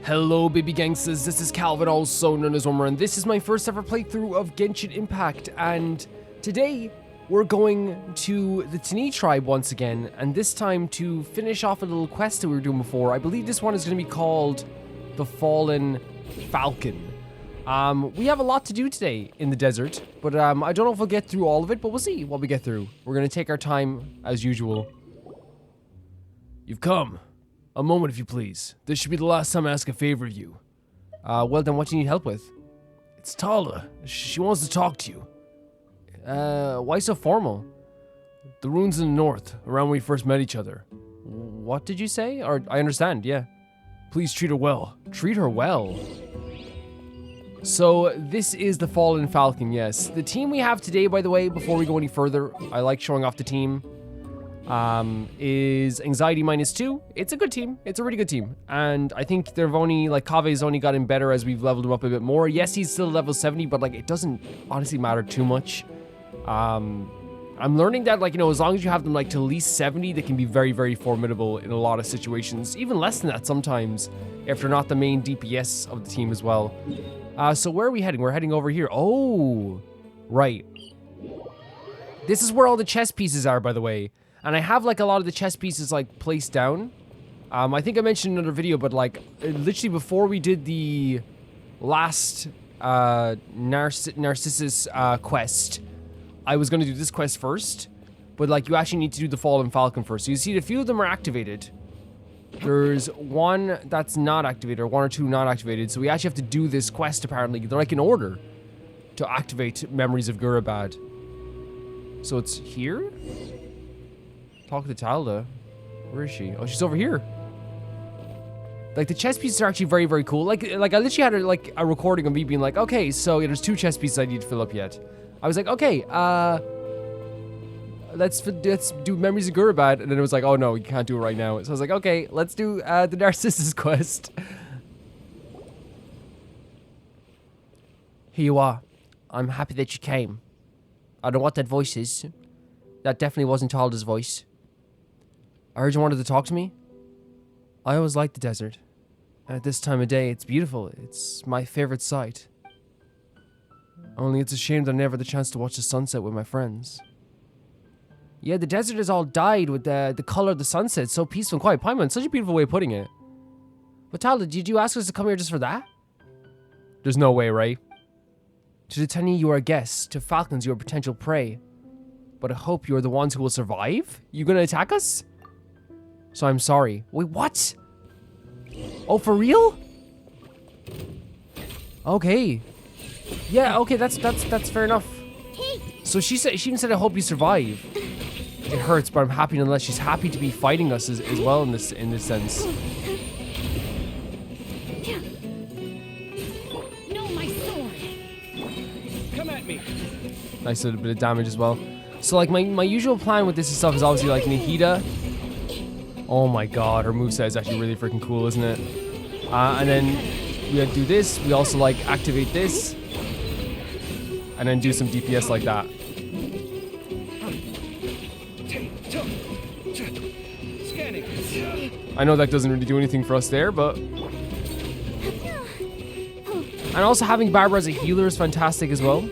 Hello baby gangsters, this is Calvin, also known as Homer, and this is my first ever playthrough of Genshin Impact, and today we're going to the Tani tribe once again, and this time to finish off a little quest that we were doing before. I believe this one is going to be called the Fallen Falcon. We have a lot to do today in the desert, but I don't know if we'll get through all of it, but we'll see what we get through. We're going to take our time as usual. You've come. A moment, if you please. This should be the last time I ask a favor of you. Well then, what do you need help with? It's Tadhla. She wants to talk to you. Why so formal? The ruins in the north, around when we first met each other. What did you say? Or, I understand, yeah. Please treat her well. Treat her well? So, this is the Fallen Falcon, yes. The team we have today, by the way, before we go any further, I like showing off the team. Is Anxiety -2. It's a good team. It's a really good team. And I think they've only, like, Kave's only gotten better as we've leveled him up a bit more. Yes, he's still level 70, but, like, it doesn't honestly matter too much. I'm learning that, like, you know, as long as you have them, like, to at least 70, they can be very, very formidable in a lot of situations. Even less than that sometimes, if they're not the main DPS of the team as well. So where are we heading? We're heading over here. Oh, right. This is where all the chess pieces are, by the way. And I have, like, a lot of the chess pieces, like, placed down. I think I mentioned in another video, but, like, literally before we did the last Narcissus quest, I was going to do this quest first. But, like, you actually need to do the Fallen Falcon first. So you see a few of them are activated. There's one that's not activated, or one or two not activated. So we actually have to do this quest, apparently. They're, like, in order to activate Memories of Gurabad. So it's here? Talk to Tadhla. Where is she? Oh, she's over here. Like, the chess pieces are actually very, very cool. Like I literally had a recording of me being like, okay, so yeah, there's 2 chess pieces I need to fill up yet. I was like, okay, let's do Memories of Gurabad, and then it was like, oh no, you can't do it right now. So I was like, okay, let's do the Narcissus quest. Here you are. I'm happy that you came. I don't know what that voice is. That definitely wasn't Tadhla's voice. I heard you wanted to talk to me. I always liked the desert. At this time of day, it's beautiful. It's my favorite sight. Only it's a shame that I never had the chance to watch the sunset with my friends. Yeah, the desert has all died with the color of the sunset. It's so peaceful and quiet. Paimon, such a beautiful way of putting it. But Tadhla, did you ask us to come here just for that? There's no way, right? To the Tani, you are a guest. To falcons, you are potential prey. But I hope you are the ones who will survive? You gonna attack us? So I'm sorry. Wait, what? Oh, for real? Okay. Yeah, okay, that's fair enough. So she even said, I hope you survive. It hurts, but I'm happy nonetheless. She's happy to be fighting us as well in this sense. No, my sword. Come at me. Nice little bit of damage as well. So, like, my usual plan with this stuff is obviously, like, Nahida. Oh my god, her moveset is actually really freaking cool, isn't it? And then we do this. We also, like, activate this. And then do some DPS like that. I know that doesn't really do anything for us there, but... And also having Barbara as a healer is fantastic as well.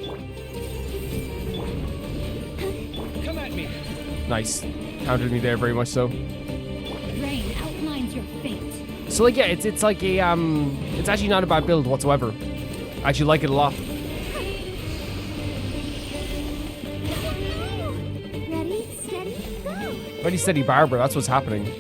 Nice. Countered me there very much so. Rain outlines your fate. So, like, yeah, it's like a, it's actually not a bad build whatsoever. I actually like it a lot. Ready, steady, go. Ready, steady, Barbara, that's what's happening.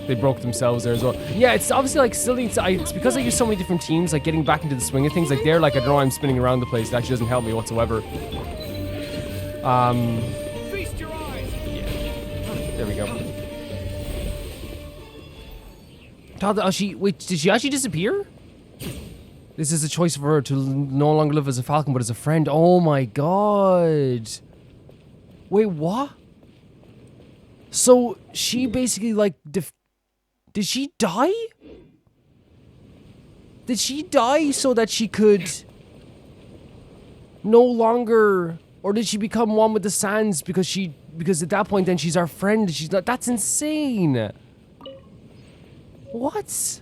They broke themselves there as well. Yeah, it's obviously, like, still needs to, it's because I use so many different teams, like, getting back into the swing of things, like, they're, like, I don't know why I'm spinning around the place. It actually doesn't help me whatsoever. Feast your eyes. Yeah. There we go. Tadhla, wait, did she actually disappear? This is a choice for her to no longer live as a falcon, but as a friend. Oh my god. Wait, what? So, she basically, like, did she die? Did she die so that she could no longer, or did she become one with the sands because at that point then she's our friend? She's not. That's insane. What?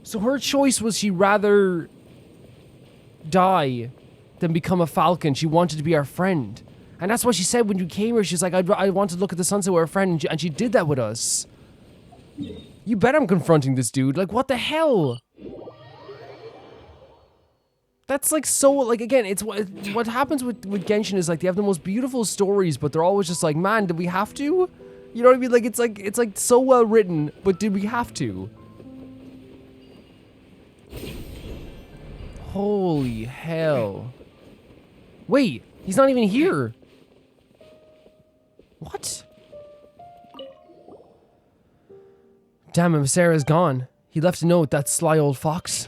So her choice was she'd rather die than become a falcon. She wanted to be our friend. And that's what she said when you came here. She's like, I want to look at the sunset with our friend. And she did that with us. You bet I'm confronting this dude. Like, what the hell? That's like so, like, again, it's what happens with Genshin is like they have the most beautiful stories, but they're always just like, man, did we have to? You know what I mean? Like, it's like so well written, but did we have to? Holy hell. Wait, he's not even here. What? Damn it, Sarah's gone. He left a note, that sly old fox.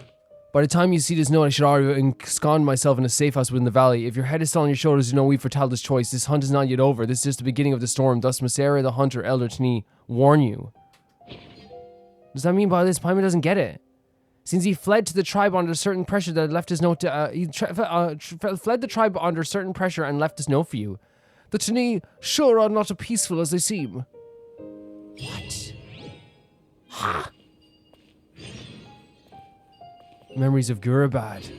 By the time you see this note, I should already have ensconced myself in a safe house within the valley. If your head is still on your shoulders, you know we've for Tadhla's choice. This hunt is not yet over. This is just the beginning of the storm. Thus, Masera, the hunter, Elder Tani, warn you. Does that mean by this, Paimon doesn't get it? Since he fled to the tribe under certain pressure that left his note to, fled the tribe under certain pressure and left his note for you. The Tani sure are not as peaceful as they seem. What? Ha! Memories of Gurabad.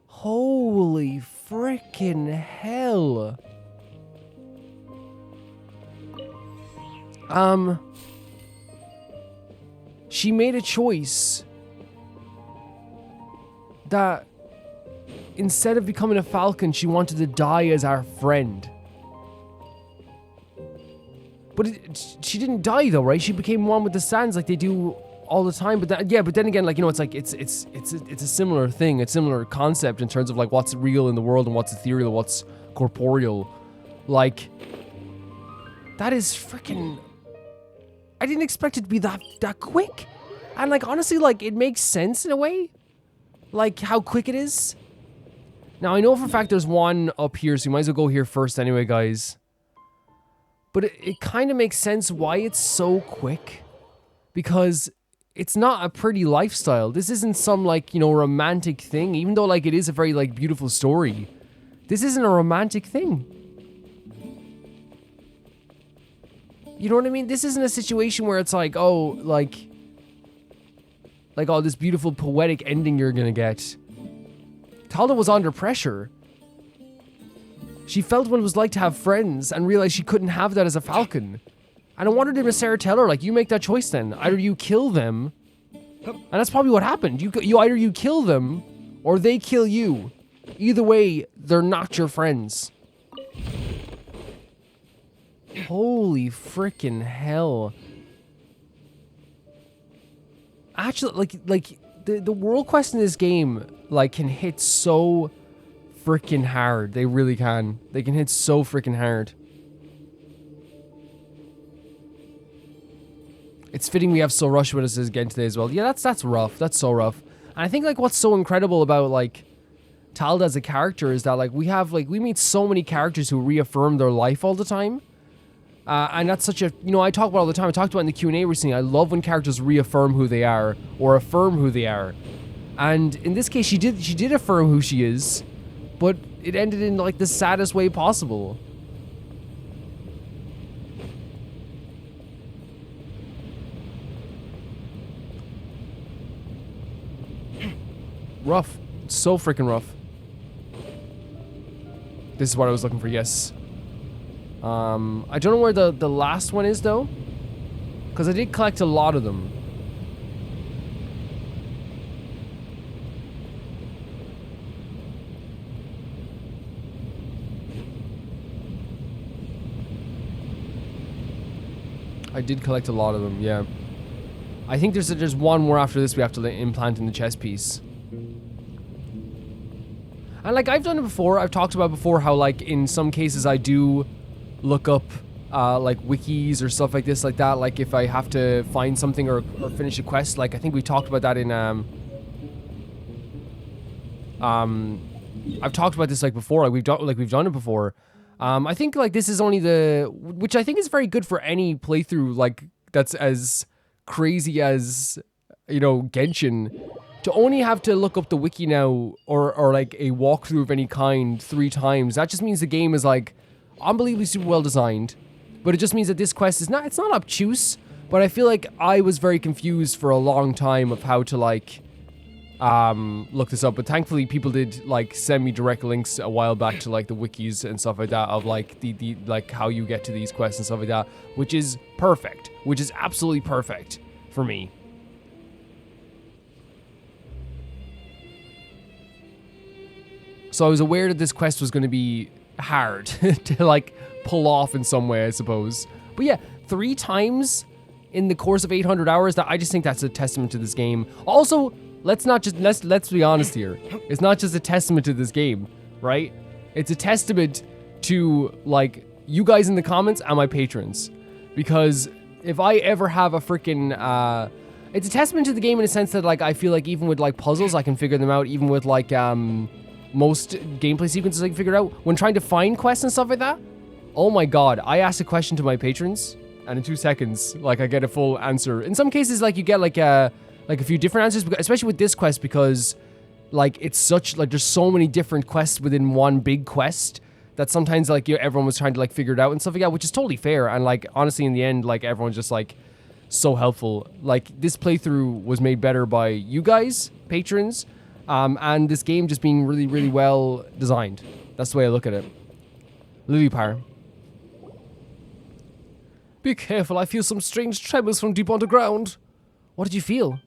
Holy frickin' hell. She made a choice that instead of becoming a falcon, she wanted to die as our friend. But she didn't die though, right? She became one with the sands like they do all the time. But but then again, like, you know, it's like it's a similar thing, a similar concept in terms of like what's real in the world and what's ethereal, what's corporeal. Like, that is freaking. I didn't expect it to be that quick, and like honestly, like it makes sense in a way, like how quick it is. Now I know for a fact there's one up here, so you might as well go here first anyway, guys. But it kind of makes sense why it's so quick, because it's not a pretty lifestyle. This isn't some, like, you know, romantic thing, even though like it is a very like beautiful story. This isn't a romantic thing. You know what I mean? This isn't a situation where it's like, oh, like oh, this beautiful poetic ending you're gonna get. Tadhla was under pressure. She felt what it was like to have friends and realized she couldn't have that as a falcon. And I wanted him to Sarah tell her, like, you make that choice then. Either you kill them, and that's probably what happened. You either you kill them, or they kill you. Either way, they're not your friends. Holy frickin' hell. Actually, like the world quest in this game, like, can hit so freaking hard. They really can. They can hit so freaking hard. It's fitting we have So Rush with us again today as well. Yeah, that's rough. That's so rough. And I think like what's so incredible about like Tadhla as a character is that like we meet so many characters who reaffirm their life all the time. And that's such a, you know, I talk about all the time. I talked about in the Q&A recently. I love when characters reaffirm who they are or affirm who they are. And in this case, she did affirm who she is, but it ended in like the saddest way possible. Rough. So freaking rough. This is what I was looking for, yes. I don't know where the last one is though, because I did collect a lot of them. I did collect a lot of them, yeah. I think there's one more after this we have to implant in the chest piece. And like I've done it before, I've talked about before how like in some cases I do look up like wikis or stuff like this, like that, like if I have to find something or finish a quest. Like I think we talked about that in I've talked about this like before, like we've done it before. I think like this is only which I think is very good for any playthrough like that's as crazy as, you know, Genshin. to only have to look up the wiki now or like a walkthrough of any kind 3 times, that just means the game is like unbelievably super well designed. But it just means that this quest is not, it's not obtuse, but I feel like I was very confused for a long time of how to like look this up. But thankfully people did like send me direct links a while back to like the wikis and stuff like that of like the like how you get to these quests and stuff like that, which is perfect, which is absolutely perfect for me. So I was aware that this quest was going to be hard to like pull off in some way, I suppose. But yeah, 3 times in the course of 800 hours, that I just think that's a testament to this game. Also, let's be honest here. It's not just a testament to this game, right? It's a testament to like you guys in the comments and my patrons. Because if I ever have a freaking it's a testament to the game in a sense that like I feel like even with like puzzles I can figure them out, even with like most gameplay sequences I can figure out. When trying to find quests and stuff like that, oh my god, I ask a question to my patrons, and in 2 seconds, like, I get a full answer. In some cases, like, you get, like a few different answers, especially with this quest, because, like, it's such, like, there's so many different quests within one big quest, that sometimes, like, everyone was trying to, like, figure it out and stuff like that, which is totally fair, and, like, honestly, in the end, like, everyone's just, like, so helpful. Like, this playthrough was made better by you guys, patrons, and this game just being really, really well designed. That's the way I look at it. Lilypire. Be careful, I feel some strange tremors from deep underground. What did you feel?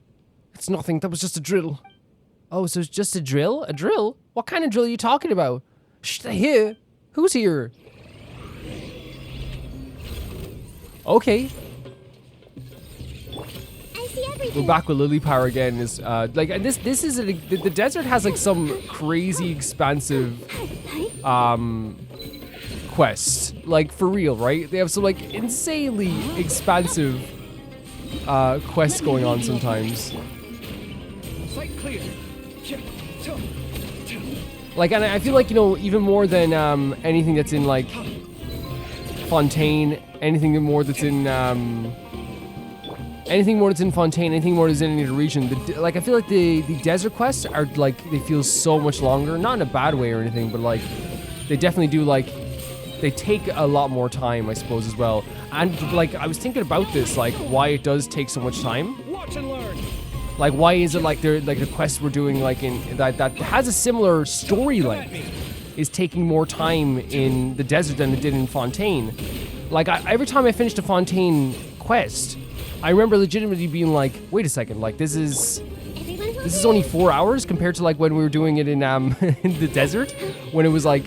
It's nothing, that was just a drill. Oh, so it's just a drill? A drill? What kind of drill are you talking about? Shh, they're here. Who's here? Okay. We're back with Lilypire again. Is like, and this is the desert has like some crazy expansive quests, like for real, right? They have some like insanely expansive quests going on sometimes. Like, and I feel like, you know, even more than anything that's in like Fontaine, anything more that's in Fontaine, anything more that's in any of the region, like I feel like the desert quests are like, they feel so much longer, not in a bad way or anything, but like they definitely do, like they take a lot more time, I suppose, as well. And like I was thinking about this, like why it does take so much time. Watch and learn. Like why is it like they're like the quests we're doing like in that has a similar story length is taking more time in the desert than it did in Fontaine. Like every time I finished a Fontaine quest, I remember legitimately being like, wait a second, like this is only 4 hours compared to like when we were doing it in in the desert, when it was like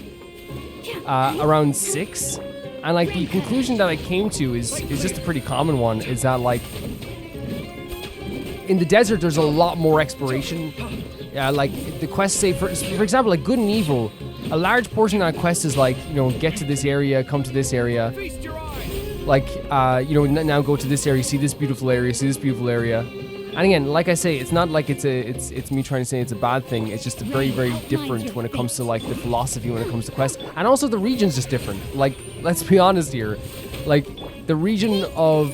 around 6. And like the conclusion that I came to is just a pretty common one, is that like in the desert there's a lot more exploration. Like the quests say, for example, like Good and Evil, a large portion of that quest is like, you know, get to this area, come to this area. Like, you know, now go to this area, see this beautiful area, see this beautiful area. And again, like I say, it's not like it's me trying to say it's a bad thing. It's just very, very different when it comes to like the philosophy, when it comes to quests. And also the region's just different. Like, let's be honest here. Like, the region of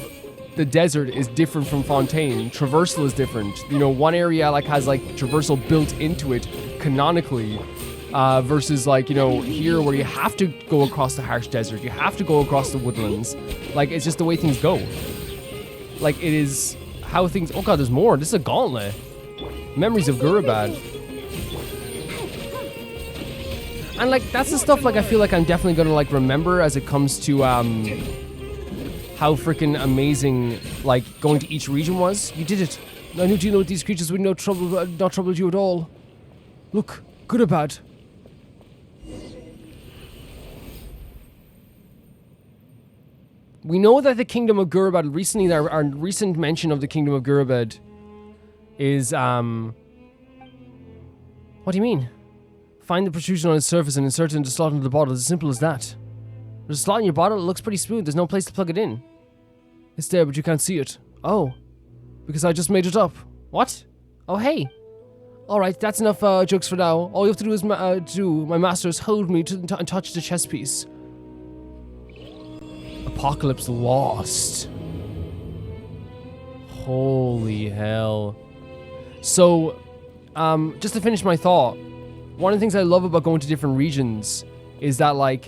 the desert is different from Fontaine. Traversal is different. You know, one area like has like traversal built into it canonically. Versus like, you know, here where you have to go across the harsh desert, you have to go across the woodlands. Like, it's just the way things go. Like, it is how things... Oh god, there's more. This is a gauntlet. Memories of Gurabad. And like, that's the stuff like I feel like I'm definitely gonna like remember as it comes to how freaking amazing like going to each region was. You did it. I knew dealing with these creatures would not trouble you at all. Look, Gurabad. We know that the Kingdom of Gurabad, recently, our recent mention of the Kingdom of Gurabad is, what do you mean? Find the protrusion on its surface and insert it into the slot into the bottle. It's as simple as that. There's a slot in your bottle, it looks pretty smooth, there's no place to plug it in. It's there, but you can't see it. Oh. Because I just made it up. What? Oh, hey. Alright, that's enough jokes for now. All you have to do is, my masters, hold me and touch the chess piece. Apocalypse Lost. Holy hell. So, just to finish my thought, one of the things I love about going to different regions is that, like,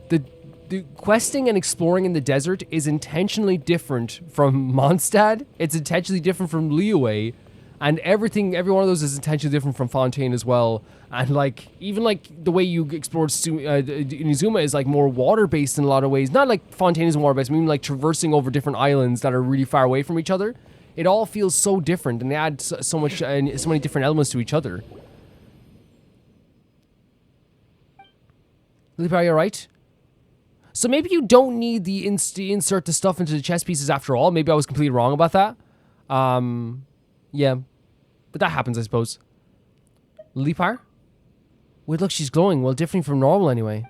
the questing and exploring in the desert is intentionally different from Mondstadt. It's intentionally different from Liyue. And every one of those is intentionally different from Fontaine as well. And, like, even, like, the way you explored Inazuma is, like, more water-based in a lot of ways. Not like Fontaine is water-based, I mean, like, traversing over different islands that are really far away from each other. It all feels so different, and they add so much, so many different elements to each other. Lily, are you alright? So maybe you don't need the insert the stuff into the chess pieces after all. Maybe I was completely wrong about that. Yeah. But that happens, I suppose. Lipar? Wait, look, she's glowing. Well, different from normal anyway.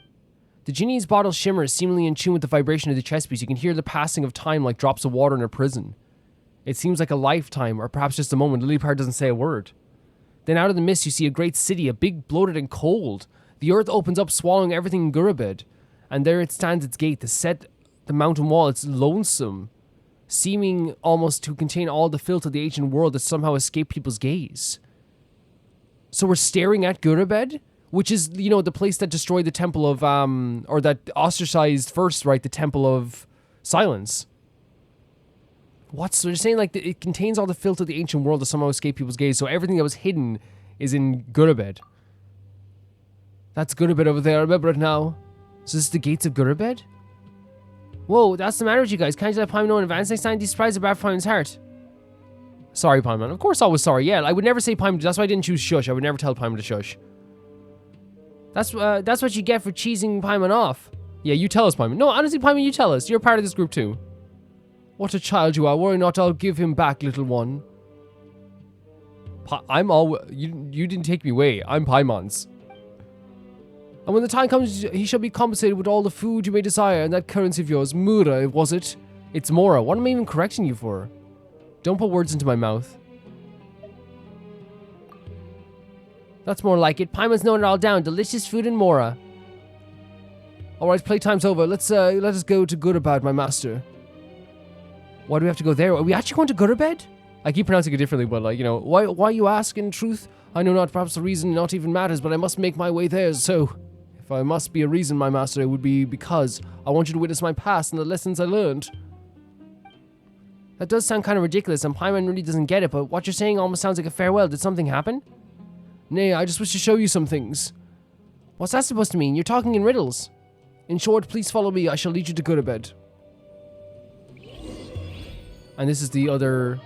The genie's bottle shimmers, seemingly in tune with the vibration of the chess piece. You can hear the passing of time like drops of water in a prison. It seems like a lifetime, or perhaps just a moment. Lilipar doesn't say a word. Then out of the mist, you see a great city, a big, bloated, and cold. The earth opens up, swallowing everything in Gurabad. And there it stands, its gate, the mountain wall. It's lonesome, seeming almost to contain all the filth of the ancient world that somehow escaped people's gaze. So we're staring at Gurabad, which is, you know, the place that destroyed the temple of, or that ostracized first, right, the temple of silence. What? So they're saying, like, it contains all the filth of the ancient world that somehow escaped people's gaze, so everything that was hidden is in Gurabad. That's Gurabad over there, I remember it now. So this is the gates of Gurabad? Whoa, that's the matter with you guys. Can't you let Paimon know in advance next time? Be surprised about Paimon's heart. Sorry, Paimon. Of course I was sorry. Yeah, I would never say Paimon. That's why I didn't choose shush. I would never tell Paimon to shush. That's what you get for cheesing Paimon off. Yeah, you tell us, Paimon. No, honestly, Paimon, you tell us. You're part of this group too. What a child you are. Worry not, I'll give him back, little one. You didn't take me away. I'm Paimon's. And when the time comes, he shall be compensated with all the food you may desire, and that currency of yours, Mura, was it? It's Mora. What am I even correcting you for? Don't put words into my mouth. That's more like it. Paimon's noted it all down. Delicious food and Mora. Alright, playtime's over. Let us go to Gurabad, my master. Why do we have to go there? Are we actually going to Gurabad? I keep pronouncing it differently, but, like, you know, why you ask? In truth, I know not. Perhaps the reason not even matters, but I must make my way there, so... If I must be a reason, my master, it would be because I want you to witness my past and the lessons I learned. That does sound kind of ridiculous, and Paimon really doesn't get it, but what you're saying almost sounds like a farewell. Did something happen? Nay, I just wish to show you some things. What's that supposed to mean? You're talking in riddles. In short, please follow me. I shall lead you to Gurabad. And this is the other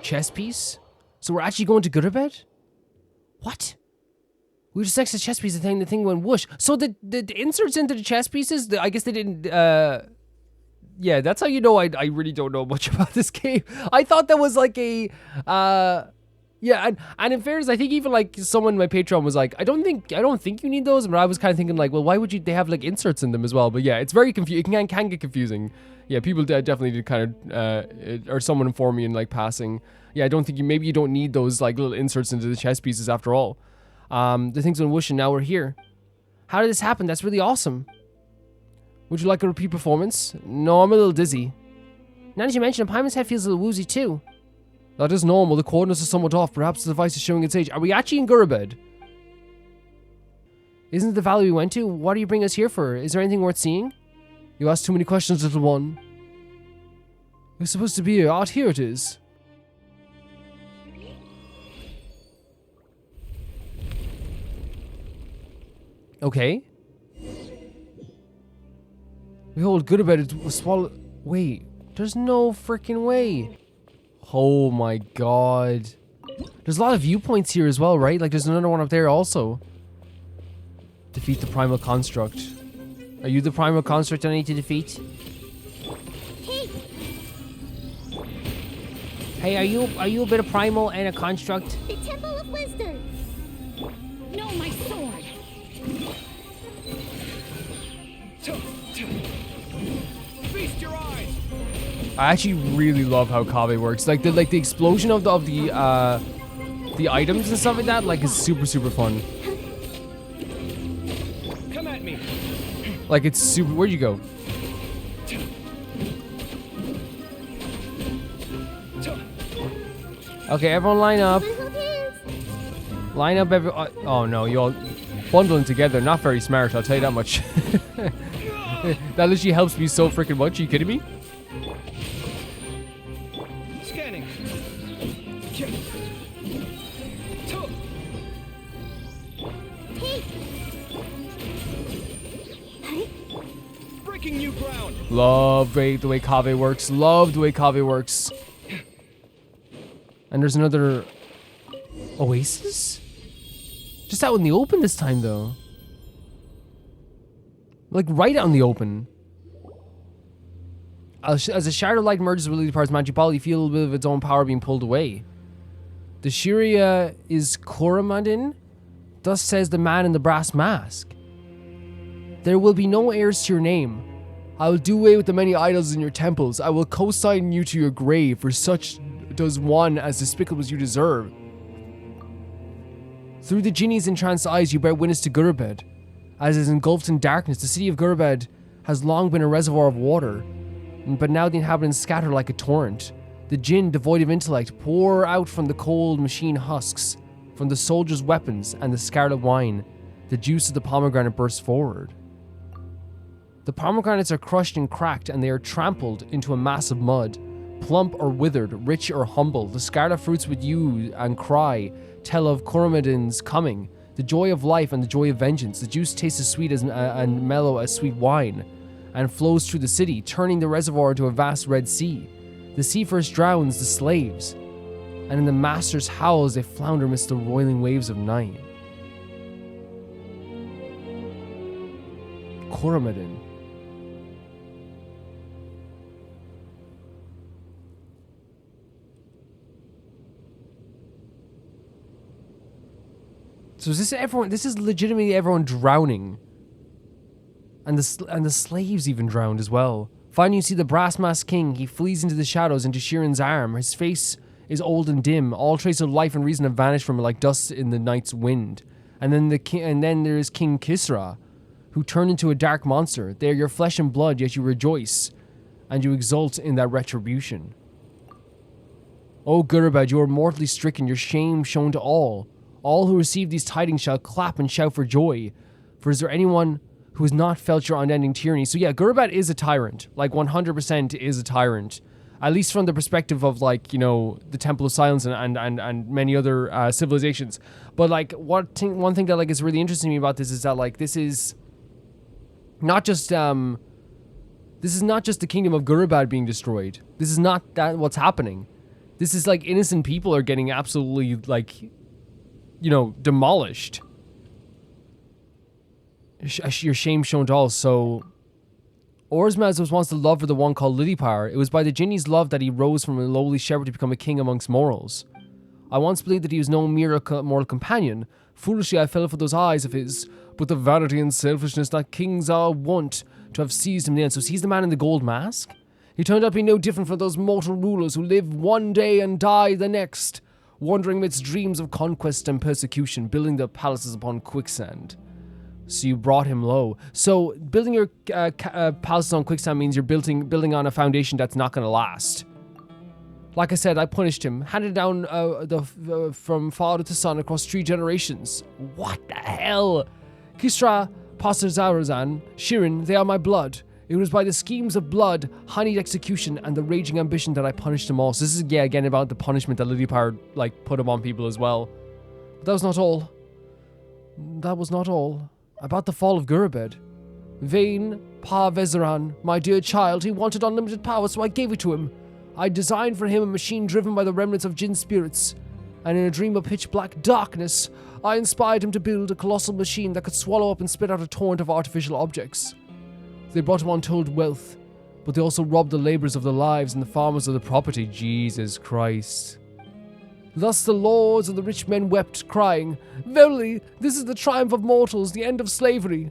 chess piece. So we're actually going to Gurabad? What? We just next to the chess piece, the thing went whoosh. So the inserts into the chess pieces, I guess they didn't, yeah, that's how you know I really don't know much about this game. I thought that was like a, yeah, and in fairness, I think even like someone in my Patreon was like, I don't think you need those, but I was kind of thinking like, well, why would they have like inserts in them as well? But yeah, it's very confusing. It can get confusing. Yeah, people definitely did kind of, or someone informed me in like passing. Yeah, I don't think maybe you don't need those like little inserts into the chess pieces after all. The things went whoosh and now we're here. How did this happen? That's really awesome. Would you like a repeat performance? No, I'm a little dizzy. Now that you mention it, Paimon's head feels a little woozy too. That is normal. The coordinates are somewhat off. Perhaps the device is showing its age. Are we actually in Gurabad? Isn't it the valley we went to? What do you bring us here for? Is there anything worth seeing? You ask too many questions, little one. We're supposed to be here. Out here it is. Okay. Behold, Gurabad was swallowed. Wait, there's no freaking way. Oh my god. There's a lot of viewpoints here as well, right? Like there's another one up there also. Defeat the primal construct. Are you the primal construct I need to defeat? Hey, are you a bit of primal and a construct? The Temple of Wisdom. No, my sword. Feast your eyes. I actually really love how Kave works. Like the explosion of the items and stuff like that, like, is super fun. Come at me. Like it's super. Where'd you go? Okay, everyone line up. Line up every... oh no, you all bundling together. Not very smart, I'll tell you that much. That literally helps me so freaking much. Are you kidding me? Scanning. Breaking new ground. Love the way Kave works. Love the way Kave works. And there's another oasis? Just out in the open this time, though. Like, right out in the open. As a shard of light merges with Lily Par's magic ball, you feel a bit of its own power being pulled away. The Shiria is Gurabad, thus says the man in the brass mask. There will be no heirs to your name. I will do away with the many idols in your temples. I will co-sign you to your grave, for such does one as despicable as you deserve. Through the genie's entranced eyes, you bear witness to Gurabad. As is engulfed in darkness, the city of Gurabad has long been a reservoir of water, but now the inhabitants scatter like a torrent. The jinn, devoid of intellect, pour out from the cold machine husks, from the soldiers' weapons and the scarlet wine. The juice of the pomegranate bursts forward. The pomegranates are crushed and cracked, and they are trampled into a mass of mud. Plump or withered, rich or humble, the scarlet fruits with you and cry tell of Gurabad's coming, the joy of life and the joy of vengeance. The juice tastes as sweet as and mellow as sweet wine, and flows through the city, turning the reservoir into a vast red sea. The sea first drowns the slaves, and in the master's howls they flounder amidst the roiling waves of night. Gurabad. So is this everyone? This is legitimately everyone drowning, and the slaves even drowned as well. Finally, you see the brass masked king. He flees into the shadows, into Shirin's arm. His face is old and dim. All trace of life and reason have vanished from it like dust in the night's wind. And then there is King Kisra, who turned into a dark monster. They are your flesh and blood, yet you rejoice, and you exult in that retribution. O Gurabad, you are mortally stricken. Your shame shown to all. All who receive these tidings shall clap and shout for joy. For is there anyone who has not felt your unending tyranny? So yeah, Gurabad is a tyrant. Like 100% is a tyrant. At least from the perspective of, like, you know, the Temple of Silence and many other civilizations. But like one thing that like is really interesting to me about this is that like this is not just the kingdom of Gurabad being destroyed. This is not that what's happening. This is like innocent people are getting absolutely like, you know, demolished. Your shame shown to all. So Orzmaz was once the love for the one called Lilypar. It was by the genie's love that he rose from a lowly shepherd to become a king amongst mortals. I once believed that he was no mere mortal companion. Foolishly I fell for those eyes of his, but the vanity and selfishness that kings are wont to have seized him in the end. So he's the man in the gold mask? He turned out to be no different from those mortal rulers who live one day and die the next, wandering amidst dreams of conquest and persecution, building their palaces upon quicksand. So you brought him low. So building your palaces on quicksand means you're building on a foundation that's not going to last. Like I said, I punished him, handed down from father to son across 3 generations. What the hell? Kisra, Pastazarazan, Shirin, they are my blood. It was by the schemes of blood, honeyed execution, and the raging ambition that I punished them all. So this is, yeah, again, about the punishment that Lilypar, like, put upon people as well. But that was not all. That was not all. About the fall of Gurabad. Vain Pa Vezeran, my dear child, he wanted unlimited power, so I gave it to him. I designed for him a machine driven by the remnants of Jinn spirits. And in a dream of pitch-black darkness, I inspired him to build a colossal machine that could swallow up and spit out a torrent of artificial objects. They brought him untold wealth, but they also robbed the labourers of their lives and the farmers of their property. Jesus Christ. Thus the lords and the rich men wept, crying, "Verily, this is the triumph of mortals, the end of slavery."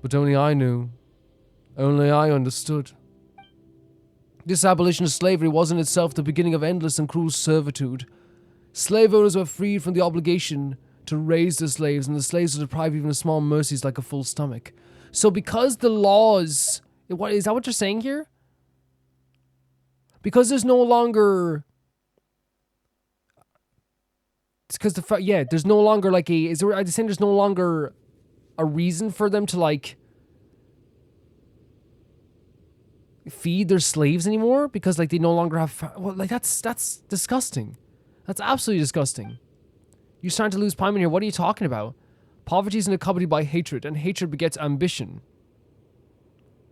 But only I knew. Only I understood. This abolition of slavery was in itself the beginning of endless and cruel servitude. Slave owners were freed from the obligation to raise their slaves, and the slaves were deprived even of small mercies like a full stomach. So because the laws... What is that what you're saying here? Because there's no longer... because there's no longer like are they saying there's no longer a reason for them to like feed their slaves anymore because like they no longer have that's disgusting. That's absolutely disgusting. You're starting to lose Paimon here. What are you talking about? Poverty is accompanied by hatred, and hatred begets ambition.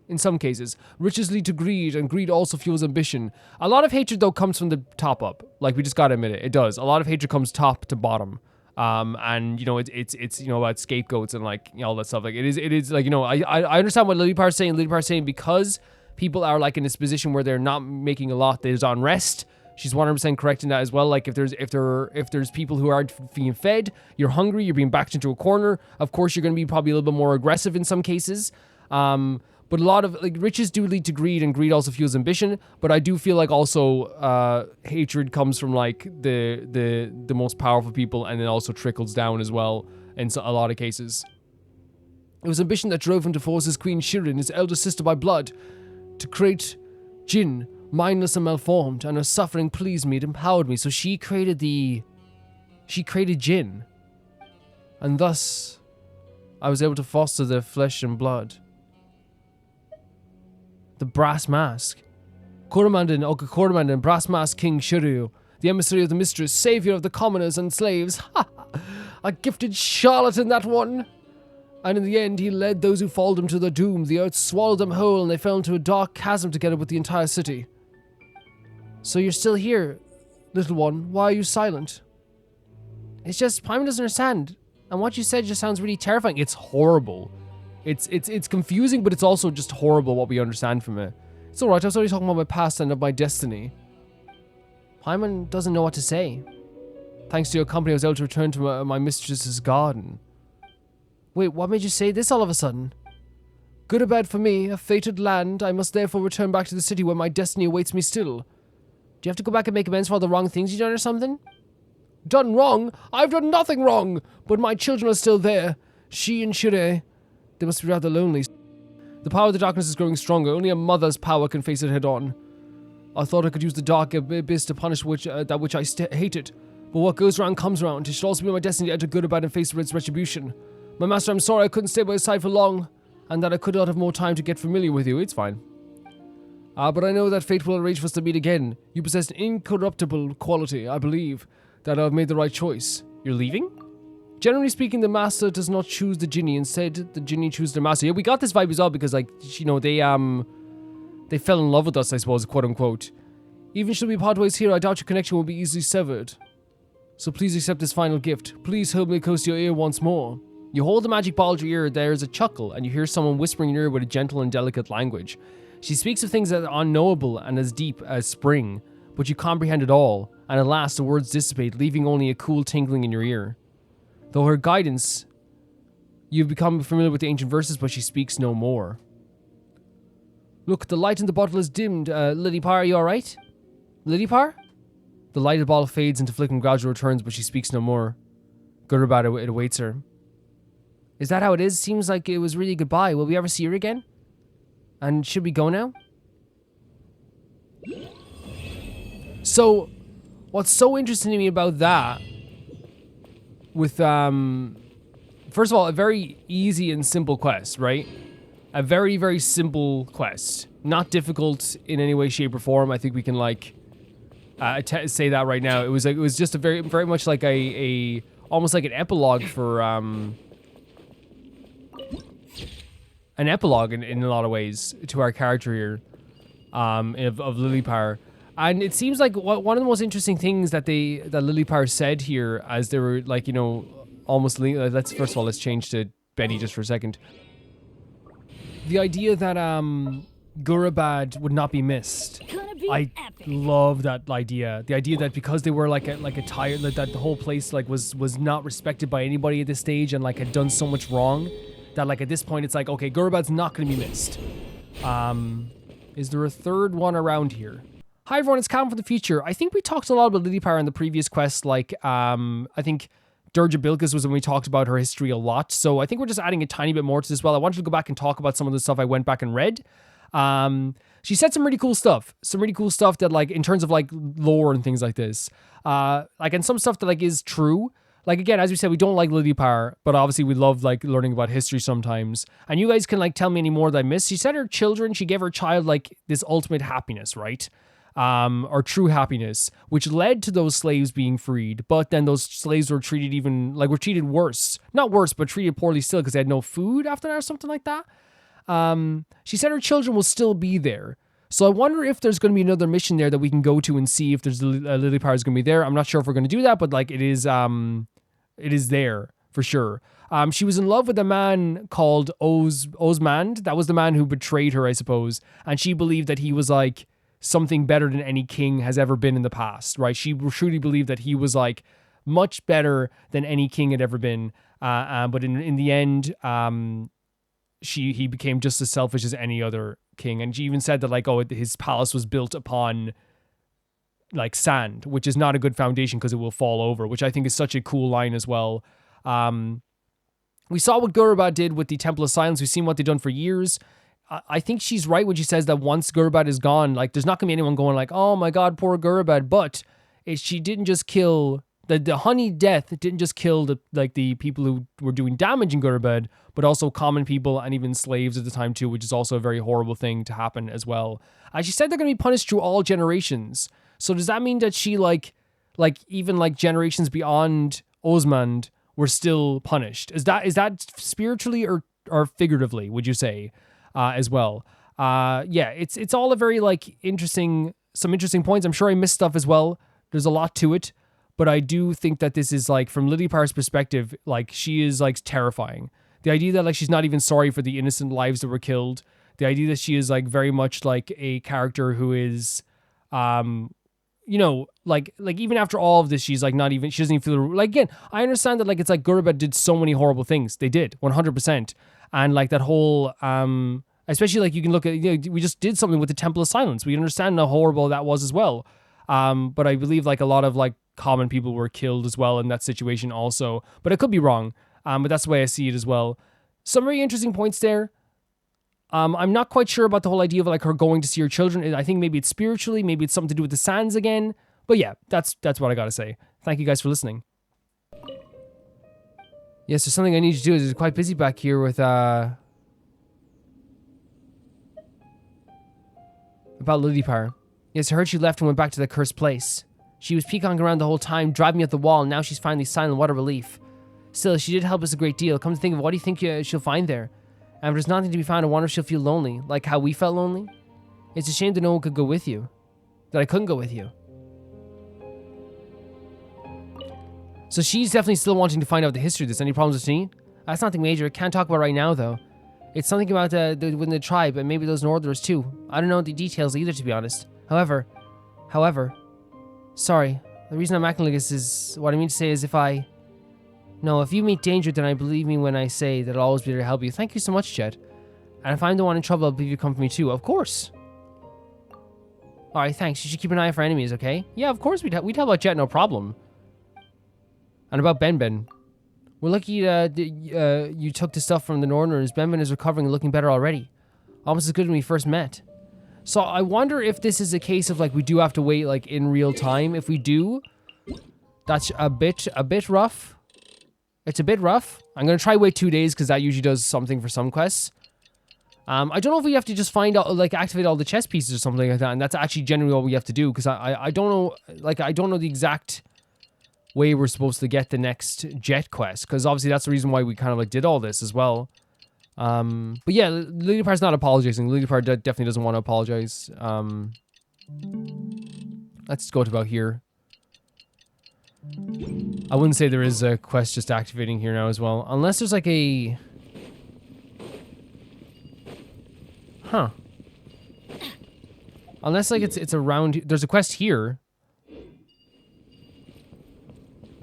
In some cases, riches lead to greed, and greed also fuels ambition. A lot of hatred though comes from the top up. Like we just gotta admit it, it does. A lot of hatred comes top to bottom. And you know it's you know about scapegoats and like all that stuff. Like it is like, you know, I understand what Lilypar is saying. Lilypar is saying because people are like in this position where they're not making a lot, there's unrest. She's 100% correct in that as well. Like if there's people who aren't being fed, you're hungry, you're being backed into a corner. Of course, you're going to be probably a little bit more aggressive in some cases. But a lot of like riches do lead to greed, and greed also fuels ambition. But I do feel like also hatred comes from like the most powerful people, and then also trickles down as well in a lot of cases. It was ambition that drove him to force his queen Shirin, his elder sister by blood, to create Jin, mindless and malformed, and her suffering pleased me, it empowered me. So she created Jin, and thus I was able to foster their flesh and blood. The Brass Mask. Coromandin, Brass Mask King Shiryu, the emissary of the mistress, savior of the commoners and slaves. Ha! A gifted charlatan, that one! And in the end, he led those who followed him to their doom. The earth swallowed them whole, and they fell into a dark chasm together with the entire city. So you're still here, little one. Why are you silent? It's just, Paimon doesn't understand. And what you said just sounds really terrifying. It's horrible. It's confusing, but it's also just horrible what we understand from it. It's alright, I was already talking about my past and of my destiny. Paimon doesn't know what to say. Thanks to your company, I was able to return to my mistress's garden. Wait, what made you say this all of a sudden? Gurabad for me, a fated land. I must therefore return back to the city where my destiny awaits me still. Do you have to go back and make amends for all the wrong things you've done or something? Done wrong? I've done nothing wrong! But my children are still there. She and Shire. They must be rather lonely. The power of the darkness is growing stronger. Only a mother's power can face it head on. I thought I could use the dark abyss to punish that which I hated. But what goes around comes around. It should also be my destiny to enter Gurabad and face its retribution. My master, I'm sorry I couldn't stay by your side for long, and that I could not have more time to get familiar with you. It's fine. But I know that fate will arrange for us to meet again. You possess an incorruptible quality. I believe that I've made the right choice. You're leaving? Generally speaking, the master does not choose the genie. Instead, the genie chooses the master. Yeah, we got this vibe as well because, like, you know, they fell in love with us, I suppose, quote unquote. Even should we part ways here, I doubt your connection will be easily severed. So please accept this final gift. Please hold me close to your ear once more. You hold the magic ball to your ear, there is a chuckle, and you hear someone whispering in your ear with a gentle and delicate language. She speaks of things that are unknowable and as deep as spring, but you comprehend it all, and at last the words dissipate, leaving only a cool tinkling in your ear. Though her guidance, you've become familiar with the ancient verses, but she speaks no more. Look, the light in the bottle is dimmed. Lilypar, are you alright? Lilypar? The lighted bottle fades into flickering, gradual returns, but she speaks no more. Gurabad, it awaits her. Is that how it is? Seems like it was really goodbye. Will we ever see her again? And should we go now? So, what's so interesting to me about that, with, first of all, a very easy and simple quest, right? A very, very simple quest. Not difficult in any way, shape, or form. I think we can, like, say that right now. It was just a very, very much like a almost like an epilogue for, an epilogue in a lot of ways to our character here, of Lilypar. And it seems like one of the most interesting things that Lilypar said here, as they were like, you know, almost let's first of all let's change to Benny just for a second. The idea that Gurabad would not be missed. I love that idea. The idea that because they were like a tired, that the whole place like was not respected by anybody at this stage and like had done so much wrong, that like at this point it's like, okay, Gurabad's not going to be missed. Is there a third one around here? Hi everyone, it's Calvin from the future. I think we talked a lot about Lilypar in the previous quest, like, I think Durja Bilkis was when we talked about her history a lot, so I think we're just adding a tiny bit more to this. Well, I wanted to go back and talk about some of the stuff I went back and read. She said some really cool stuff. Some really cool stuff that, like, in terms of, like, lore and things like this. Like, and some stuff that, like, is true. Like, again, as we said, we don't like Lilypar, but obviously we love, like, learning about history sometimes. And you guys can, like, tell me any more that I missed. She said she gave her child, like, this ultimate happiness, right? Or true happiness, which led to those slaves being freed. But then those slaves were treated were treated worse. Not worse, but treated poorly still because they had no food after that or something like that. She said her children will still be there. So I wonder if there's going to be another mission there that we can go to and see if there's Lilypar is going to be there. I'm not sure if we're going to do that, but, like, it is there for sure. She was in love with a man called Osmand. That was the man who betrayed her, I suppose. And she believed that he was, like, something better than any king has ever been in the past, right? She truly believed that he was, like, much better than any king had ever been. But in the end, he became just as selfish as any other king. And she even said that, like, his palace was built upon, like, sand, which is not a good foundation because it will fall over, which I think is such a cool line as well. We saw what Gurabad did with the Temple of Silence. We've seen what they've done for years. I think she's right when she says that once Gurabad is gone, like, there's not going to be anyone going like, oh my God, poor Gurabad. But she didn't just kill, the honey death didn't just kill the people who were doing damage in Gurabad, but also common people and even slaves at the time too, which is also a very horrible thing to happen as well. She said they're going to be punished through all generations. So does that mean that she, like even, like, generations beyond Osmand were still punished? Is that spiritually or figuratively, would you say, as well? Yeah, it's all a very, like, some interesting points. I'm sure I missed stuff as well. There's a lot to it, but I do think that this is, like, from Lilypar's perspective, like, she is, like, terrifying. The idea that, like, she's not even sorry for the innocent lives that were killed. The idea that she is, like, very much like a character who is, you know, like even after all of this, she's, like, she doesn't even feel, like, again, I understand that, like, it's like Gurabad did so many horrible things. They did 100%. And, like, that whole, especially, like, you can look at, you know, we just did something with the Temple of Silence. We understand how horrible that was as well. But I believe, like, a lot of, like, common people were killed as well in that situation also, but I could be wrong. But that's the way I see it as well. Some very interesting points there. I'm not quite sure about the whole idea of, like, her going to see her children. I think maybe it's spiritually, maybe it's something to do with the sands again. But yeah, that's what I gotta say. Thank you guys for listening. Yes, there's something I need to do. It's quite busy back here with about Lilypar. Yes, I heard she left and went back to the cursed place. She was peacocking around the whole time, driving me up the wall, and now she's finally silent. What a relief. Still, she did help us a great deal. Come to think of it, what do you think she'll find there? And if there's nothing to be found, I wonder if she'll feel lonely, like how we felt lonely. It's a shame that no one could go with you. That I couldn't go with you. So she's definitely still wanting to find out the history of this. Any problems with me? That's nothing major. Can't talk about right now, though. It's something about within the tribe, and maybe those Northerners, too. I don't know the details either, to be honest. However, sorry. The reason I'm acting like this is, what I mean to say is if you meet danger, then I believe me when I say that I'll always be there to help you. Thank you so much, Jeht. And if I'm the one in trouble, I'll believe you come for me too. Of course. Alright, thanks. You should keep an eye out for enemies, okay? Yeah, of course we'd help out Jeht, no problem. And about Ben. We're lucky you took the stuff from the Northerners. Ben is recovering and looking better already. Almost as good as when we first met. So I wonder if this is a case of, like, we do have to wait, like, in real time. If we do, that's a bit rough. It's a bit rough. I'm going to try wait 2 days because that usually does something for some quests. I don't know if we have to just find out, like, activate all the chest pieces or something like that. And that's actually generally all we have to do because I don't know, like, I don't know the exact way we're supposed to get the next Jeht quest. Because obviously that's the reason why we kind of, like, did all this as well. But yeah, Lilypar's not apologizing. Lilypar definitely doesn't want to apologize. Let's go to about here. I wouldn't say there is a quest just activating here now as well. Unless there's like a... Huh. Unless like it's around... There's a quest here.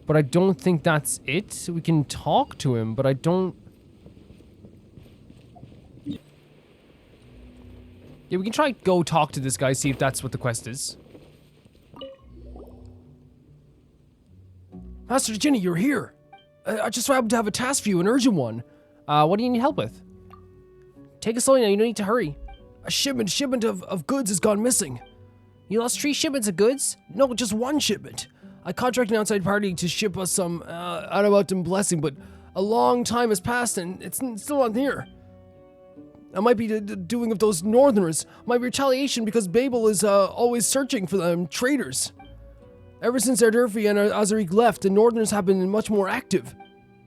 But I don't think that's it. We can talk to him, but I don't... Yeah, we can try go talk to this guy, see if that's what the quest is. Master Ginny, you're here. I just happened to have a task for you, an urgent one. What do you need help with? Take it slowly now, you don't need to hurry. A shipment of goods has gone missing. You lost 3 shipments of goods? No, just 1 shipment. I contracted an outside party to ship us some Unaboughten blessing, but a long time has passed and it's still not here. I might be doing of those northerners. Might be retaliation because Babel is always searching for them traitors. Ever since Erdurfi and Azarik left, the northerners have been much more active.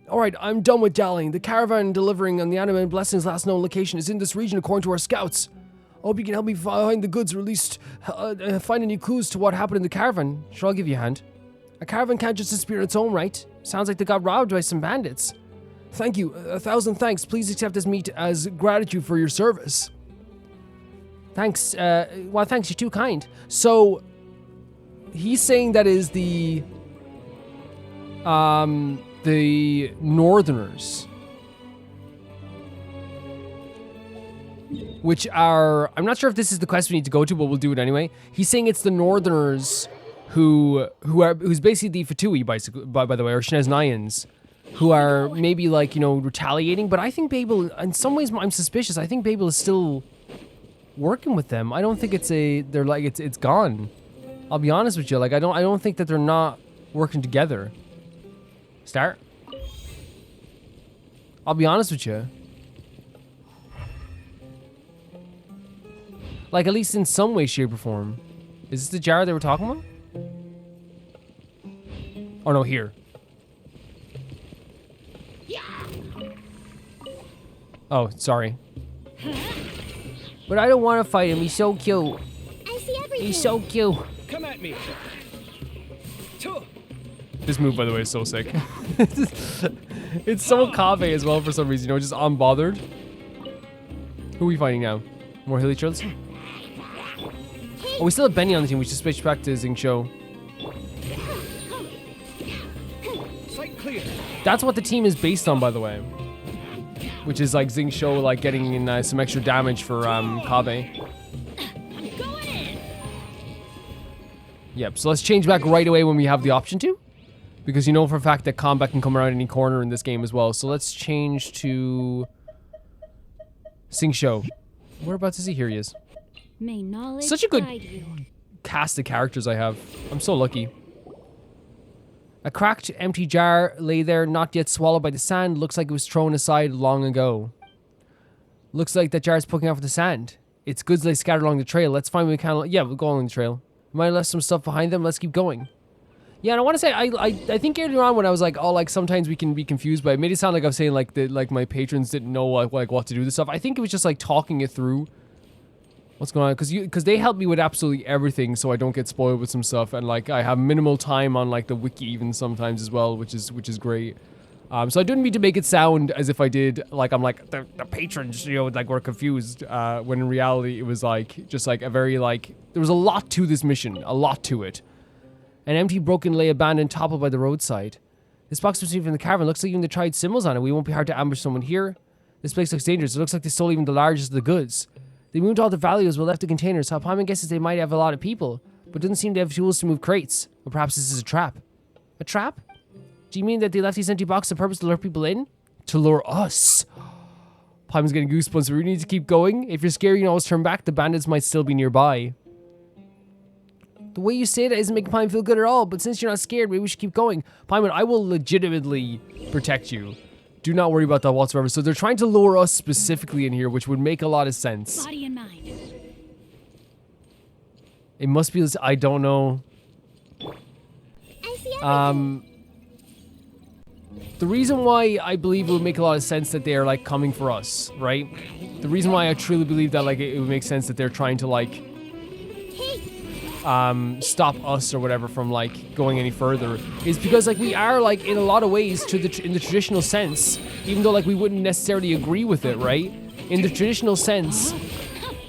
Alright, I'm done with dallying. The caravan delivering on the Unaboughten blessing's last known location is in this region according to our scouts. I hope you can help me find the goods, or at least find any clues to what happened in the caravan. Sure, I'll give you a hand. A caravan can't just disappear on its own, right? Sounds like they got robbed by some bandits. Thank you. 1,000 thanks. Please accept this meat as gratitude for your service. Thanks. Well, thanks. You're too kind. So, he's saying that is the Northerners. Which are... I'm not sure if this is the quest we need to go to, but we'll do it anyway. He's saying it's the Northerners who's basically the Fatui, by the way, or Shneznians, who are maybe like, you know, retaliating. But I think Babel, in some ways, I'm suspicious. I think Babel is still working with them. I don't think they're like, it's gone. I'll be honest with you. Like, I don't think that they're not working together. Start. I'll be honest with you. Like, at least in some way, shape, or form. Is this the jar they were talking about? Oh no, here. Oh, sorry. But I don't want to fight him. He's so cute. I see everything. He's so cute. Come at me. This move, by the way, is so sick. It's so Kave as well for some reason, you know, just unbothered. Who are we fighting now? More hilly chills? Oh, we still have Benny on the team. We should switch back to Xingqiu. Sight clear. That's what the team is based on, by the way. Which is like Xingqiu, like getting in some extra damage for Kave. Yep, so let's change back right away when we have the option to. Because you know for a fact that combat can come around any corner in this game as well. So let's change to Xingqiu. Whereabouts is he? Here he is. May knowledge Such a good guide you. cast of characters I have. I'm so lucky. A cracked, empty jar lay there, not yet swallowed by the sand. Looks like it was thrown aside long ago. Looks like that jar is poking out of the sand. Its goods lay scattered along the trail. Let's find what we can. Yeah, we'll go along the trail. Might have left some stuff behind them. Let's keep going. Yeah, and I want to say, I think earlier on when I was like, oh, like sometimes we can be confused, but it made it sound like I was saying like my patrons didn't know like what to do with this stuff. I think it was just like talking it through. What's going on? Because they help me with absolutely everything, so I don't get spoiled with some stuff, and like I have minimal time on like the wiki even sometimes as well, which is great. So I didn't mean to make it sound as if I did like I'm like the patrons, you know, like were confused. When in reality it was like just like a very like there was a lot to this mission, a lot to it. An empty, broken, lay abandoned, toppled by the roadside. This box was received from the caravan. Looks like even they tried symbols on it. We won't be hard to ambush someone here. This place looks dangerous. It looks like they stole even the largest of the goods. They moved all the valuables but left the containers. How Paimon guesses they might have a lot of people, but doesn't seem to have tools to move crates. Or perhaps this is a trap. A trap? Do you mean that they left these empty boxes on purpose to lure people in? To lure us? Paimon's getting goosebumps. We need to keep going. If you're scared, you can always turn back. The bandits might still be nearby. The way you say that isn't making Paimon feel good at all, but since you're not scared, maybe we should keep going. Paimon, I will legitimately protect you. Do not worry about that whatsoever. So they're trying to lure us specifically in here, which would make a lot of sense. Body and mind. It must be this. I don't know. I see everything. The reason why I believe it would make a lot of sense that they are like coming for us, right? The reason why I truly believe that like it would make sense that they're trying to like stop us or whatever from like going any further is because like we are like in a lot of ways in the traditional sense, even though like we wouldn't necessarily agree with it, right? In the traditional sense,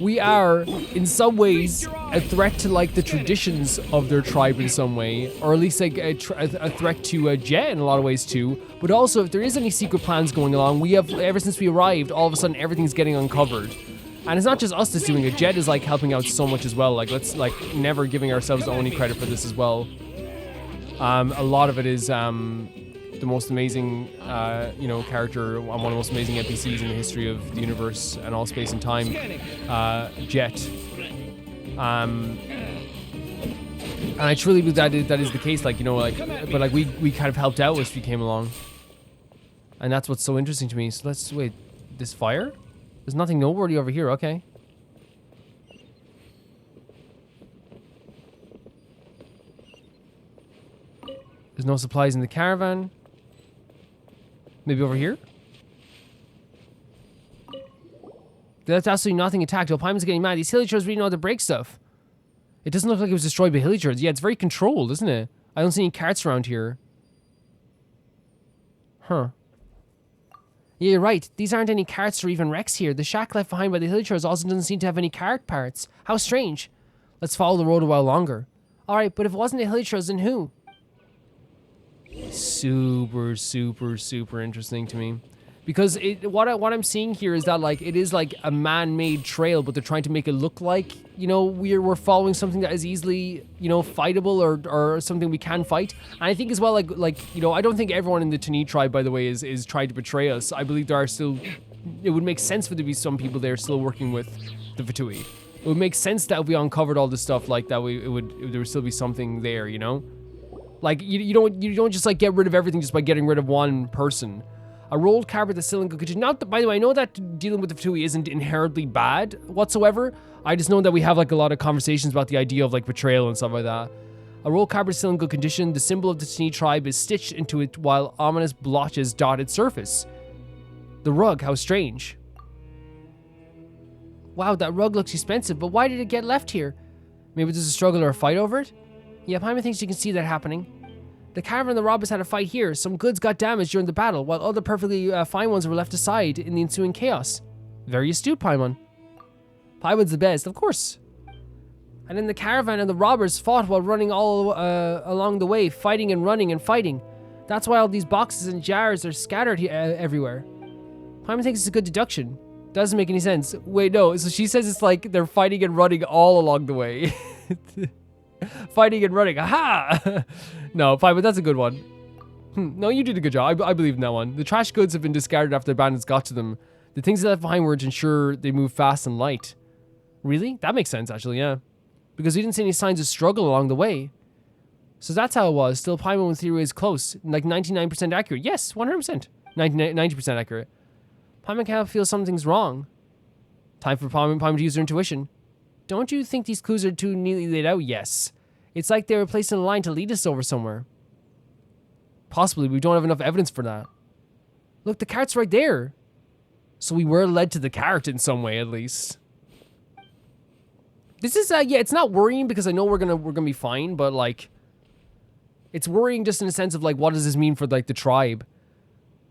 we are in some ways a threat to like the traditions of their tribe in some way, or at least like a threat to Jeht in a lot of ways too. But also, if there is any secret plans going along, we have ever since we arrived, all of a sudden everything's getting uncovered. And it's not just us that's doing it. Jeht is like helping out so much as well. Like let's like never giving ourselves any credit for this as well. A lot of it is the most amazing, you know, character, one of the most amazing NPCs in the history of the universe and all space and time, Jeht. And I truly believe that is the case, like, you know, like, but like we kind of helped out as we came along. And that's what's so interesting to me. So let's, wait, this fire? There's nothing noteworthy over here, okay. There's no supplies in the caravan. Maybe over here? That's absolutely nothing attacked. Oh, Paimon's getting mad. These hillagers really know how to break stuff. It doesn't look like it was destroyed by hillagers. Yeah, it's very controlled, isn't it? I don't see any carts around here. Huh. Yeah, you're right. These aren't any carts or even wrecks here. The shack left behind by the hillagers also doesn't seem to have any cart parts. How strange. Let's follow the road a while longer. Alright, but if it wasn't the hillagers, then who? Super, super, super interesting to me. Because what I'm seeing here is that, like, it is like a man-made trail, but they're trying to make it look like, you know, we're following something that is easily, you know, fightable or something we can fight. And I think as well, like you know, I don't think everyone in the Tani tribe, by the way, is trying to betray us. I believe there are still, it would make sense for there to be some people there still working with the Fatui. It would make sense that if we uncovered all this stuff like that, there would still be something there, you know? Like, you don't just like get rid of everything just by getting rid of one person. A rolled carpet that's still in good condition. Now, by the way, I know that dealing with the Fatui isn't inherently bad whatsoever. I just know that we have like a lot of conversations about the idea of like betrayal and stuff like that. A rolled carpet is still in good condition. The symbol of the Tani tribe is stitched into it while ominous blotches dot its surface. The rug, how strange. Wow, that rug looks expensive, but why did it get left here? Maybe there's a struggle or a fight over it? Yeah, Paimon thinks you can see that happening. The caravan and the robbers had a fight here. Some goods got damaged during the battle, while other perfectly fine ones were left aside in the ensuing chaos. Very astute, Paimon. Paimon's the best, of course. And then the caravan and the robbers fought while running all along the way, fighting and running and fighting. That's why all these boxes and jars are scattered everywhere. Paimon thinks it's a good deduction. Doesn't make any sense. Wait, no. So she says it's like they're fighting and running all along the way. Fighting and running. Aha! No, fine, but that's a good one. No, you did a good job. I believe in that one. The trash goods have been discarded after the bandits got to them. The things they left behind were to ensure they move fast and light. Really? That makes sense, actually, yeah. Because we didn't see any signs of struggle along the way. So that's how it was. Still, Paimon theory is close. Like 99% accurate. Yes, 100%. 90% accurate. Paimon can't feel something's wrong. Time for Paimon to use her intuition. Don't you think these clues are too neatly laid out? Yes. It's like they were placed in a line to lead us over somewhere. Possibly, we don't have enough evidence for that. Look, the cart's right there. So we were led to the cart in some way, at least. This is, yeah, it's not worrying because I know we're gonna be fine, but like, it's worrying just in the sense of like, what does this mean for like the tribe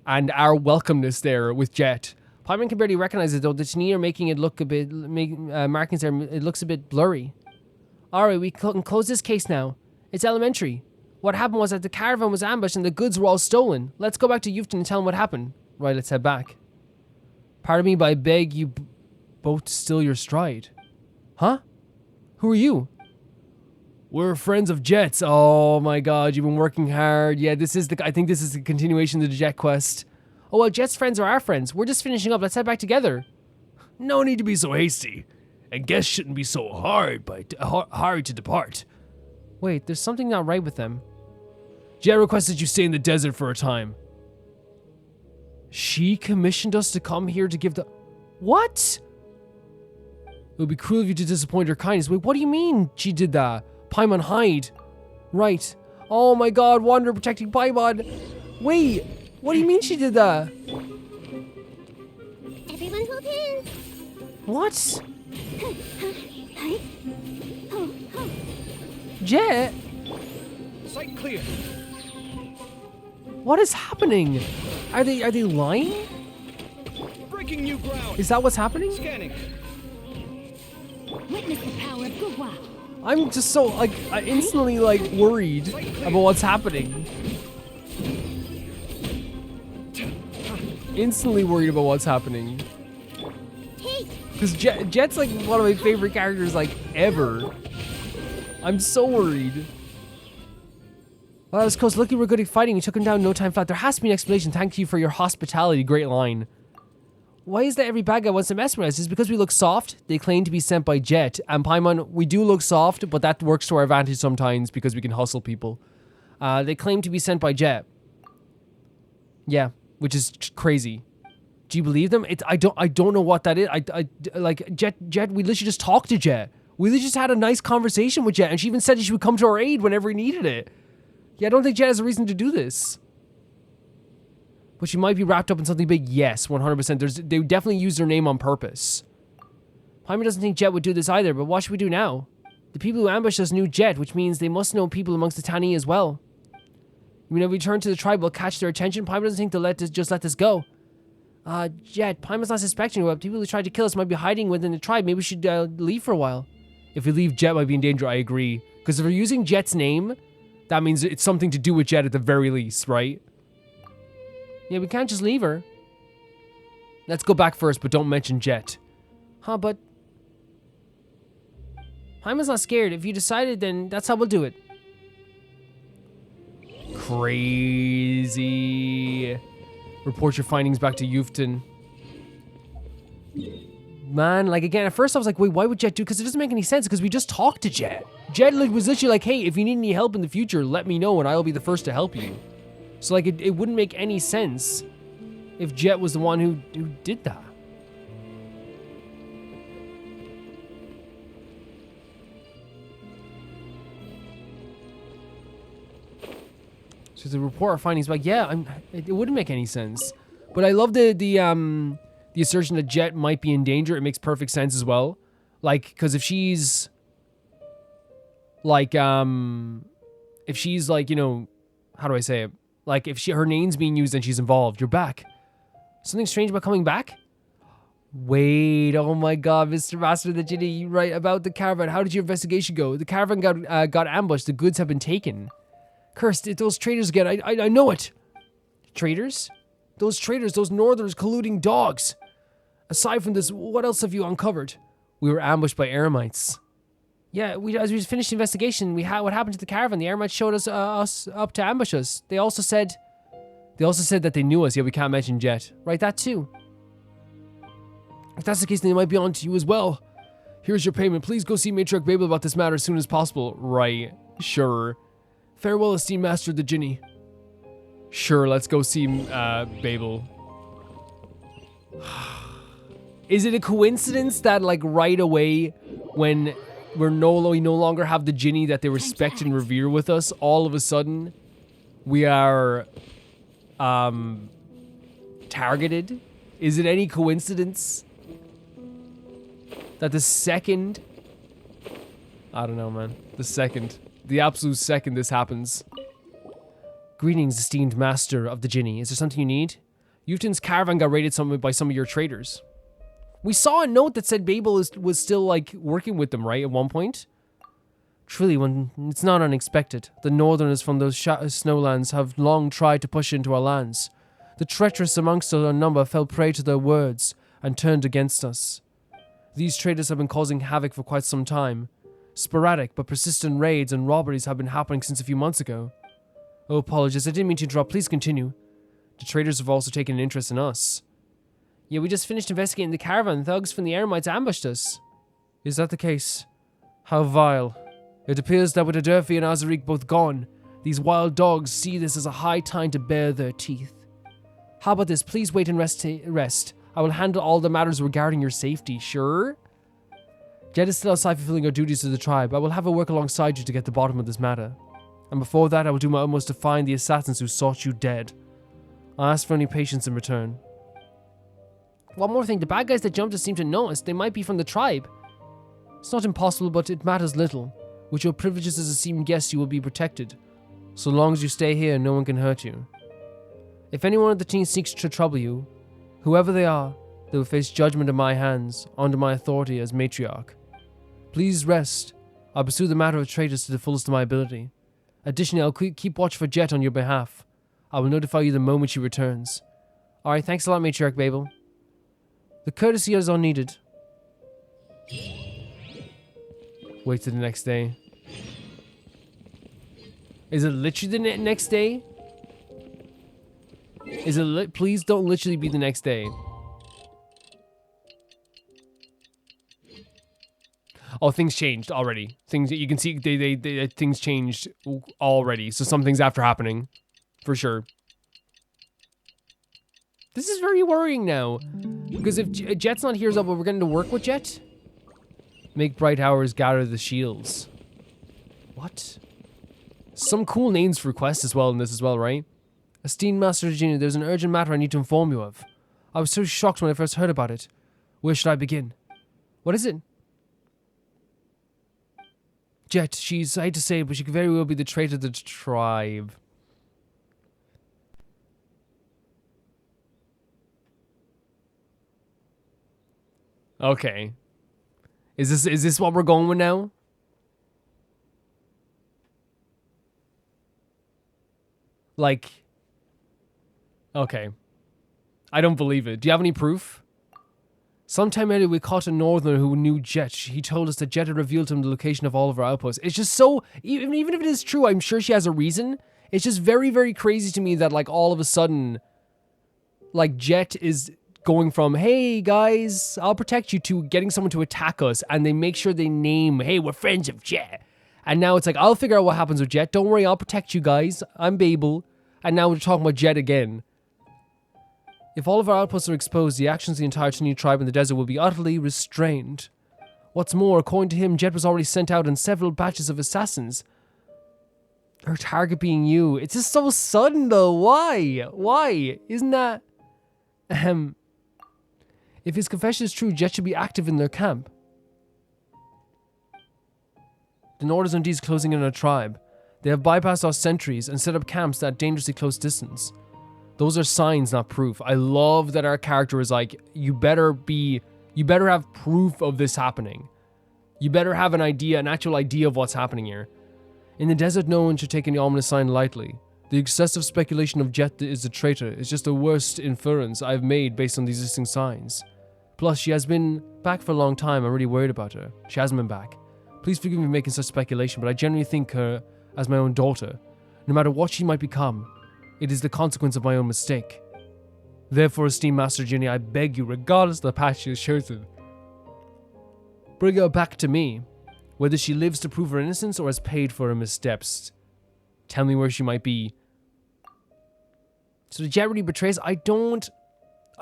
and our welcomeness there with Jeht? Paimon can barely recognize it though. The Tani are making it look a bit, markings there. It looks a bit blurry. All right, we can close this case now. It's elementary. What happened was that the caravan was ambushed and the goods were all stolen. Let's go back to Yufton and tell him what happened. Right, let's head back. Pardon me, but I beg you both to still your stride. Huh? Who are you? We're friends of Jeht's. Oh my god, you've been working hard. Yeah, I think this is the continuation of the Jeht quest. Oh, well, Jeht's friends are our friends. We're just finishing up. Let's head back together. No need to be so hasty. And guests shouldn't be so hard to depart. Wait, there's something not right with them. Jeht requested you stay in the desert for a time. She commissioned us to come here to give the... What? It would be cruel of you to disappoint her kindness. Wait, what do you mean she did that? Paimon, hide. Right. Oh my god, Wanderer protecting Paimon. Wait, what do you mean she did that? Everyone hold hands. What? Jeht? Sight clear. What is happening? Are they lying? Breaking new ground. Is that what's happening? Scanning. Witness the power of Gurabad. I'm just so like instantly like worried about what's happening. Instantly worried about what's happening. Because Jet's like one of my favorite characters like ever. I'm so worried. Well, that was close. Lucky we're good at fighting. We took him down in no time flat. There has to be an explanation. Thank you for your hospitality. Great line. Why is that every bad guy wants to mesmerize? Is because we look soft? They claim to be sent by Jeht. And Paimon, we do look soft, but that works to our advantage sometimes because we can hustle people. They claim to be sent by Jeht. Yeah, which is crazy. Do you believe them? I don't know what that is. Like Jeht. We literally just talked to Jeht. We literally just had a nice conversation with Jeht, and she even said that she would come to our aid whenever he needed it. Yeah, I don't think Jeht has a reason to do this. But she might be wrapped up in something big. Yes, 100%. They definitely use their name on purpose. Paimon doesn't think Jeht would do this either, but what should we do now? The people who ambushed us knew Jeht, which means they must know people amongst the Tani as well. When we return to the tribe, we'll catch their attention. Paimon doesn't think they'll just let this go. Jeht, Paimon's not suspecting you, but people who tried to kill us might be hiding within the tribe. Maybe we should leave for a while. If we leave, Jeht might be in danger. I agree. Because if we're using Jeht's name, that means it's something to do with Jeht at the very least, right? Yeah, we can't just leave her. Let's go back first, but don't mention Jeht. Huh, but... Paimon's not scared. If you decided, then that's how we'll do it. Crazy. Report your findings back to Yufton. Man, like, again, at first I was like, wait, why would Jeht do? Because it doesn't make any sense, because we just talked to Jeht. Jeht was literally like, hey, if you need any help in the future, let me know and I'll be the first to help you. So, like, it wouldn't make any sense if Jeht was the one who did that. So the report our findings back, yeah, it wouldn't make any sense. But I love the assertion that Jeht might be in danger. It makes perfect sense as well. Like, because if she's like, you know, how do I say it? Like, if her name's being used and she's involved, you're back. Something strange about coming back? Wait, oh my god, Mr. Master of the Jinni, you right about the caravan. How did your investigation go? The caravan got ambushed. The goods have been taken. Cursed, those traitors again. I know it. Traitors? Those traitors, those northerners colluding dogs. Aside from this, what else have you uncovered? We were ambushed by Eremites. Yeah, as we finished the investigation, what happened to the caravan. The Eremites showed us up to ambush us. They also said that they knew us. Yeah, we can't mention Jeht. Right, that too. If that's the case, then they might be on to you as well. Here's your payment. Please go see Matriarch Babel about this matter as soon as possible. Right, sure. Farewell, esteemed Master of the Jinni. Sure, let's go see Babel. Is it a coincidence that, like, right away, when we no longer have the Jinni that they respect and revere with us, all of a sudden, we are targeted? Is it any coincidence that the second... I don't know, man. The absolute second this happens. Greetings, esteemed Master of the Jinni. Is there something you need? Yufton's caravan got raided by some of your traders. We saw a note that said Babel was still, like, working with them, right, at one point? Truly, it's not unexpected. The northerners from those snowlands have long tried to push into our lands. The treacherous amongst our number fell prey to their words and turned against us. These traders have been causing havoc for quite some time. Sporadic but persistent raids and robberies have been happening since a few months ago. Oh, apologies, I didn't mean to interrupt. Please continue. The traders have also taken an interest in us. Yeah, we just finished investigating the caravan. Thugs from the Eremites ambushed us. Is that the case? How vile. It appears that with Adelphi and Azarik both gone, these wild dogs see this as a high time to bare their teeth. How about this? Please wait and rest. I will handle all the matters regarding your safety, sure? Jeht is still outside fulfilling her duties to the tribe. I will have her work alongside you to get to the bottom of this matter. And before that, I will do my utmost to find the assassins who sought you dead. I'll ask for any patience in return. One more thing, the bad guys that jumped us seem to know us. They might be from the tribe. It's not impossible, but it matters little. With your privileges as a esteemed guest, you will be protected. So long as you stay here, no one can hurt you. If anyone of the team seeks to trouble you, whoever they are, they will face judgment at my hands, under my authority as matriarch. Please rest. I'll pursue the matter of traitors to the fullest of my ability. Additionally, I'll keep watch for Jeht on your behalf. I will notify you the moment she returns. Alright, thanks a lot, Matriarch Babel. The courtesy is unneeded. Wait till the next day. Is it literally the next day? Is it please don't literally be the next day. Oh, things changed already. Things you can see things changed already. So something's after happening, for sure. This is very worrying now, because if Jet's not here, we're getting to work with Jet. Make bright hours, gather the shields. What? Some cool names for quests as well in this as well, right? Esteemed Master Junior, there's an urgent matter I need to inform you of. I was so shocked when I first heard about it. Where should I begin? What is it? Jet, I hate to say it, but she could very well be the traitor of the tribe. Okay. Is this what we're going with now? Like, okay. I don't believe it. Do you have any proof? Sometime earlier, we caught a northerner who knew Jet. He told us that Jet had revealed to him the location of all of our outposts. It's just so, even if it is true, I'm sure she has a reason. It's just very, very crazy to me that, like, all of a sudden, like, Jet is going from, hey, guys, I'll protect you, to getting someone to attack us, and they make sure they name, hey, we're friends of Jet. And now it's like, I'll figure out what happens with Jet. Don't worry, I'll protect you guys. I'm Babel. And now we're talking about Jet again. If all of our outposts are exposed, the actions of the entire Tanu tribe in the desert will be utterly restrained. What's more, according to him, Jet was already sent out in several batches of assassins. Her target being you. It's just so sudden, though. Why? Why? Isn't that... If his confession is true, Jet should be active in their camp. The North is indeed closing in on our tribe. They have bypassed our sentries and set up camps at dangerously close distance. Those are signs, not proof. I love that our character is like, you better have proof of this happening. You better have an actual idea of what's happening here. In the desert, no one should take any ominous sign lightly. The excessive speculation of Jet is a traitor is just the worst inference I've made based on the existing signs. Plus, she has been back for a long time. I'm really worried about her. She hasn't been back. Please forgive me for making such speculation, but I genuinely think her as my own daughter. No matter what she might become, it is the consequence of my own mistake. Therefore, esteemed Master Ginny, I beg you, regardless of the path she has chosen, bring her back to me, whether she lives to prove her innocence or has paid for her missteps. Tell me where she might be. So the Jet really betrays? I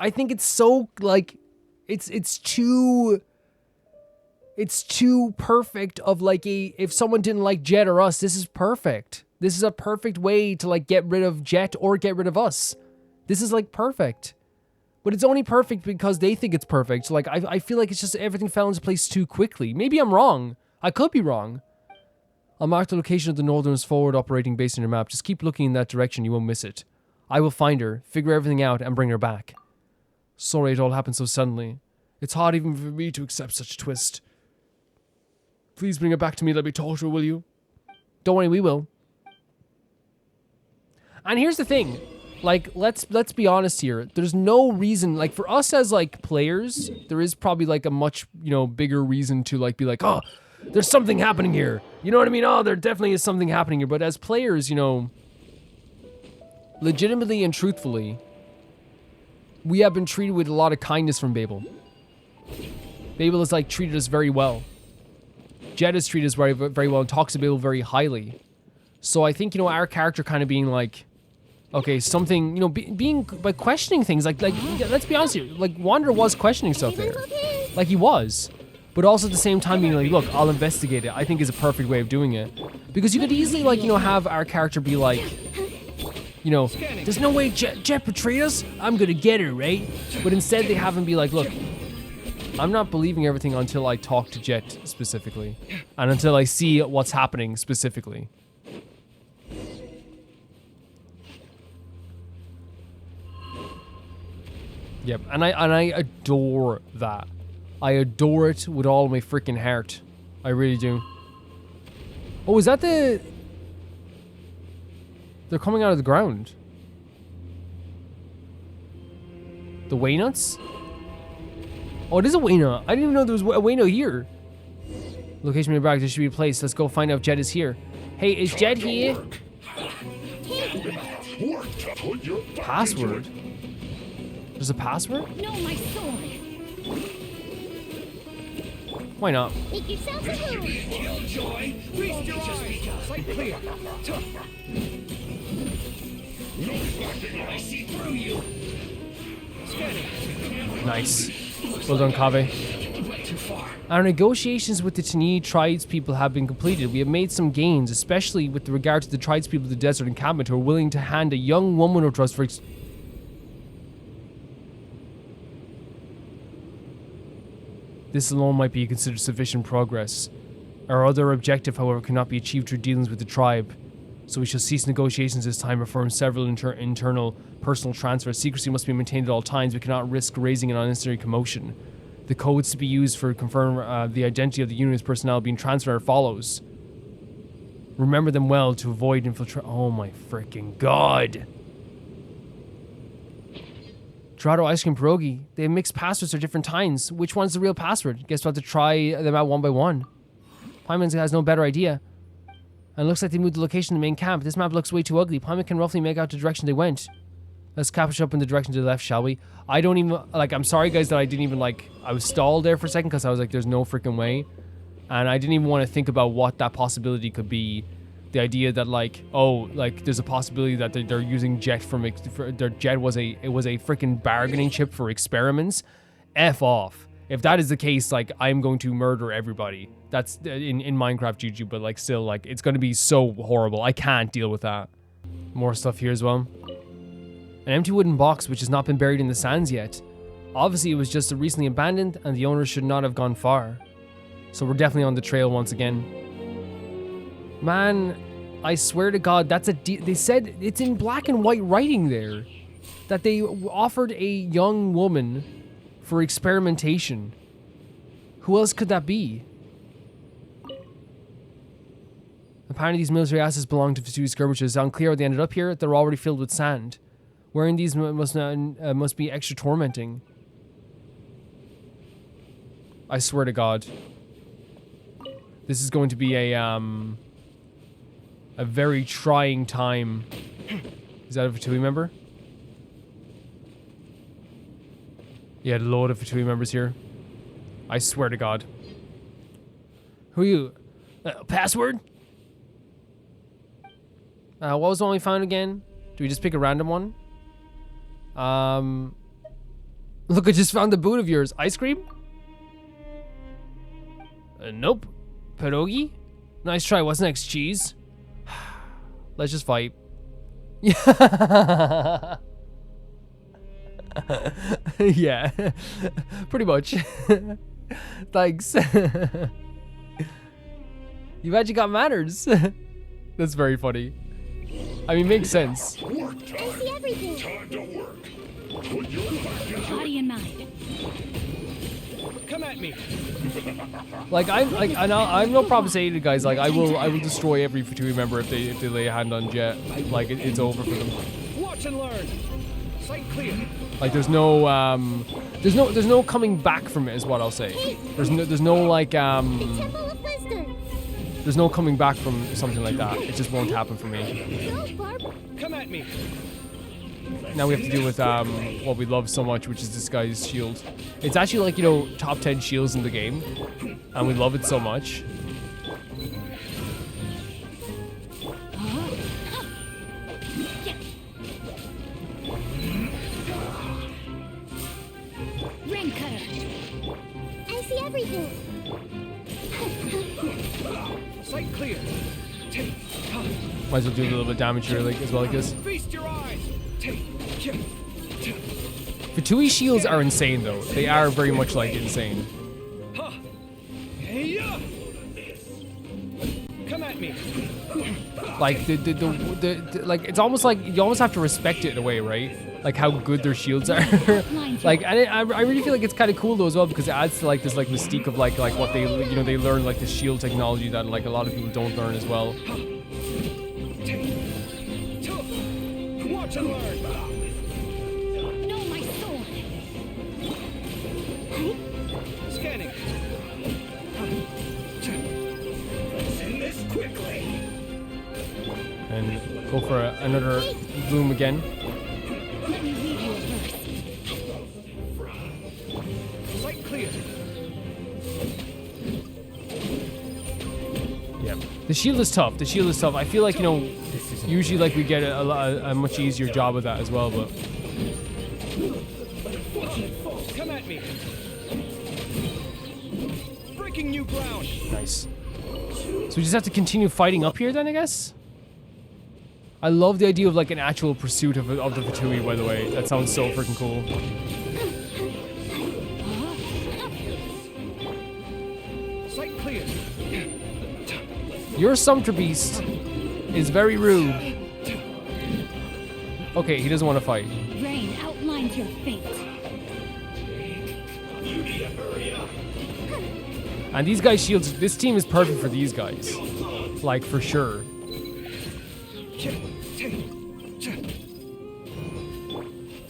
think it's so, like, it's too perfect of, like, if someone didn't like Jet or us, this is perfect. This is a perfect way to, like, get rid of Jet or get rid of us. This is, like, perfect. But it's only perfect because they think it's perfect. So, like, I feel like it's just everything fell into place too quickly. Maybe I'm wrong. I could be wrong. I'll mark the location of the Northern's forward operating base on your map. Just keep looking in that direction. You won't miss it. I will find her, figure everything out, and bring her back. Sorry it all happened so suddenly. It's hard even for me to accept such a twist. Please bring her back to me. Let me talk to her, will you? Don't worry, we will. And here's the thing, like, let's be honest here. There's no reason, like, for us as, like, players, there is probably, like, a much, you know, bigger reason to, like, be like, oh, there's something happening here. You know what I mean? Oh, there definitely is something happening here. But as players, you know, legitimately and truthfully, we have been treated with a lot of kindness from Babel. Babel has, like, treated us very well. Jet has treated us very, very well and talks to Babel very highly. So I think, you know, our character kind of being like, okay, something, you know, being by questioning things, like let's be honest here, like Wander was questioning stuff there, like he was, but also at the same time being like, look, I'll investigate it. I think is a perfect way of doing it, because you could easily, like, you know, have our character be like, you know, there's no way Jet betrayed us. I'm gonna get her, right? But instead they have him be like, look, I'm not believing everything until I talk to Jet specifically, and until I see what's happening specifically. Yep, and I adore that. I adore it with all my freaking heart. I really do. Oh, is that the... They're coming out of the ground. The Waynuts? Oh, it is a Waynut. I didn't even know there was a Waynut here. Location in the back, there should be a place. Let's go find out if Jet is here. Hey, is Jet here? Password? There's a password? No, my sword. Why not? Make yourself at home. Killjoy! Feast your eyes! Sight clear! I see through you! Scanning! Nice. Well done, Kaveh. Too far. Our negotiations with the Tani tribespeople have been completed. We have made some gains, especially with regard to the tribespeople of the desert encampment who are willing to hand a young woman over to us for This alone might be considered sufficient progress. Our other objective, however, cannot be achieved through dealings with the tribe, so we shall cease negotiations this time, affirm several internal personal transfers. Secrecy must be maintained at all times. We cannot risk raising an unnecessary commotion. The codes to be used for confirm the identity of the union's personnel being transferred are follows. Remember them well to avoid infiltration. Oh my freaking god. Dorado ice cream pierogi. They have mixed passwords at different times. Which one's the real password? Guess we'll have to try them out one by one. Paimon has no better idea. And it looks like they moved the location of the main camp. This map looks way too ugly. Paimon can roughly make out the direction they went. Let's capture up in the direction to the left, shall we? I don't even, like, I'm sorry guys that I didn't even, like, I was stalled there for a second because I was like, there's no freaking way. And I didn't even want to think about what that possibility could be. The idea that, like, oh, like, there's a possibility that they're using Jeht their Jeht was a freaking bargaining chip for experiments. F off. If that is the case, like, I'm going to murder everybody. That's in Minecraft Juju, but, like, still, like, it's going to be so horrible. I can't deal with that. More stuff here as well. An empty wooden box which has not been buried in the sands yet. Obviously, it was just recently abandoned, and the owner should not have gone far. So we're definitely on the trail once again. Man, I swear to God, that's they said it's in black and white writing there that they offered a young woman for experimentation. Who else could that be? Apparently these military assets belong to Fatui skirmishers. It's unclear how they ended up here. They're already filled with sand. Wearing these must be extra tormenting. I swear to God. This is going to be a very trying time. Is that a Fatui member? Yeah, a load of Fatui members here. I swear to God. Who are you? Password? What was the one we found again? Do we just pick a random one? Look, I just found the boot of yours. Ice cream? Nope. Pierogi? Nice try. What's next? Cheese? Let's just fight. Yeah. Yeah. Pretty much. Thanks. You've actually got manners. That's very funny. I mean, makes sense. I see everything. Time to work. Body and mind. Come at me. Like I'm no problem saying it, guys. Like I will destroy every Fatui member if they lay a hand on Jeht. Like it's over for them. Watch and learn. Sight clear. Like there's no coming back from it is what I'll say. There's no like Temple of Wisdom. there's no coming back from something like that. It just won't happen for me. Go, Barb. Come at me. Now we have to deal with what we love so much, which is this guy's shield. It's actually like, you know, top 10 shields in the game, and we love it so much. Ring cutter. I see everything. Sight clear. Take. Might as well do a little bit of damage here, like as well, like this. Feast your eyes. Take. Fatui shields are insane, though. They are very much like insane. Come at me. Like the like it's almost like you almost have to respect it in a way, right? Like how good their shields are. Like and I really feel like it's kind of cool though as well, because it adds to like this like mystique of like what they, you know, they learn like the shield technology that like a lot of people don't learn as well. Watch and learn. No, my sword. Scanning. Send this quickly. And go for another bloom again. The shield is tough. The shield is tough. I feel like, you know, usually like we get a much easier job of that as well, but... Come at me. Breaking new ground. Nice. So we just have to continue fighting up here then, I guess? I love the idea of like an actual pursuit of the Fatui, by the way. That sounds so freaking cool. Sight clear. Your sumpter beast is very rude. Okay, he doesn't want to fight. Rain outlines your fate. And these guys' shields, this team is perfect for these guys. Like, for sure.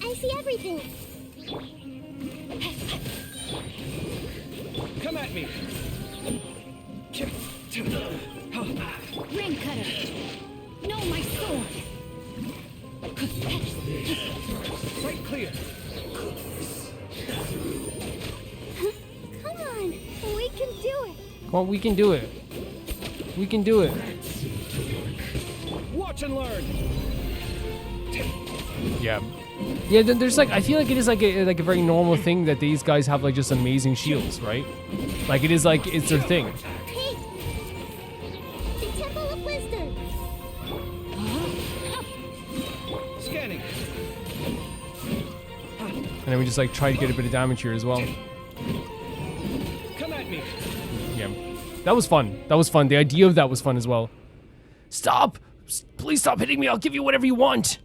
I see everything. Come at me. Rain cutter. No, my sword. Sight clear. Come on, we can do it. Come on, we can do it. We can do it. Watch and learn. Yeah. Yeah, then there's like, I feel like it is like a very normal thing that these guys have like just amazing shields, right? Like it is like, it's their thing. Hey, the Temple of Wisdom. Scanning. And then we just like try to get a bit of damage here as well. Come at me. Yeah. That was fun. That was fun. The idea of that was fun as well. Stop! Please stop hitting me. I'll give you whatever you want.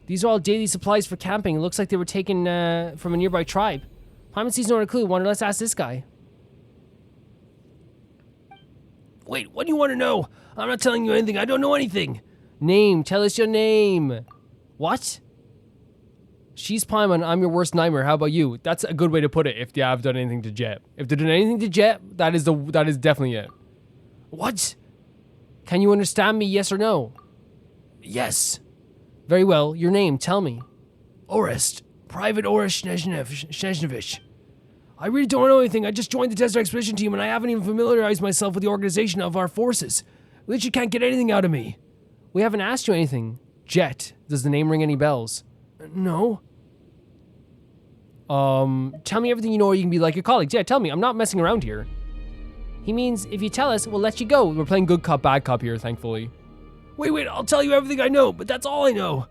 These are all daily supplies for camping. It looks like they were taken from a nearby tribe. Paimon sees no clue. Wonder, let's ask this guy. Wait, what do you want to know? I'm not telling you anything. I don't know anything. Name. Tell us your name. What? She's Paimon. I'm your worst nightmare. How about you? That's a good way to put it if they have done anything to Jeht. If they've done anything to Jeht, that is definitely it. What? Can you understand me, yes or no? Yes. Very well. Your name, tell me. Orest. Private Orest Snezhnevich. I really don't know anything. I just joined the desert expedition team and I haven't even familiarized myself with the organization of our forces. Literally can't get anything out of me. We haven't asked you anything. Jeht. Does the name ring any bells? No. Tell me everything you know or you can be like your colleagues. Yeah, tell me. I'm not messing around here. He means if you tell us, we'll let you go. We're playing good cop, bad cop here, thankfully. Wait, I'll tell you everything I know, but that's all I know.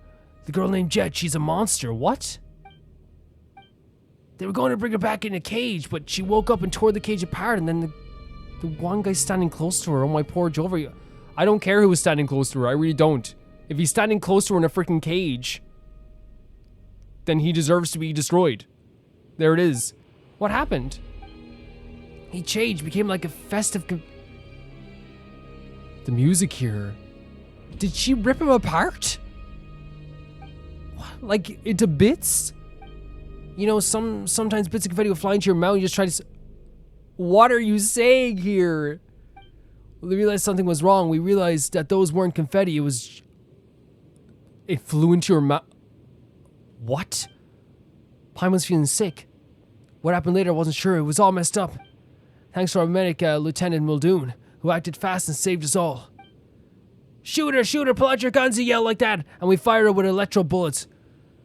The girl named Jeht, she's a monster. What? They were going to bring her back in a cage, but she woke up and tore the cage apart, and then the one guy standing close to her. Oh, my poor Jover. I don't care who was standing close to her. I really don't. If he's standing close to her in a freaking cage, then he deserves to be destroyed. There it is. What happened? He changed, became like a festive... The music here. Did she rip him apart? What? Like, into bits? You know, sometimes bits of confetti will fly into your mouth and you just try to... What are you saying here? We realized something was wrong. We realized that those weren't confetti. It flew into your mouth. What? Paimon's feeling sick. What happened later, I wasn't sure. It was all messed up. Thanks to our medic, Lieutenant Muldoon, who acted fast and saved us all. Shoot her, pull out your guns, he yelled like that, and we fired her with electro bullets.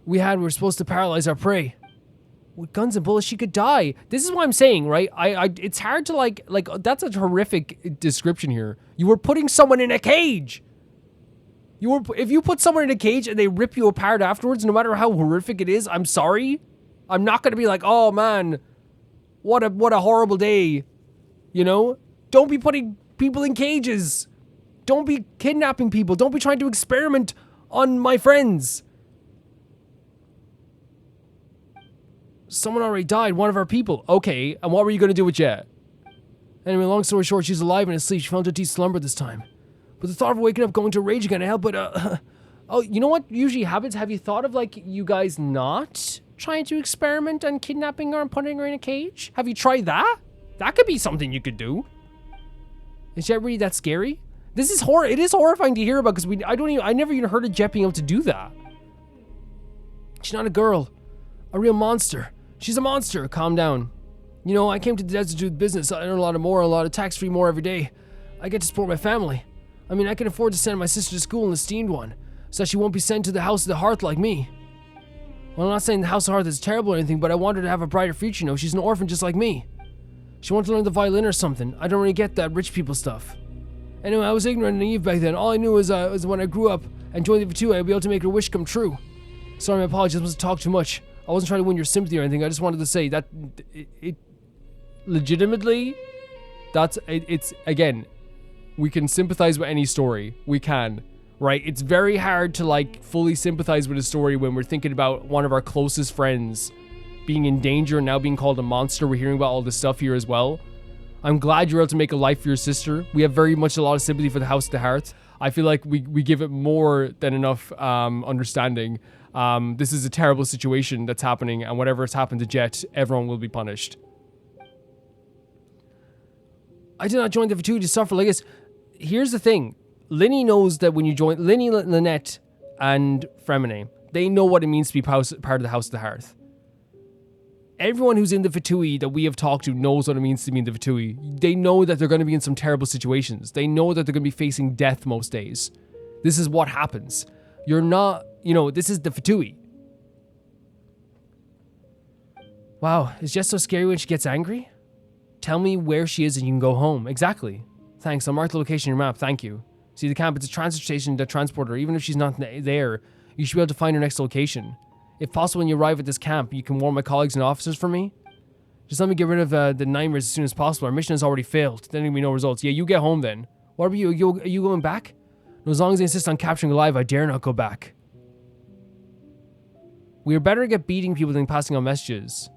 We were supposed to paralyze our prey. With guns and bullets, she could die. This is what I'm saying, right? It's hard to like, that's a horrific description here. You were putting someone in a cage. If you put someone in a cage and they rip you apart afterwards, no matter how horrific it is, I'm sorry. I'm not gonna be like, oh man, what a horrible day. You know? Don't be putting people in cages. Don't be kidnapping people. Don't be trying to experiment on my friends. Someone already died, one of our people. Okay, and what were you gonna do with Jeht? Anyway, long story short, she's alive and asleep. She fell into a deep slumber this time. But the thought of waking up, going to rage again, help, but oh, you know what usually happens? Have you thought of like you guys not trying to experiment on kidnapping her and putting her in a cage? Have you tried that? That could be something you could do. Is Jeht really that scary? This is it is horrifying to hear about because I never even heard of Jeht being able to do that. She's not a girl, a real monster. She's a monster. Calm down. You know, I came to the desert to do business. I earn a lot of tax-free more every day. I get to support my family. I mean, I can afford to send my sister to school in the steamed one, so that she won't be sent to the House of the Hearth like me. Well, I'm not saying the House of Hearth is terrible or anything, but I want her to have a brighter future, you know. She's an orphan just like me. She wants to learn the violin or something. I don't really get that rich people stuff. Anyway, I was ignorant and naive back then. All I knew was when I grew up and joined the Fatui, I'd be able to make her wish come true. Sorry, my apologies. I must have talked too much. I wasn't trying to win your sympathy or anything. I just wanted to say that it legitimately, it's again, we can sympathize with any story. We can, right? It's very hard to like fully sympathize with a story when we're thinking about one of our closest friends being in danger and now being called a monster. We're hearing about all this stuff here as well. I'm glad you're able to make a life for your sister. We have very much a lot of sympathy for the House of the Hearth. I feel like we give it more than enough understanding. This is a terrible situation that's happening, and whatever has happened to Jeht, everyone will be punished. I did not join the Fatui to suffer like this. Here's the thing. Linny knows that when you join... Linny, Lynette, and Fremine, they know what it means to be part of the House of the Hearth. Everyone who's in the Fatui that we have talked to knows what it means to be in the Fatui. They know that they're going to be in some terrible situations. They know that they're going to be facing death most days. This is what happens. You're not... You know, this is the Fatui. Wow, is Jess so scary when she gets angry? Tell me where she is and you can go home. Exactly. Thanks, I'll mark the location on your map, thank you. See, the camp, it's a transit station that transport her. Even if she's not there, you should be able to find her next location. If possible, when you arrive at this camp, you can warn my colleagues and officers for me. Just let me get rid of the nightmares as soon as possible. Our mission has already failed. There will be no results. Yeah, you get home then. What about you? Are you going back? No, as long as they insist on capturing alive, I dare not go back. We are better at beating people than passing on messages.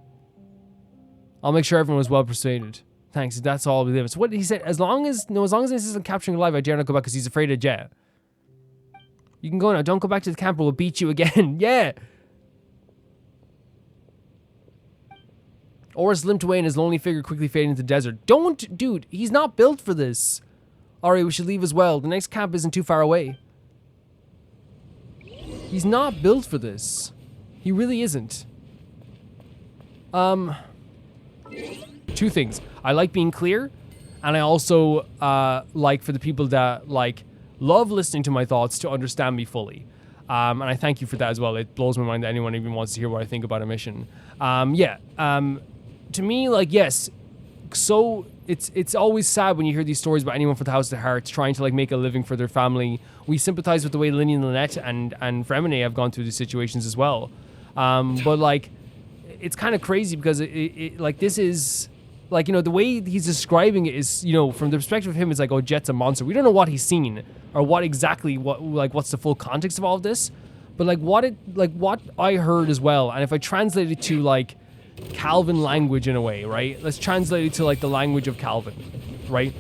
I'll make sure everyone was well persuaded. Thanks, that's all we live. So what he said, as long as they insist on capturing alive, I dare not go back because he's afraid of Jeht. You can go now. Don't go back to the camp or we'll beat you again. Yeah! Oris limped away and his lonely figure quickly faded into the desert. Don't, dude, he's not built for this. Alright, we should leave as well. The next camp isn't too far away. He's not built for this. He really isn't. Two things. I like being clear, and I also like for the people that like love listening to my thoughts to understand me fully. And I thank you for that as well. It blows my mind that anyone even wants to hear what I think about a mission. To me, like, yes, so it's always sad when you hear these stories about anyone from the House of the Hearts trying to like make a living for their family. We sympathize with the way Linny and Lynette and Fremine have gone through these situations as well. But like, it's kind of crazy because it like this is like, you know, the way he's describing it is, you know, from the perspective of him, it's like, oh, Jeht's a monster. We don't know what he's seen or what's the full context of all of this. But like what I heard as well, and if I translate it to like Calvin language in a way, right? Let's translate it to like the language of Calvin, right?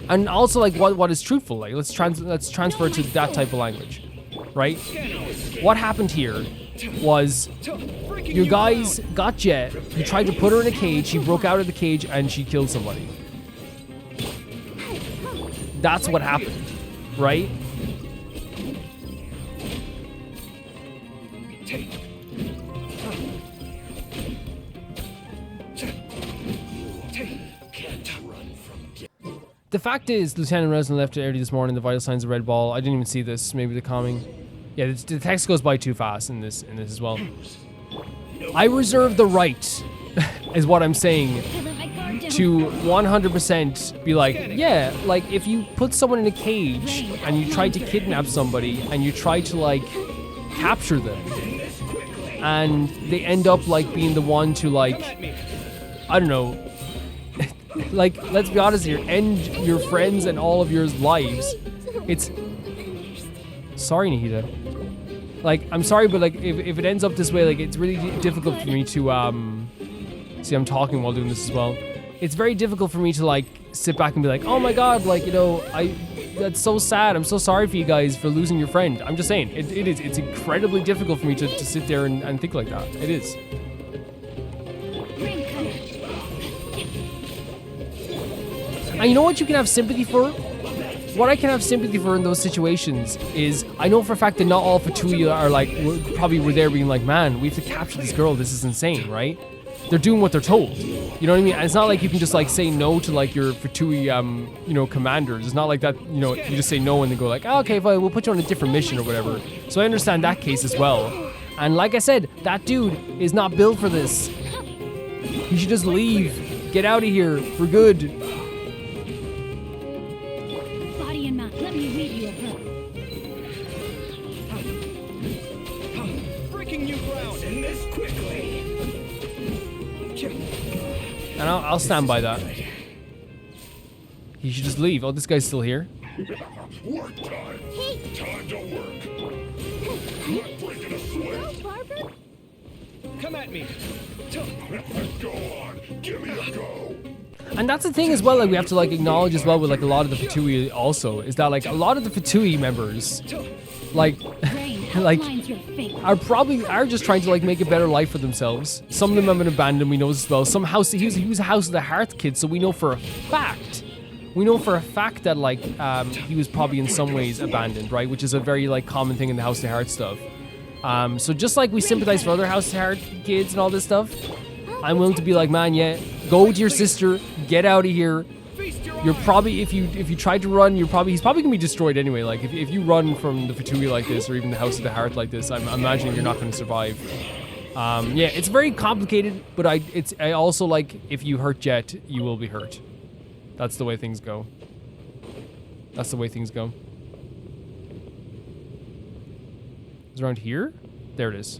And also like what is truthful, like let's transfer it to that type of language, right? What happened here was your guys got Jeht, you tried to put her in a cage, she broke out of the cage and she killed somebody. That's what happened, right? The fact is, Lieutenant Resin left early this morning. The vital signs of red ball. I didn't even see this. Maybe they're coming. Yeah, the text goes by too fast in this as well. I reserve the right, is what I'm saying, to 100% be like, yeah, like if you put someone in a cage and you try to kidnap somebody and you try to like capture them, and they end up like being the one to like, I don't know. Like, let's be honest here, end your friends and all of your lives. It's... Sorry, Nahida. Like, I'm sorry, but like, if it ends up this way, like, it's really difficult for me to, See, I'm talking while doing this as well. It's very difficult for me to, like, sit back and be like, oh my god, like, you know, that's so sad. I'm so sorry for you guys for losing your friend. I'm just saying, it is. It's incredibly difficult for me to sit there and think like that. It is. And you know what you can have sympathy for? What I can have sympathy for in those situations is, I know for a fact that not all Fatui are like, probably were there being like, man, we have to capture this girl, this is insane, right? they're doing what they're told. You know what I mean? And it's not like you can just like say no to like your Fatui, you know, commanders. It's not like that, you know, you just say no and they go like, oh, okay, fine, we'll put you on a different mission or whatever. So I understand that case as well. And like I said, that dude is not built for this. He should just leave. Get out of here for good. Body and mouth, let me read you a book. Breaking new ground in this quickly. And I'll stand by that. He should just leave. Oh, this guy's still here. Work time. Time to work. Not breaking a sweat. Oh, Barbara? Come at me. Go on. Give me a go. And that's the thing as well, like we have to like acknowledge as well with like a lot of the Fatui also, is that like a lot of the Fatui members, like, like Mine's your fate. are just trying to like make a better life for themselves. Some of them have been abandoned, we know as well. Some house, he was a House of the Hearth kid, so we know for a fact that like he was probably in some ways abandoned, right? Which is a very like common thing in the House of the Hearth stuff. So just like we sympathize for other House of the Hearth kids and all this stuff, I'm willing to be like, man, yeah, go to your sister, get out of here. You're probably, if you tried to run, he's probably gonna be destroyed anyway. Like if you run from the Fatui like this, or even the House of the Hearth like this, I'm imagining you're not gonna survive. Yeah, it's very complicated, but I also like, if you hurt Jeht, you will be hurt. That's the way things go. That's the way things go. Is it around here? There it is.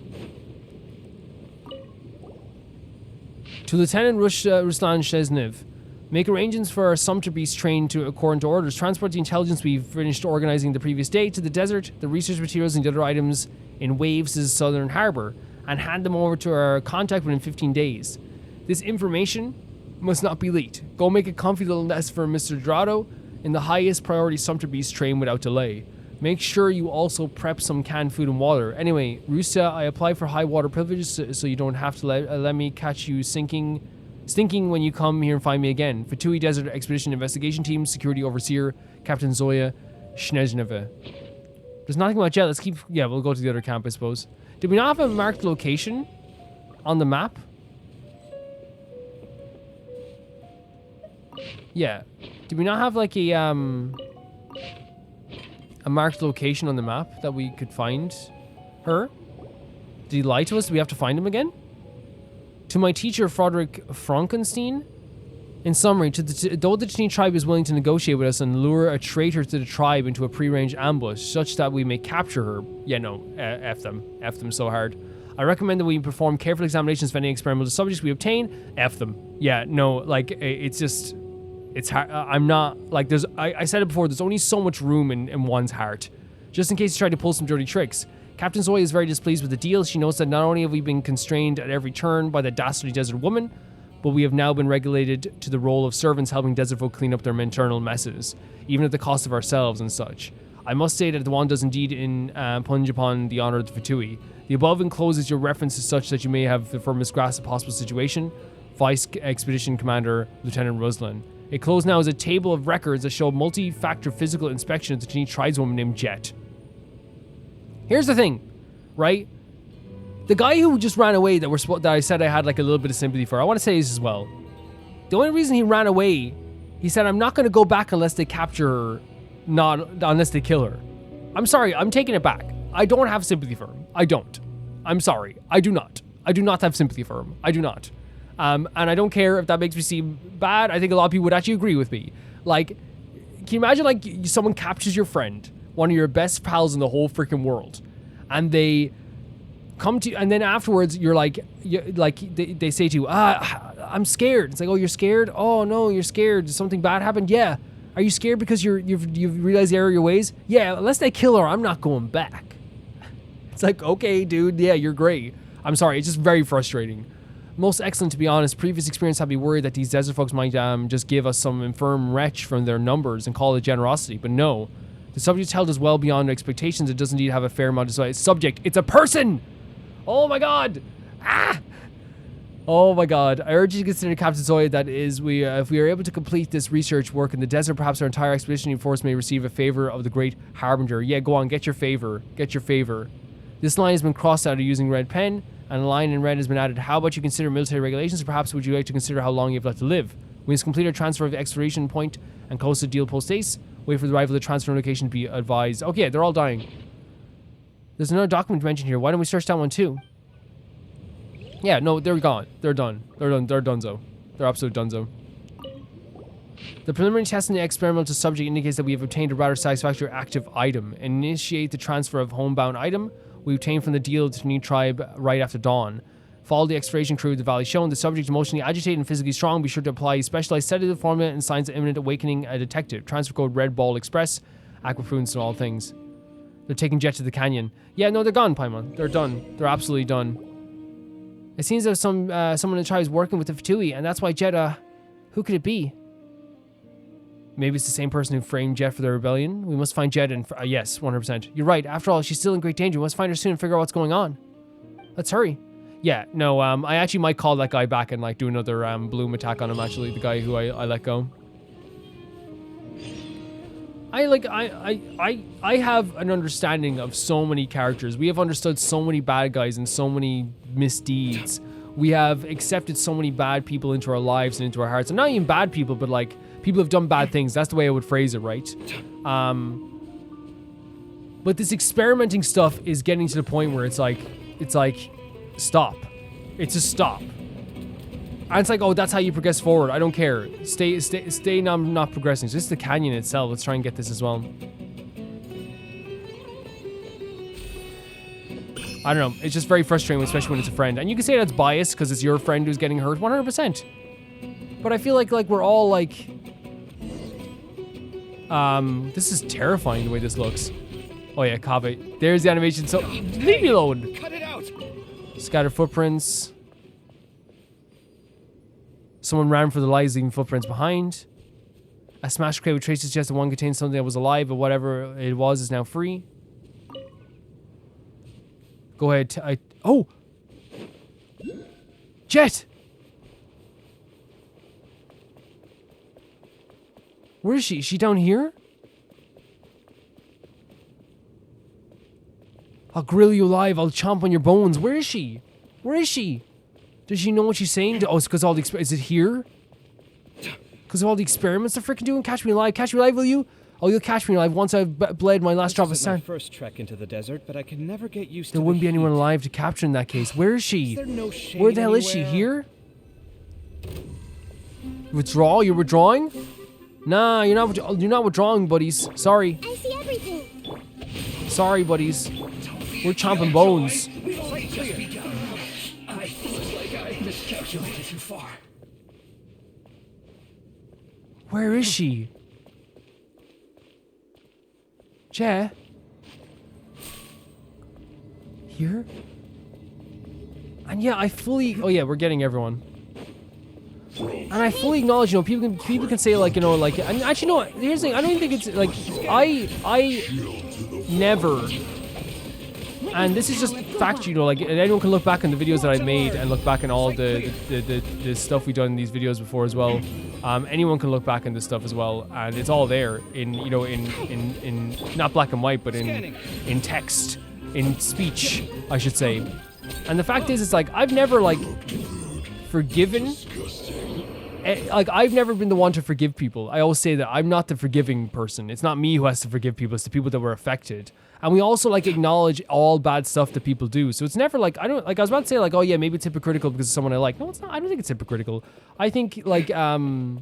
To Lieutenant Ruslan Sheznev, make arrangements for our Sumpter Beast train to according to orders. Transport the intelligence we've finished organizing the previous day to the desert, the research materials and the other items in waves to the southern harbor, and hand them over to our contact within 15 days. This information must not be leaked. Go make a comfy little nest for Mr. Dorado in the highest priority Sumpter Beast train without delay. Make sure you also prep some canned food and water. Anyway, Rusa, I apply for high water privileges so you don't have to let me catch you stinking when you come here and find me again. Fatui Desert Expedition Investigation Team, Security Overseer, Captain Zoya Schnezneve. There's nothing about Jeht. Let's keep... Yeah, we'll go to the other camp, I suppose. Did we not have a marked location on the map? Yeah. Did we not have like a marked location on the map that we could find her? Did he lie to us? Do we have to find him again? To my teacher, Frederick Frankenstein? In summary, though the Chinese tribe is willing to negotiate with us and lure a traitor to the tribe into a pre-arranged ambush such that we may capture her. Yeah, no, F them. F them so hard. I recommend that we perform careful examinations of any experimental subjects we obtain. F them. Yeah, no, like, it's just... It's hard. I'm not like I said it before. There's only so much room in one's heart, just in case you try to pull some dirty tricks. Captain Zoe is very displeased with the deal. She knows that not only have we been constrained at every turn by the dastardly desert woman, but we have now been regulated to the role of servants helping desert folk clean up their internal messes, even at the cost of ourselves and such. I must say that the one does indeed impinge upon the honor of the Fatui. The above encloses your references such that you may have the firmest grasp of a possible situation. Vice Expedition Commander Lieutenant Ruslan. Enclosed now is a table of records that show multi-factor physical inspection of the Chinese tribeswoman named Jeht. Here's the thing, right? The guy who just ran away that I said I had like a little bit of sympathy for, I want to say this as well. The only reason he ran away, he said, I'm not going to go back unless they capture her, not unless they kill her. I'm sorry, I'm taking it back. I don't have sympathy for him. I don't. I'm sorry. I do not. I do not have sympathy for him. I do not. And I don't care if that makes me seem bad. I think a lot of people would actually agree with me. Like, can you imagine like someone captures your friend, one of your best pals in the whole freaking world, and they come to you, and then afterwards you're like, they say to you, I'm scared. It's like, oh, you're scared? Oh no, you're scared. Did something bad happen? Yeah. Are you scared because you've realized the error of your ways? Yeah. Unless they kill her, I'm not going back. It's like, okay, dude. Yeah, you're great. I'm sorry. It's just very frustrating. Most excellent, to be honest. Previous experience had me worried that these desert folks might just give us some infirm wretch from their numbers and call it generosity, but no. The subject held us well beyond expectations. It does indeed have a fair amount of subject. It's a person! Oh my god! Ah! Oh my god. I urge you to consider, Captain Zoya, that is, if we are able to complete this research work in the desert, perhaps our entire expeditionary force may receive a favor of the great Harbinger. Yeah, go on, get your favor. Get your favor. This line has been crossed out using red pen, and a line in red has been added. How about you consider military regulations, or perhaps would you like to consider how long you have left to live? We must complete our transfer of exploration point and close the deal post-haste. Wait for the arrival of the transfer notification to be advised. Okay, they're all dying. There's another document mentioned here. Why don't we search that one too? Yeah, no, they're gone. They're done. They're done. They're donezo. They're absolute donezo. The preliminary testing the experimental subject indicates that we have obtained a rather satisfactory active item. Initiate the transfer of homebound item we obtained from the deal to the new tribe right after dawn. Follow the exploration crew of the valley shown. The subject is emotionally agitated and physically strong. Be sure to apply specialized sedative formula and signs of imminent awakening a detective. Transfer code Red Ball Express. Aqua Prudence and all things. They're taking Jeht to the canyon. Yeah, no, they're gone, Paimon. They're done. They're absolutely done. It seems that someone in the tribe is working with the Fatui, and that's why Jeht, who could it be? Maybe it's the same person who framed Jeht for the rebellion. We must find Jeht and... yes, 100%. You're right. After all, she's still in great danger. We must find her soon and figure out what's going on. Let's hurry. Yeah, no, I actually might call that guy back and, like, do another bloom attack on him, actually. The guy who I let go. I have an understanding of so many characters. We have understood so many bad guys and so many misdeeds. We have accepted so many bad people into our lives and into our hearts. And not even bad people, but, like, people have done bad things. That's the way I would phrase it, right? But this experimenting stuff is getting to the point where it's like, stop. It's a stop. And it's like, oh, that's how you progress forward. I don't care. Stay not progressing. So this is the canyon itself. Let's try and get this as well. I don't know. It's just very frustrating, especially when it's a friend. And you can say that's biased because it's your friend who's getting hurt 100%. But I feel like we're all like... this is terrifying the way this looks. Oh yeah, Kave. There's the animation. So, leave me alone. Cut it out. Scatter footprints. Someone ran for the lives, leaving footprints behind. A smashed crate with traces suggests that one contains something that was alive, but whatever it was is now free. Go ahead. Oh! Jeht! Where is she? Is she down here? I'll grill you alive. I'll chomp on your bones. Where is she? Where is she? Does she know what she's saying? Oh, it's because all the... Is it here? Because of all the experiments they're freaking doing? Catch me alive. Catch me alive, will you? Oh, you'll catch me alive once I've bled my last drop of sand. My first trek into the desert, but I can never get used to there wouldn't be anyone alive to capture in that case. Where is she? Is there no shade Where the hell is she? Here? Withdraw? You're withdrawing? Nah, you're not withdrawing, buddies. Sorry. I see everything. Sorry, buddies. We're chomping bones. I feel like I miscalculated too far. Where is she? Jeht? Here? And yeah, I fully... Oh yeah, we're getting everyone. And I fully acknowledge, you know, people can say, like, you know, like... And actually, no, here's the thing. I don't think it's, like... I never... And this is just fact, you know, like, anyone can look back on the videos that I've made and look back on all the stuff we've done in these videos before as well. Anyone can look back on this stuff as well, and it's all there in, you know, in not black and white, but in text, in speech, I should say. And the fact is, it's like, I've never, like, forgiven... Like, I've never been the one to forgive people. I always say that I'm not the forgiving person. It's not me who has to forgive people. It's the people that were affected. And we also, like, acknowledge all bad stuff that people do. So it's never, like, I was about to say, like, oh, yeah, maybe it's hypocritical because of someone I like. No, it's not. I don't think it's hypocritical. I think, like, where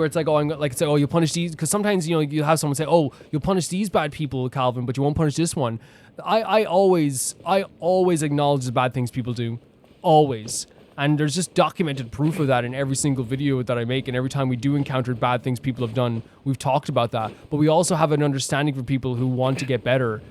it's like, oh, it's like, oh, you'll punish these. Because sometimes, you know, you'll have someone say, oh, you'll punish these bad people, Calvin, but you won't punish this one. I always acknowledge the bad things people do. Always. And there's just documented proof of that in every single video that I make, and every time we do encounter bad things people have done, we've talked about that. But we also have an understanding for people who want to get better.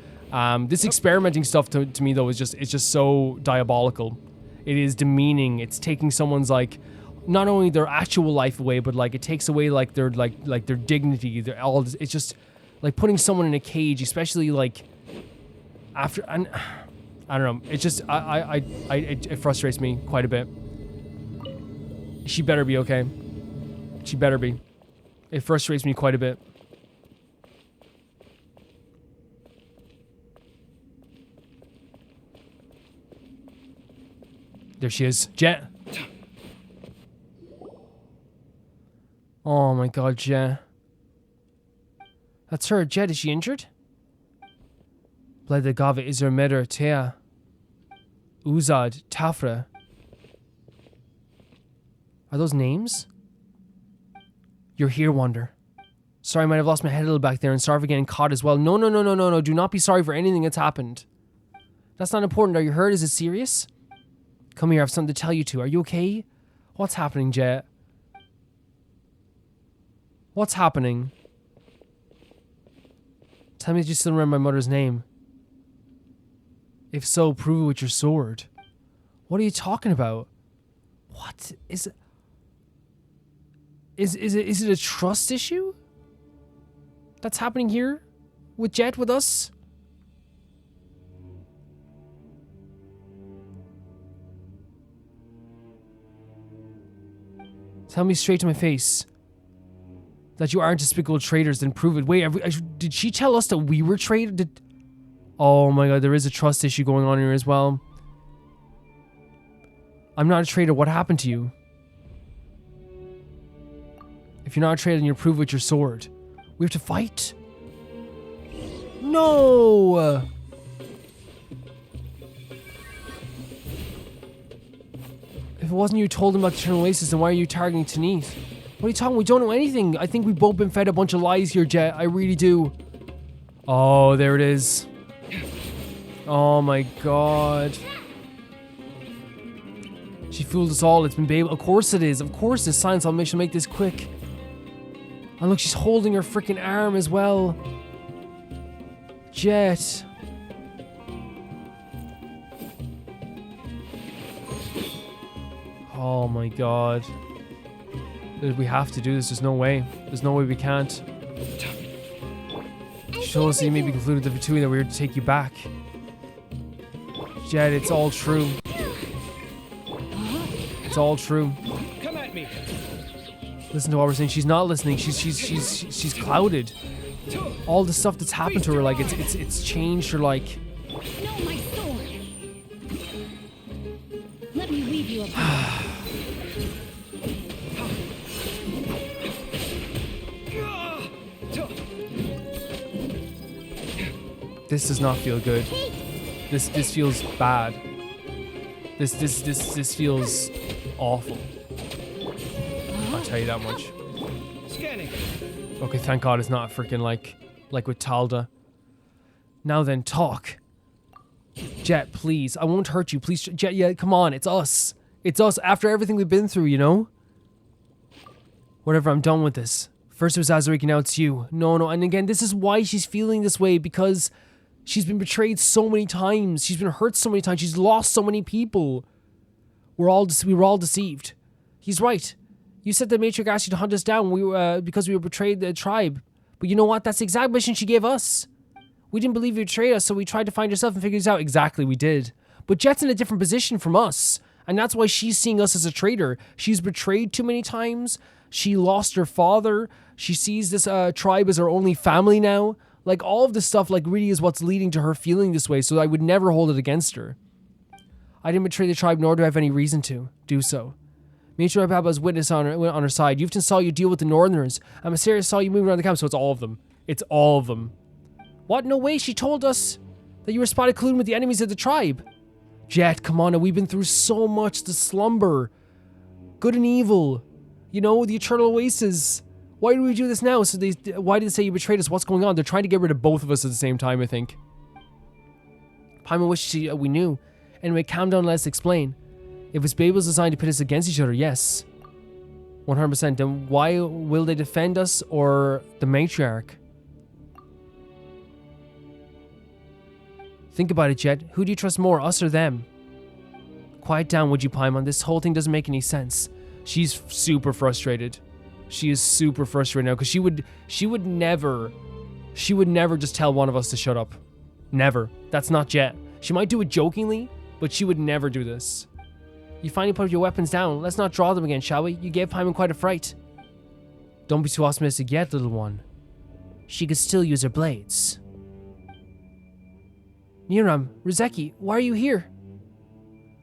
This experimenting stuff to me, though, is just so diabolical. It is demeaning. It's taking someone's, like, not only their actual life away, but, like, it takes away, like, their their dignity. It's just like putting someone in a cage, especially, like, after. And I don't know. It's just it frustrates me quite a bit. She better be okay. She better be. It frustrates me quite a bit. There she is. Jeht. Oh my god, Jeht. That's her. Jeht, is she injured? Bled Gava Isra Meder Tea. Uzad Tafra. Are those names? You're here, Wonder. Sorry, I might have lost my head a little back there, and sorry for getting caught as well. No. Do not be sorry for anything that's happened. That's not important. Are you hurt? Is it serious? Come here, I have something to tell you two. Are you okay? What's happening, Jeht? What's happening? Tell me that you still remember my mother's name. If so, prove it with your sword. What are you talking about? What is it? Is it a trust issue that's happening here with Jeht, with us? Tell me straight to my face that you aren't despicable traitors, then prove it. Wait, did she tell us that we were traitors? Oh my god, there is a trust issue going on here as well. I'm not a traitor. What happened to you? If you're not a traitor, then you prove it with your sword. We have to fight? No! If it wasn't you who told him about the Eternal Oasis, then why are you targeting Tanith? What are you talking? We don't know anything. I think we've both been fed a bunch of lies here, Jeht. I really do. Oh, there it is. Oh my god. She fooled us all. It's been Babel. Of course it is. Of course it's science. I'll make this quick. And look, she's holding her freaking arm as well. Jeht. Oh my god. We have to do this. There's no way. There's no way we can't. She told us that you maybe concluded the Fatui that we were to take you back. Jeht, it's all true. It's all true. Come at me. Listen to what we're saying. She's not listening. She's clouded. All the stuff that's happened to her, like it's changed her. Like, No, my sword. Let me leave you a this does not feel good. This feels bad. This feels awful. I'll tell you that much. Scanning. Okay, thank God it's not freaking like with Tadhla. Now then, talk. Jeht, please. I won't hurt you. Please, Jeht, yeah, come on. It's us. It's us after everything we've been through, you know? Whatever, I'm done with this. First it was Azariki, now it's you. No. And again, this is why she's feeling this way, because she's been betrayed so many times. She's been hurt so many times. She's lost so many people. We were all deceived. He's right. You said the Matriarch asked you to hunt us down because we were betrayed the tribe. But you know what? That's the exact mission she gave us. We didn't believe you betrayed us, so we tried to find yourself and figure this out. Exactly, we did. But Jeht's in a different position from us. And that's why she's seeing us as a traitor. She's betrayed too many times. She lost her father. She sees this tribe as her only family now. Like, all of this stuff, like, really is what's leading to her feeling this way, so I would never hold it against her. I didn't betray the tribe, nor do I have any reason to do so. Matriarch Babel has witness on her side. Yufton saw you deal with the Northerners. And Mysterious saw you moving around the camp, so it's all of them. It's all of them. What? No way, she told us that you were spotted colluding with the enemies of the tribe. Jeht, come on, now we've been through so much. The slumber. Good and evil. You know, the Eternal Oasis. Why do we do this now? Why did they say you betrayed us? What's going on? They're trying to get rid of both of us at the same time, I think. Paimon wishes we knew. Anyway, calm down and let's explain. If it's Babel's designed to pit us against each other, yes. 100%. Then why will they defend us or the Matriarch? Think about it, Jeht. Who do you trust more, us or them? Quiet down, would you, Paimon? This whole thing doesn't make any sense. She's super frustrated. She is super frustrated now because she would never just tell one of us to shut up. Never. That's not Jeht. She might do it jokingly, but she would never do this. You finally put your weapons down. Let's not draw them again, shall we? You gave Paimon quite a fright. Don't be too optimistic yet, little one. She could still use her blades. Niram, Rizeki, why are you here?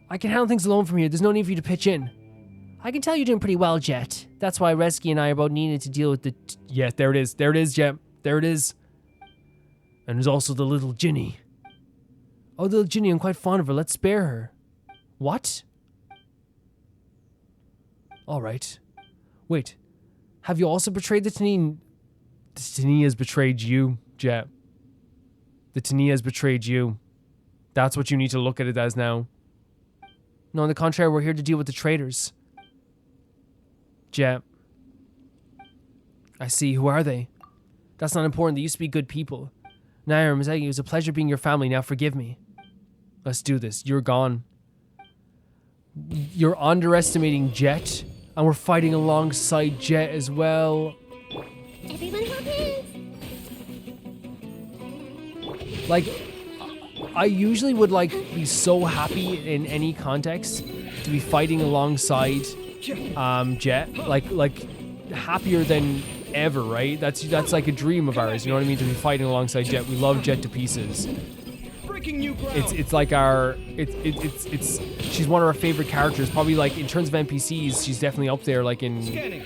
I can handle things alone from here. There's no need for you to pitch in. I can tell you're doing pretty well, Jeht. That's why Resky and I are both needing to deal with the... Yeah, there it is. There it is, Jeht. There it is. And there's also the little Ginny. Oh, the little Ginny, I'm quite fond of her. Let's spare her. What? Alright. Wait. Have you also betrayed the Tani? The Tani has betrayed you, Jeht. The Tani has betrayed you. That's what you need to look at it as now. No, on the contrary, we're here to deal with the traitors. Jeht. I see. Who are they? That's not important. They used to be good people. Nair, Mizagi, it was a pleasure being your family. Now forgive me. Let's do this. You're gone. You're underestimating Jeht, and we're fighting alongside Jeht as well. Everyone hold hands. Like, I usually would like be so happy in any context to be fighting alongside Jeht, like happier than ever, right? That's like a dream of ours, you know what I mean? To be fighting alongside Jeht. We love Jeht to pieces. Breaking new ground. It's like our she's one of our favorite characters. Probably like in terms of NPCs, she's definitely up there, like in Scanning.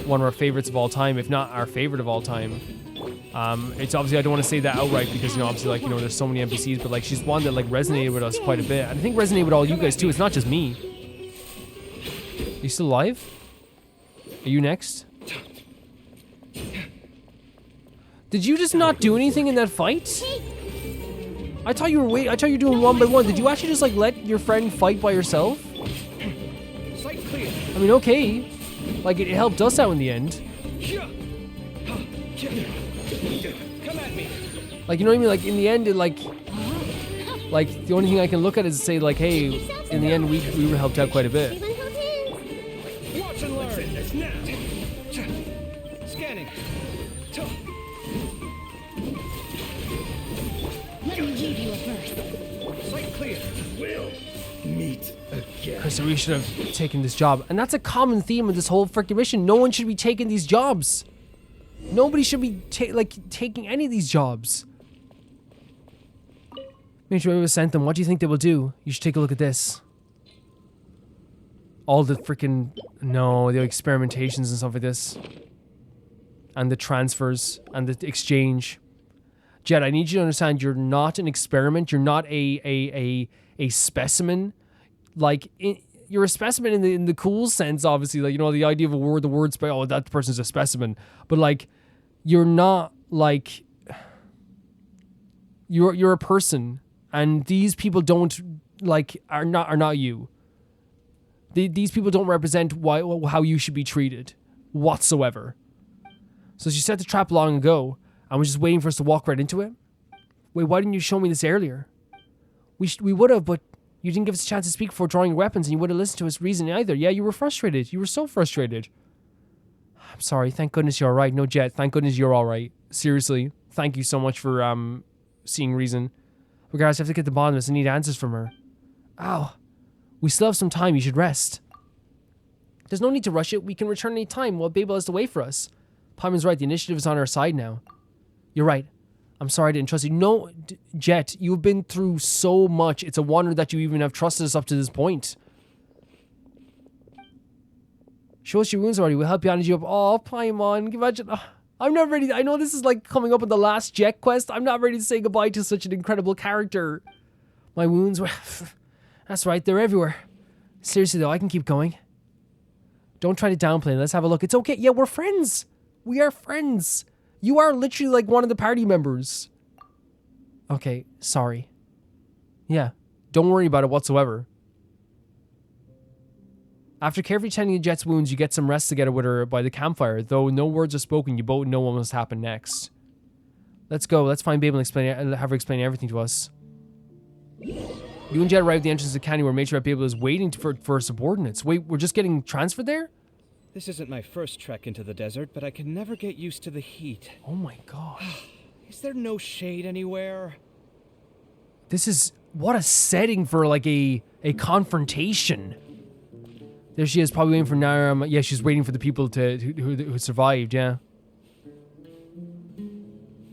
one of our favorites of all time, if not our favorite of all time. It's obviously, I don't want to say that outright because, you know, obviously, like, you know, there's so many NPCs, but like she's one that like resonated with us quite a bit. And I think resonated with all you guys too. It's not just me. Are you still alive? Are you next? Did you just not do anything in that fight? I thought you were I thought you were doing one by one. Did you actually just like let your friend fight by yourself? Sight clear. I mean, okay. Like it helped us out in the end. Come at me. Like, you know what I mean? Like in the end, it like the only thing I can look at is say like, hey, in the end we were helped out quite a bit. Everyone hold hands. Watch and learn. Scanning. Let me give you a burst. Sight clear. We'll meet again. So we should have taken this job. And that's a common theme of this whole freaking mission. No one should be taking these jobs. Nobody should be taking any of these jobs. Make sure we have sent them. What do you think they will do? You should take a look at this. All the freaking... No, the experimentations and stuff like this. And the transfers and the exchange. Jeht, I need you to understand you're not an experiment. You're not a specimen. Like, you're a specimen in the cool sense, obviously. Like, you know, the idea of a word, the word, oh, that person's a specimen. But, like, you're not, like... You're a person. And these people don't, like, are not you. These people don't represent how you should be treated whatsoever. So she set the trap long ago and was just waiting for us to walk right into it. Wait, why didn't you show me this earlier? We would have, but you didn't give us a chance to speak before drawing your weapons, and you wouldn't listen to us reason either. Yeah, you were frustrated. You were so frustrated. I'm sorry. Thank goodness you're all right. No, Jeht, thank goodness you're all right. Seriously, thank you so much for seeing reason. Regardless, I have to get to the bottom of this. I need answers from her. Ow. We still have some time. You should rest. There's no need to rush it. We can return any time while Babel has to wait for us. Paimon's right. The initiative is on our side now. You're right. I'm sorry I didn't trust you. No, Jeht, you've been through so much. It's a wonder that you even have trusted us up to this point. Show us your wounds already. We'll help you bandage you up. Oh, Paimon. Imagine... I'm not ready. I know this is like coming up in the last Jeht quest. I'm not ready to say goodbye to such an incredible character. My wounds were... That's right, they're everywhere. Seriously though, I can keep going. Don't try to downplay it. Let's have a look. It's okay. Yeah, we're friends. We are friends. You are literally like one of the party members. Okay, sorry. Yeah, don't worry about it whatsoever. After carefully tending to Jeht's wounds, you get some rest together with her by the campfire. Though no words are spoken, you both know what must happen next. Let's go. Let's find Babel and have her explain everything to us. You and Jeht arrived at the entrance of the canyon where Major Babel is waiting for her subordinates. Wait, we're just getting transferred there? This isn't my first trek into the desert, but I can never get used to the heat. Oh my god. Is there no shade anywhere? This is... What a setting for like a confrontation. There she is, probably waiting for Naira. Yeah, she's waiting for the people who survived, yeah.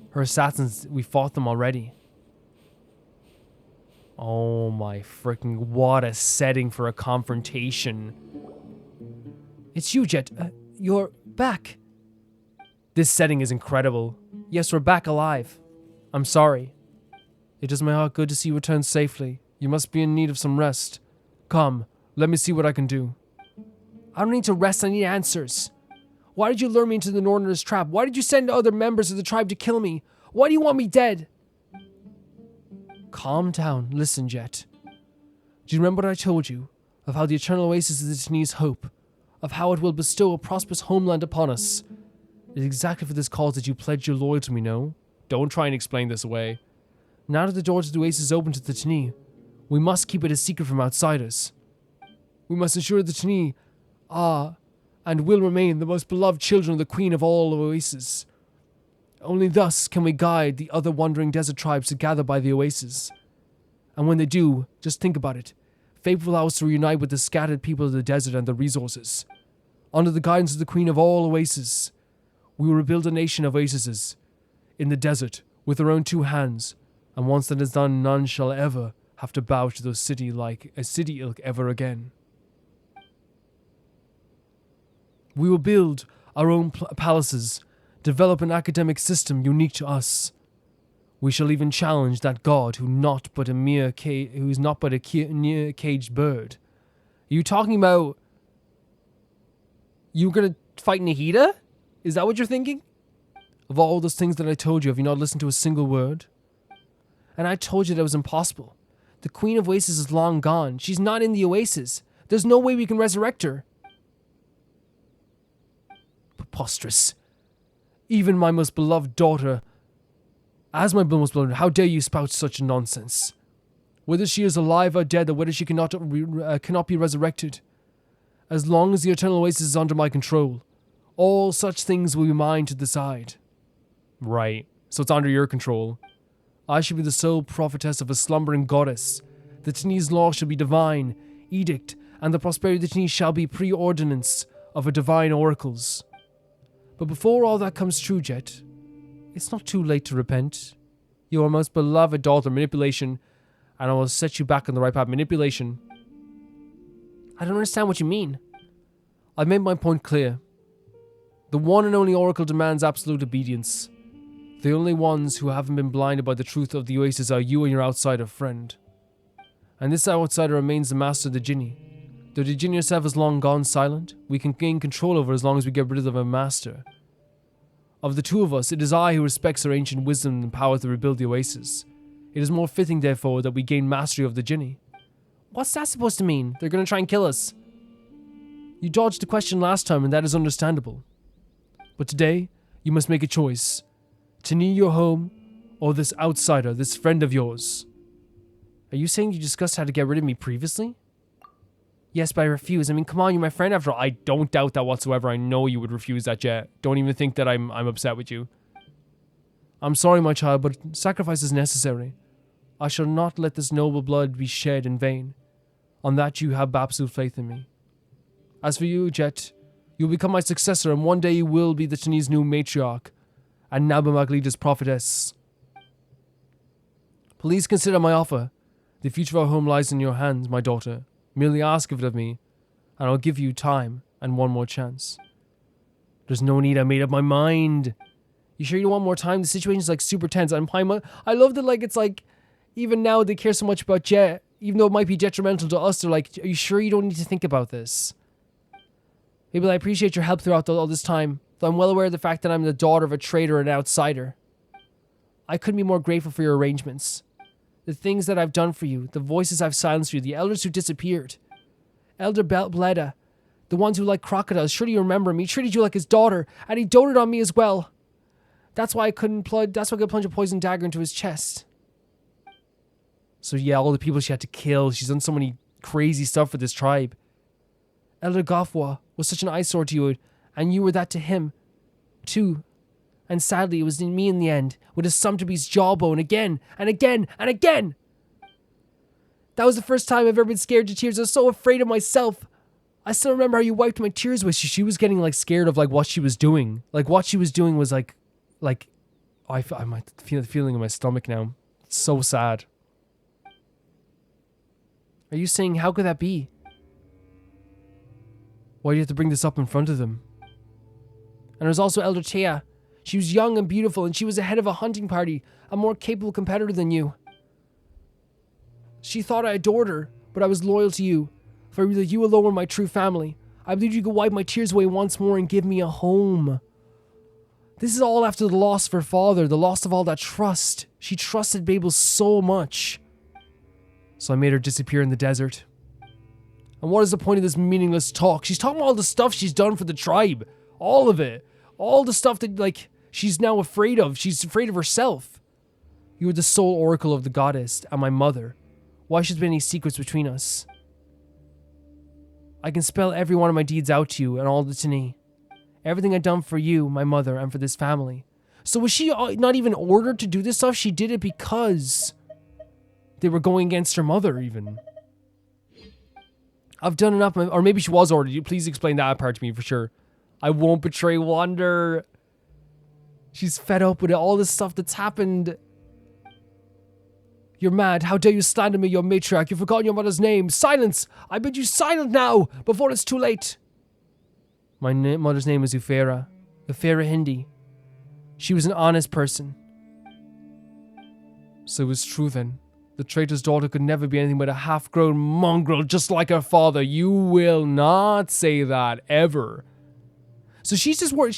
Her assassins, we fought them already. Oh my freaking, what a setting for a confrontation. It's you, Jeht. You're back. This setting is incredible. Yes, we're back alive. I'm sorry. It does my heart good to see you return safely. You must be in need of some rest. Come, let me see what I can do. I don't need to rest, I need answers. Why did you lure me into the Northerners' trap? Why did you send other members of the tribe to kill me? Why do you want me dead? Calm down. Listen, Jeht. Do you remember what I told you? Of how the eternal oasis is the Tani's hope? Of how it will bestow a prosperous homeland upon us? It is exactly for this cause that you pledged your loyalty to me, no? Don't try and explain this away. Now that the door to the oasis is open to the Tani, we must keep it a secret from outsiders. We must ensure the Tani are and will remain the most beloved children of the Queen of all oases. Only thus can we guide the other wandering desert tribes to gather by the oasis. And when they do, just think about it. Fate will allow us to reunite with the scattered people of the desert and their resources. Under the guidance of the Queen of all oases, we will rebuild a nation of oases in the desert with our own two hands. And once that is done, none shall ever have to bow to those city ilk ever again. We will build our own palaces, develop an academic system unique to us. We shall even challenge that god who is not but a mere caged bird. Are you talking about you gonna fight Nahida? Is that what you're thinking? Of all those things that I told you, have you not listened to a single word? And I told you that it was impossible. The Queen of Oasis is long gone. She's not in the Oasis. There's no way we can resurrect her. Preposterous. Even my most beloved daughter, as my most beloved, how dare you spout such nonsense? Whether she is alive or dead, or whether she cannot be resurrected, as long as the Eternal Oasis is under my control, all such things will be mine to decide. Right, so it's under your control. I should be the sole prophetess of a slumbering goddess. The Tani's law shall be divine, edict, and the prosperity of the Tani shall be preordinance of a divine oracles. But before all that comes true, Jeht, it's not too late to repent. You are most beloved daughter, manipulation, and I will set you back on the right path. Manipulation. I don't understand what you mean. I've made my point clear. The one and only oracle demands absolute obedience. The only ones who haven't been blinded by the truth of the oasis are you and your outsider friend. And this outsider remains the master of the Jinni. Though the Jinni herself is long gone silent, we can gain control over her as long as we get rid of a master. Of the two of us, it is I who respects her ancient wisdom and power to rebuild the oasis. It is more fitting, therefore, that we gain mastery of the Jinni. What's that supposed to mean? They're going to try and kill us. You dodged the question last time, and that is understandable. But today, you must make a choice. Tani your home, or this outsider, this friend of yours. Are you saying you discussed how to get rid of me previously? Yes, but I refuse. I mean, come on, you're my friend after all. I don't doubt that whatsoever. I know you would refuse that, Jeht. Don't even think that I'm upset with you. I'm sorry, my child, but sacrifice is necessary. I shall not let this noble blood be shed in vain. On that you have absolute faith in me. As for you, Jeht, you will become my successor, and one day you will be the Tani's new matriarch, and Naba Maglida's prophetess. Please consider my offer. The future of our home lies in your hands, my daughter. Merely ask of it of me, and I'll give you time and one more chance. There's no need, I made up my mind. You sure you don't want more time? The situation's like super tense. I love that, like, it's like, even now they care so much about Jeht, even though it might be detrimental to us, they're like, are you sure you don't need to think about this? Maybe I appreciate your help throughout all this time, though I'm well aware of the fact that I'm the daughter of a traitor and an outsider. I couldn't be more grateful for your arrangements. The things that I've done for you, the voices I've silenced for you, the elders who disappeared. Elder Bleda, the ones who like crocodiles, surely you remember me, treated you like his daughter, and he doted on me as well. That's why I could plunge a poison dagger into his chest. So yeah, all the people she had to kill, she's done so many crazy stuff for this tribe. Elder Gofwa was such an eyesore to you, and you were that to him, too. And sadly, it was me in the end, with his son to be his jawbone again, and again, and again! That was the first time I've ever been scared to tears. I was so afraid of myself. I still remember how you wiped my tears with you. She was getting, like, scared of, like, what she was doing. Like, what she was doing was, I might feel the feeling in my stomach now. It's so sad. Are you saying, how could that be? Why do you have to bring this up in front of them? And there's also Elder Thea. She was young and beautiful, and she was the head of a hunting party, a more capable competitor than you. She thought I adored her, but I was loyal to you. For I believe you alone were my true family. I believe you could wipe my tears away once more and give me a home. This is all after the loss of her father, the loss of all that trust. She trusted Babel so much. So I made her disappear in the desert. And what is the point of this meaningless talk? She's talking about all the stuff she's done for the tribe. All of it. All the stuff that, like, she's now afraid of. She's afraid of herself. You were the sole oracle of the goddess and my mother. Why should there be any secrets between us? I can spell every one of my deeds out to you and all the Tani. Everything I've done for you, my mother, and for this family. So was she not even ordered to do this stuff? She did it because they were going against her mother, even. I've done enough, or maybe she was ordered. You please explain that part to me for sure. I won't betray Wander. She's fed up with all this stuff that's happened. You're mad. How dare you slander me, your matriarch? You've forgotten your mother's name. Silence! I bid you silent now, before it's too late. My mother's name is Ufera. Ufera Hindi. She was an honest person. So it was true then. The traitor's daughter could never be anything but a half-grown mongrel just like her father. You will not say that, ever. So she's just worried.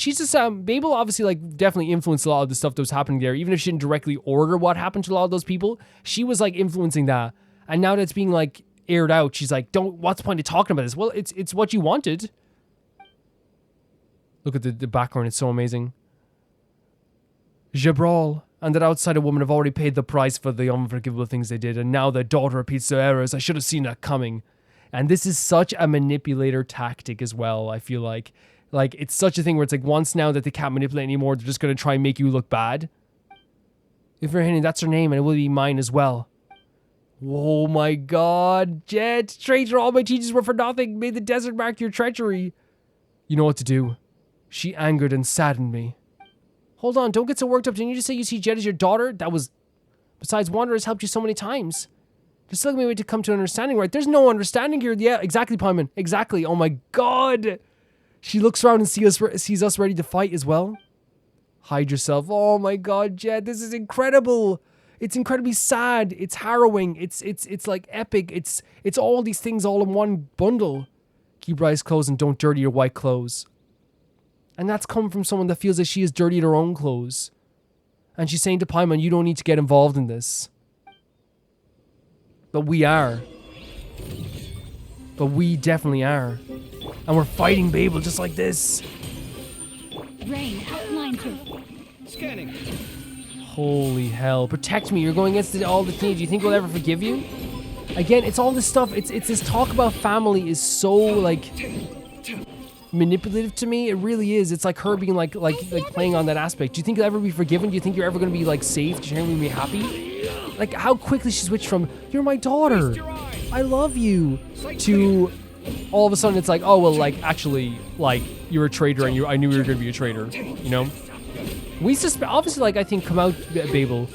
Babel obviously, like, definitely influenced a lot of the stuff that was happening there. Even if she didn't directly order what happened to a lot of those people, she was, like, influencing that. And now that it's being, like, aired out, she's like, what's the point of talking about this? Well, it's what you wanted. Look at the background. It's so amazing. Jabral and that outsider woman have already paid the price for the unforgivable things they did, and now their daughter repeats their errors. I should have seen that coming. And this is such a manipulator tactic as well, I feel like. Like, it's such a thing where it's like, once now that they can't manipulate anymore, they're just going to try and make you look bad. If you're hinting, that's her name, and it will be mine as well. Oh my god, Jeht, traitor, all my teachers were for nothing. Made the desert mark your treachery. You know what to do. She angered and saddened me. Hold on, don't get so worked up. Didn't you just say you see Jeht as your daughter? That was... Besides, Wander has helped you so many times. Just let me wait to come to an understanding, right? There's no understanding here. Yeah, exactly, Paimon. Exactly. Oh my god. She looks around and sees us ready to fight as well. Hide yourself. Oh my god, Jeht, this is incredible. It's incredibly sad. It's harrowing. It's like epic. It's all these things all in one bundle. Keep your eyes closed and don't dirty your white clothes. And that's come from someone that feels that she has dirtied her own clothes. And she's saying to Paimon, you don't need to get involved in this. But we are. But we definitely are. And we're fighting Babel just like this. Rain, outline to... Scanning. Holy hell. Protect me. You're going against all the things. Do you think we'll ever forgive you? Again, it's all this stuff. It's this talk about family is so, like, manipulative to me. It really is. It's like her being like playing on that aspect. Do you think you'll ever be forgiven? Do you think you're ever going to be, like, safe? Do you think you're going to be happy? Like, how quickly she switched from, you're my daughter, I love you, to all of a sudden it's like, oh, well, like, actually, like, you're a traitor and I knew you were going to be a traitor, you know? We suspect, obviously, like, I think come out Babel,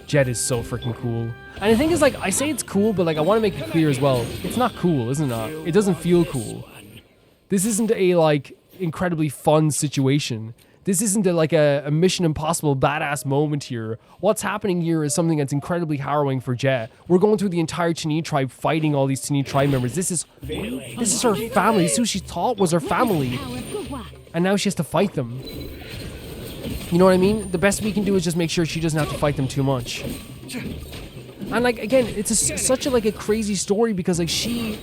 Jeht is so freaking cool. And the thing is, like, I say it's cool, but, like, I want to make it clear as well, it's not cool, isn't it? It doesn't feel cool. This isn't a, like, incredibly fun situation. This isn't like a Mission Impossible badass moment here. What's happening here is something that's incredibly harrowing for Jeht. We're going through the entire Tani tribe fighting all these Tani tribe members. This is her family. This is who she thought was her family. And now she has to fight them. You know what I mean? The best we can do is just make sure she doesn't have to fight them too much. And like, again, it's such a crazy story because like she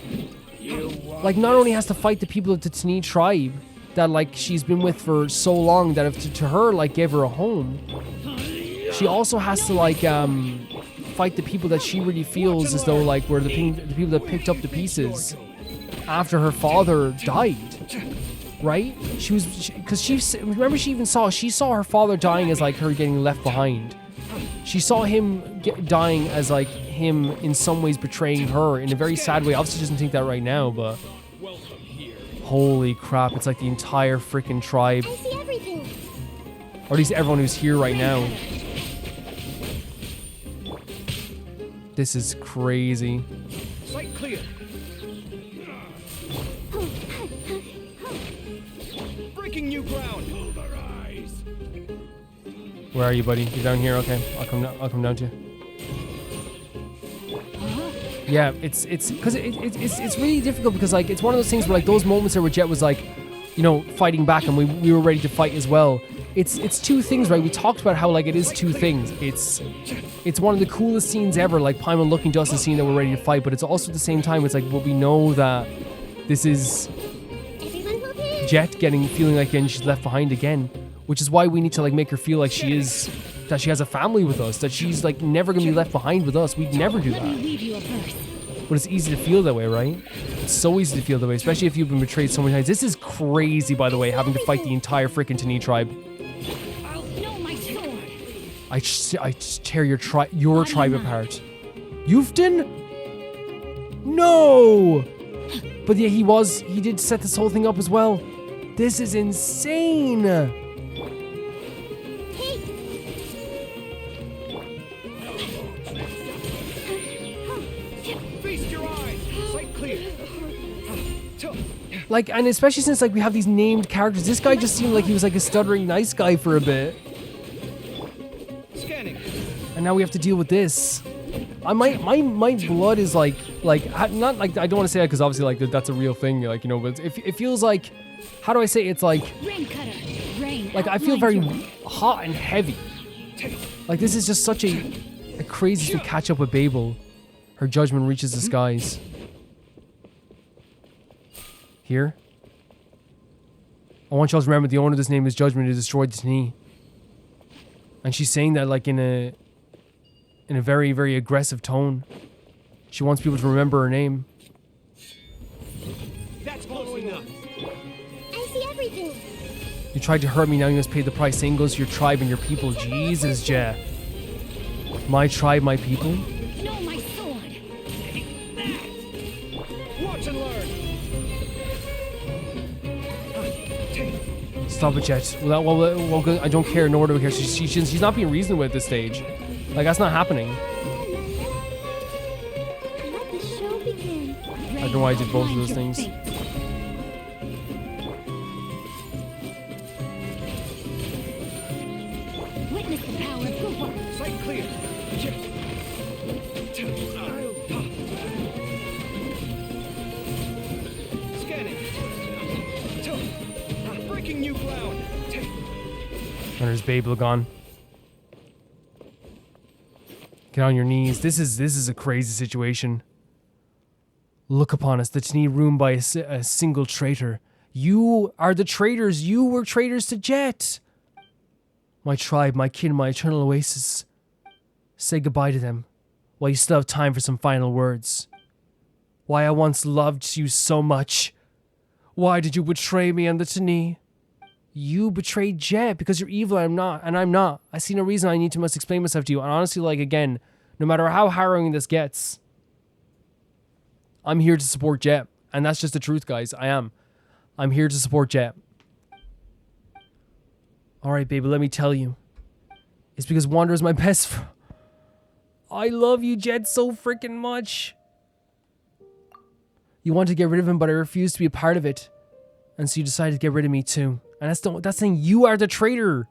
like not only has to fight the people of the Tani tribe that like she's been with for so long that if to her like gave her a home, she also has to like fight the people that she really feels as though like were the people that picked up the pieces after her father died, right? Because she remember she saw her father dying as like her getting left behind. She saw him dying as like him in some ways betraying her in a very sad way. Obviously she doesn't think that right now, but holy crap, it's like the entire freaking tribe. I see everything. Or at least everyone who's here right now. This is crazy. clear. Breaking new ground. Pulverize. Where are you, buddy? You're down here. Okay, I'll come down to you. Yeah, it's because it's really difficult because like it's one of those things where like those moments there where Jeht was like, you know, fighting back and we were ready to fight as well. It's two things, right? We talked about how like it is two things. It's one of the coolest scenes ever, like Paimon looking to us and seeing that we're ready to fight, but it's also at the same time it's like, well, we know that this is Jeht feeling like again she's left behind again, which is why we need to like make her feel like she has a family with us, that she's like never gonna be left behind with us. We'd never do that. But it's easy to feel that way, right? It's so easy to feel that way, especially if you've been betrayed so many times. This is crazy, by the way, having to fight the entire freaking Tani tribe. I'll know my sword. I just tear your tribe apart. Yufton? No! But yeah, he did set this whole thing up as well. This is insane! Feast your eyes. Sight clear. Like, and especially since like we have these named characters, this guy just seemed like he was like a stuttering nice guy for a bit. Scanning. And now we have to deal with this. My blood is like not like, I don't want to say that because obviously like that's a real thing, like, you know, but it feels like, how do I say, it's like, Rain cutter. Rain. like I feel very hot and heavy. Like this is just such a crazy to catch up with Babel. Her judgment reaches the skies. Here. I want y'all to remember the owner of this name is Judgment who destroyed the Tani. And she's saying that like in a very, very aggressive tone. She wants people to remember her name. That's close enough. I see everything. You tried to hurt me, now you must pay the price. Same goes to your tribe and your people. Jesus, Jeht. My tribe, my people? Know my sword. Watch and learn. Stop it, Jeht. Well, I don't care, nor do I care. She's not being reasoned with at this stage. Like, that's not happening. Let the show begin. I don't know why I did both of those things. Witness the power of Gurabad. Sight clear. Scanning. Breaking new ground. And there's Babel gone. Get on your knees. This is a crazy situation. Look upon us, the Tani ruled by a single traitor. You are the traitors. You were traitors to Jeht. My tribe, my kin, my eternal oasis. Say goodbye to them, while you still have time for some final words. Why I once loved you so much. Why did you betray me and the Tani? You betrayed Jeht because you're evil and I'm not. I see no reason I need to must explain myself to you. And honestly, like, again, no matter how harrowing this gets, I'm here to support Jeht. And that's just the truth, guys. I am. I'm here to support Jeht. Alright, baby, let me tell you. It's because Wander is my best friend. I love you, Jeht, so freaking much. You wanted to get rid of him, but I refused to be a part of it. And so you decided to get rid of me too. And that's saying you are the traitor.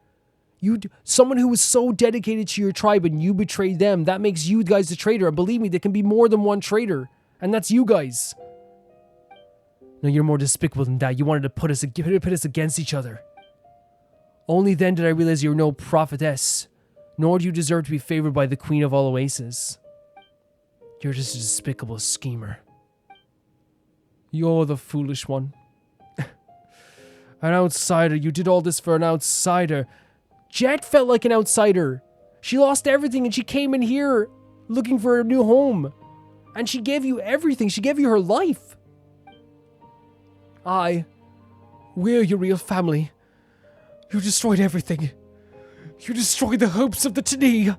Someone who was so dedicated to your tribe and you betrayed them. That makes you guys the traitor. And believe me, there can be more than one traitor. And that's you guys. No, you're more despicable than that. You wanted to put us against each other. Only then did I realize you were no prophetess. Nor do you deserve to be favored by the Queen of all Oases. You're just a despicable schemer. You're the foolish one. An outsider. You did all this for an outsider. Jeht felt like an outsider. She lost everything and she came in here looking for a new home. And she gave you everything. She gave you her life. We're your real family. You destroyed everything. You destroyed the hopes of the Tani.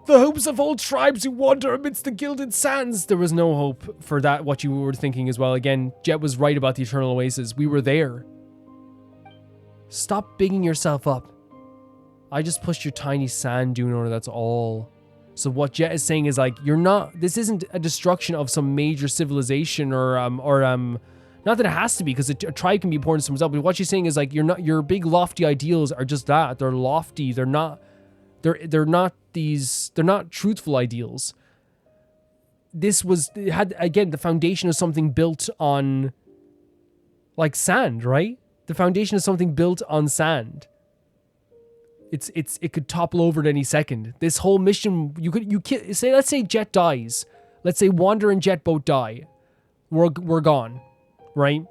The hopes of all tribes who wander amidst the gilded sands. There was no hope for that, what you were thinking as well. Again, Jeht was right about the Eternal Oasis. We were there. Stop bigging yourself up. I just pushed your tiny sand dune owner, that's all. So what Jeht is saying is like, this isn't a destruction of some major civilization or not that it has to be, because a tribe can be important to themselves, but what she's saying is like, your big lofty ideals are just that. They're lofty. They're not truthful ideals. It had, again, the foundation of something built on like sand, right? The foundation of something built on sand. It could topple over at any second. This whole mission, let's say Jeht dies. Let's say Wander and Jeht both die. We're gone, right?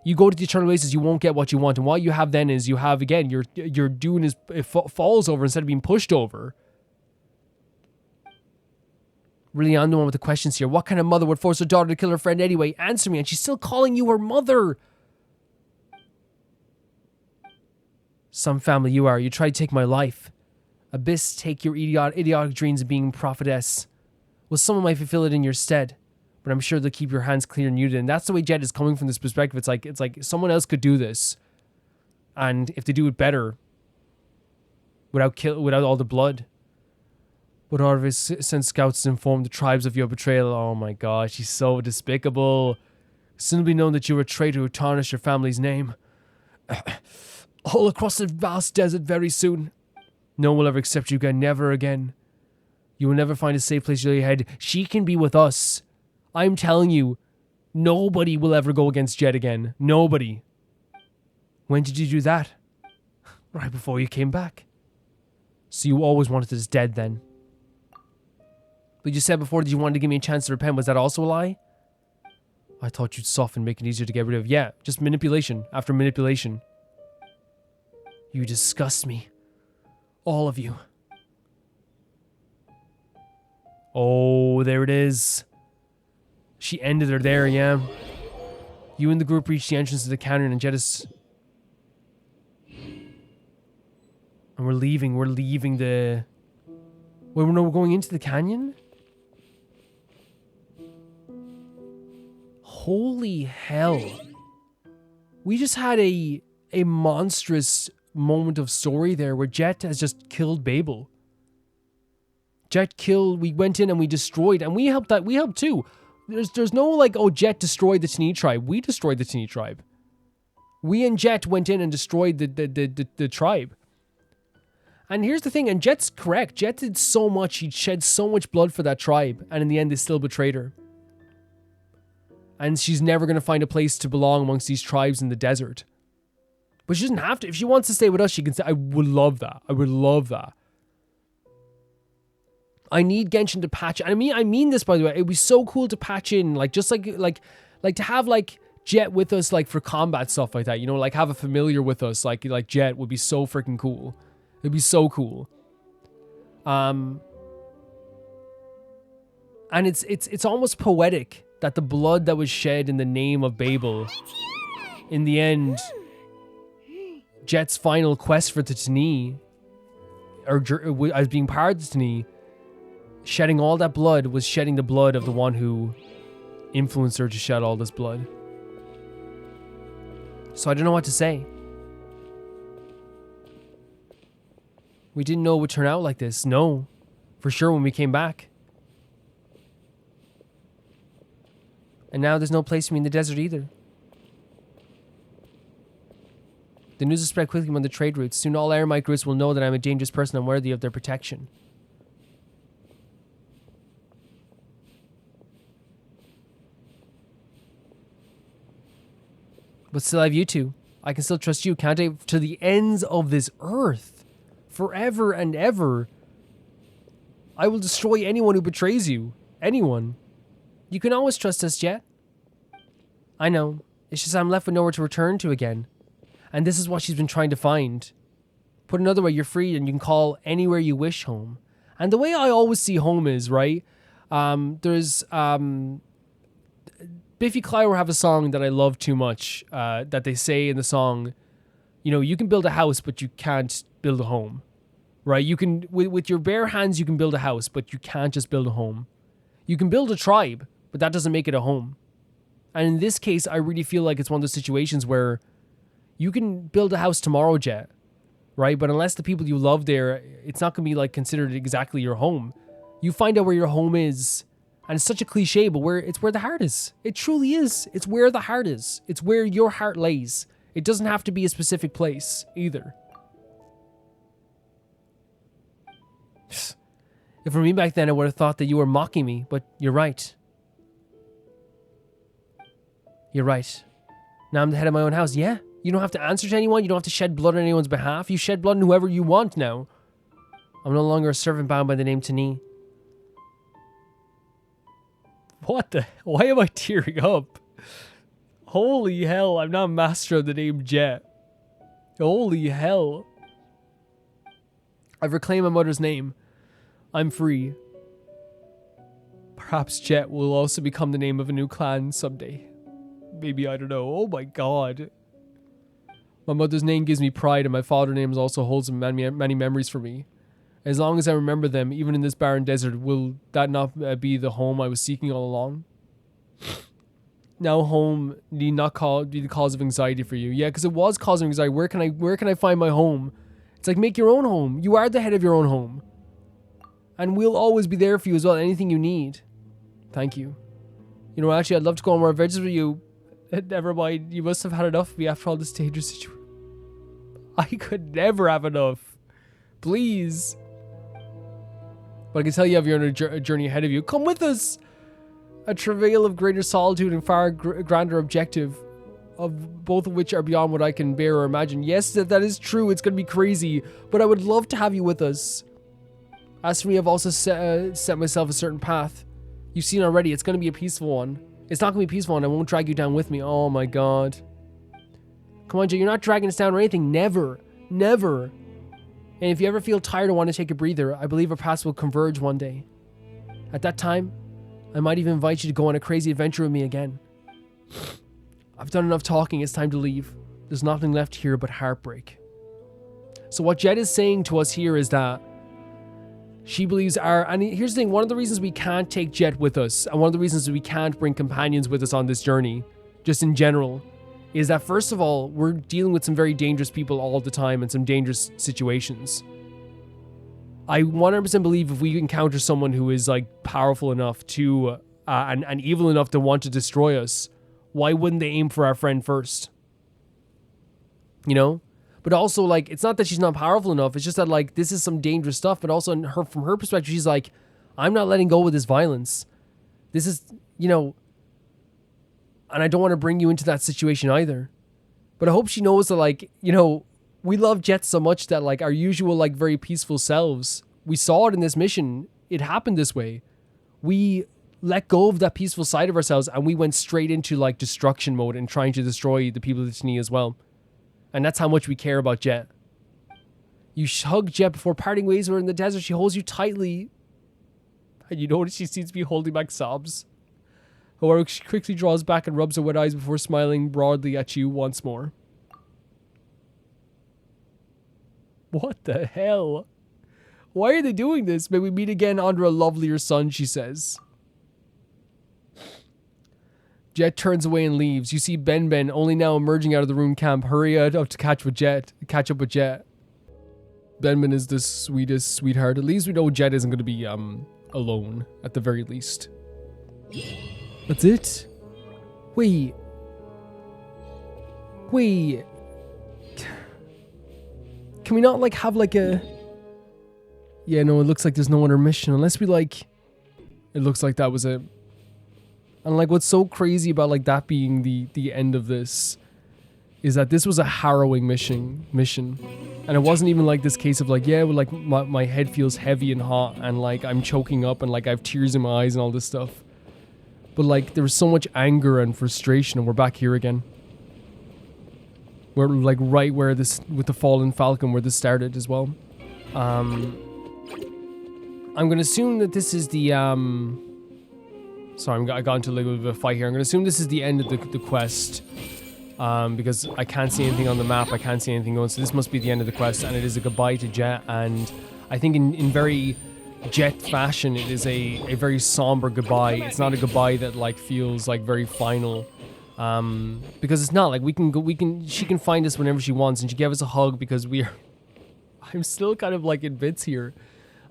You go to the Eternal Oasis, you won't get what you want, and what you have then is again, your dune is it falls over instead of being pushed over. Really, I'm the one with the questions here. What kind of mother would force her daughter to kill her friend anyway? Answer me, and she's still calling you her mother. Some family you are. You try to take my life. Abyss, take your idiotic dreams of being prophetess. Well, someone might fulfill it in your stead, but I'm sure they'll keep your hands clear and muted. And that's the way Jeht is coming from this perspective. It's like someone else could do this, and if they do it better, without all the blood. But Orvis sent scouts to inform the tribes of your betrayal. Oh my gosh, he's so despicable. Soon it'll be known that you were a traitor who tarnished your family's name. All across the vast desert very soon. No one will ever accept you again, never again. You will never find a safe place to lay your head. She can be with us. I'm telling you, nobody will ever go against Jeht again. Nobody. When did you do that? Right before you came back. So you always wanted us dead then. But you said before that you wanted to give me a chance to repent. Was that also a lie? I thought you'd soften, make it easier to get rid of. Yeah, just manipulation after manipulation. You disgust me. All of you. Oh, there it is. She ended her there, yeah. You and the group reached the entrance to the canyon and Jeht is... And we're leaving the... Wait, we're going into the canyon? Holy hell. We just had a monstrous moment of story there where Jeht has just killed Babel. We went in and we destroyed, and we helped too. There's no like, oh, Jeht destroyed the T'ni tribe. We destroyed the T'ni tribe. We and Jeht went in and destroyed the tribe. And here's the thing, and Jet's correct. Jeht did so much, he shed so much blood for that tribe, and in the end they still betrayed her. And she's never going to find a place to belong amongst these tribes in the desert. But she doesn't have to. If she wants to stay with us, she can say, I would love that. I would love that. I need Genshin to patch. I mean this, by the way. It'd be so cool to patch in, like, just like to have, like, Jeht with us, like, for combat stuff like that. You know, like, have a familiar with us, like Jeht would be so freaking cool. It'd be so cool. And it's almost poetic that the blood that was shed in the name of Babel, in the end, Jet's final quest for the T'ni, or as being part of the T'ni, shedding all that blood was shedding the blood of the one who influenced her to shed all this blood. So I don't know what to say. We didn't know it would turn out like this. No, for sure when we came back. And now there's no place for me in the desert either. The news will spread quickly among the trade routes. Soon all Eremite groups will know that I'm a dangerous person and worthy of their protection. But still I have you two. I can still trust you, can't I? To the ends of this earth. Forever and ever. I will destroy anyone who betrays you. Anyone. You can always trust us, Jeht. I know. It's just I'm left with nowhere to return to again. And this is what she's been trying to find. Put another way, you're free and you can call anywhere you wish home. And the way I always see home is, right? There's... Biffy Clyro have a song that I love too much. That they say in the song, you know, you can build a house, but you can't build a home. Right? You can... With your bare hands, you can build a house, but you can't just build a home. You can build a tribe, but that doesn't make it a home. And in this case, I really feel like it's one of those situations where you can build a house tomorrow, Jeht, right? But unless the people you love there, it's not going to be like considered exactly your home. You find out where your home is. And it's such a cliche, but it's where the heart is. It truly is. It's where the heart is. It's where your heart lays. It doesn't have to be a specific place either. If for me back then, I would have thought that you were mocking me, but you're right. You're right. Now I'm the head of my own house. Yeah, you don't have to answer to anyone. You don't have to shed blood on anyone's behalf. You shed blood on whoever you want now. I'm no longer a servant bound by the name Tani. What the? Why am I tearing up? Holy hell, I'm not master of the name Jeht. Holy hell. I've reclaimed my mother's name. I'm free. Perhaps Jeht will also become the name of a new clan someday. Maybe, I don't know. Oh my god. My mother's name gives me pride, and my father's name also holds many memories for me. As long as I remember them, even in this barren desert, will that not be the home I was seeking all along? Now home need not be the cause of anxiety for you. Yeah, because it was causing anxiety. Where can I find my home? It's like, make your own home. You are the head of your own home. And we'll always be there for you as well. Anything you need. Thank you. You know, actually, I'd love to go on more adventures with you. Never mind. You must have had enough of me after all this dangerous situation. I could never have enough. Please. But I can tell you have your own journey ahead of you. Come with us. A travail of greater solitude and far grander objective, of both of which are beyond what I can bear or imagine. Yes, that is true. It's going to be crazy. But I would love to have you with us. As for me, I've also set myself a certain path. You've seen already. It's going to be a peaceful one. It's not going to be a peaceful one. I won't drag you down with me. Oh my god. Come on, Jay. You're not dragging us down or anything. Never. Never. And if you ever feel tired or want to take a breather, I believe our paths will converge one day. At that time, I might even invite you to go on a crazy adventure with me again. I've done enough talking. It's time to leave. There's nothing left here but heartbreak. So what Jeht is saying to us here is that she believes and here's the thing, one of the reasons we can't take Jeht with us, and one of the reasons we can't bring companions with us on this journey, just in general, is that first of all, we're dealing with some very dangerous people all the time and some dangerous situations. I 100% believe if we encounter someone who is like powerful enough to, and evil enough to want to destroy us, why wouldn't they aim for our friend first? You know? But also, like, it's not that she's not powerful enough. It's just that, like, this is some dangerous stuff. But also, from her perspective, she's like, I'm not letting go with this violence. This is, you know, and I don't want to bring you into that situation either. But I hope she knows that, like, you know, we love Jeht so much that, like, our usual, like, very peaceful selves, we saw it in this mission. It happened this way. We let go of that peaceful side of ourselves and we went straight into, like, destruction mode and trying to destroy the people of Tani as well. And that's how much we care about Jeht. You hug Jeht before parting ways with her in the desert. She holds you tightly. And you notice she seems to be holding back sobs. However, she quickly draws back and rubs her wet eyes before smiling broadly at you once more. What the hell? Why are they doing this? May we meet again under a lovelier sun, she says. Jeht turns away and leaves. You see Ben only now emerging out of the ruined camp. Hurry out to catch up with Jeht. Ben is the sweetest sweetheart. At least we know Jeht isn't going to be alone, at the very least. That's it? Wait. Can we not, like, have, like, a... Yeah, no, it looks like there's no other mission. Unless we, like... It looks like that was it. And, like, what's so crazy about, like, that being the end of this is that this was a harrowing mission. And it wasn't even, like, this case of, like, yeah, well, like, my head feels heavy and hot and, like, I'm choking up and, like, I have tears in my eyes and all this stuff. But, like, there was so much anger and frustration, and we're back here again. We're, like, right where this, with the Fallen Falcon, where this started as well. I'm going to assume that this is the, Sorry, I got into a little bit of a fight here. I'm going to assume this is the end of the quest. Because I can't see anything on the map. I can't see anything going. So this must be the end of the quest. And it is a goodbye to Jeht. And I think in very Jeht fashion, it is a very somber goodbye. It's not a goodbye that, like, feels, like, very final. Because it's not. Like, she can find us whenever she wants. And she gave us a hug because I'm still kind of, like, in bits here.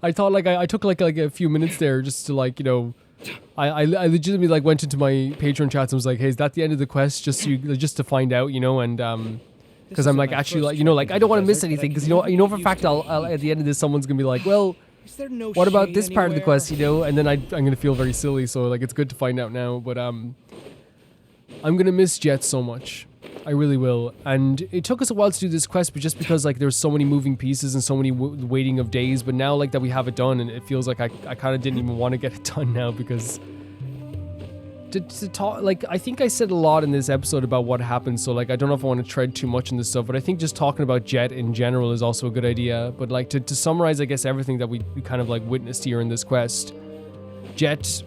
I thought like I took like a few minutes there just to like, you know, I legitimately like went into my Patreon chats and was like, hey, is that the end of the quest? Just to find out, you know, and because I'm like actually like, you know, like I don't want to miss anything because you know for a fact I'll at the end of this someone's gonna be like, well, Is there no what about shade this part of the anywhere? quest, you know? And then I'm gonna feel very silly, so like it's good to find out now. But I'm gonna miss Jeht so much. I really will. And it took us a while to do this quest, but just because like there's so many moving pieces and so many waiting of days. But now like that we have it done, and it feels like I kind of didn't even want to get it done now because to talk, like I think I said a lot in this episode about what happened. So like I don't know if I want to tread too much in this stuff, but I think just talking about Jeht in general is also a good idea. But like to summarize, I guess everything that we kind of like witnessed here in this quest, Jeht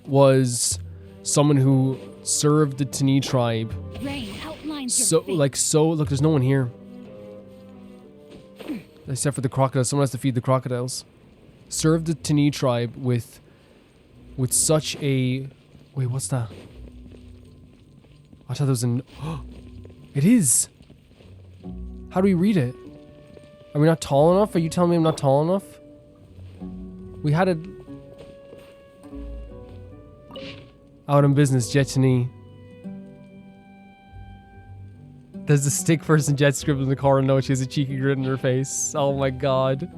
was someone who served the Tani tribe. Rain outlines So your like so look, there's no one here except for the crocodiles. Someone has to feed the crocodiles. Served the Tani tribe with such a wait, what's that? I thought there was an it is. How do we read it? Are we not tall enough? Are you telling me I'm not tall enough? We had it out in business, Jetini. There's a stick person Jeht scribbled in the corner note. She has a cheeky grin on her face. Oh my god.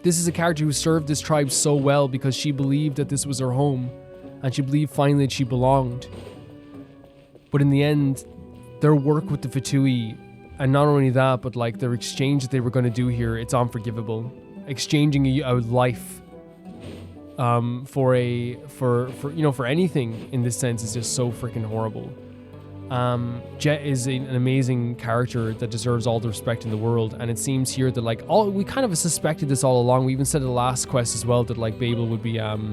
This is a character who served this tribe so well because she believed that this was her home. And she believed finally that she belonged. But in the end, their work with the Fatui, and not only that, but like their exchange that they were going to do here, it's unforgivable. Exchanging a life for you know, for anything in this sense is just so freaking horrible. Jeht is an amazing character that deserves all the respect in the world, and it seems here that like we kind of suspected this all along. We even said in the last quest as well that like Babel would be sorry,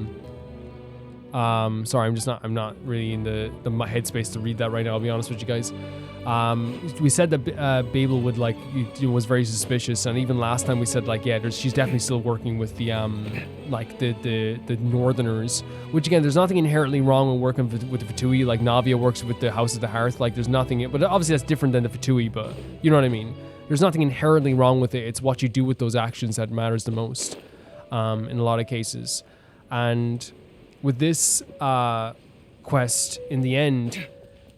I'm not really in the headspace to read that right now, I'll be honest with you guys. We said that Babel would like was very suspicious, and even last time we said like, yeah, she's definitely still working with the like the Northerners, which again, there's nothing inherently wrong with working with the Fatui. Like Navia works with the House of the Hearth, like there's nothing, but obviously that's different than the Fatui, but you know what I mean. There's nothing inherently wrong with it. It's what you do with those actions that matters the most, in a lot of cases. And with this quest, in the end,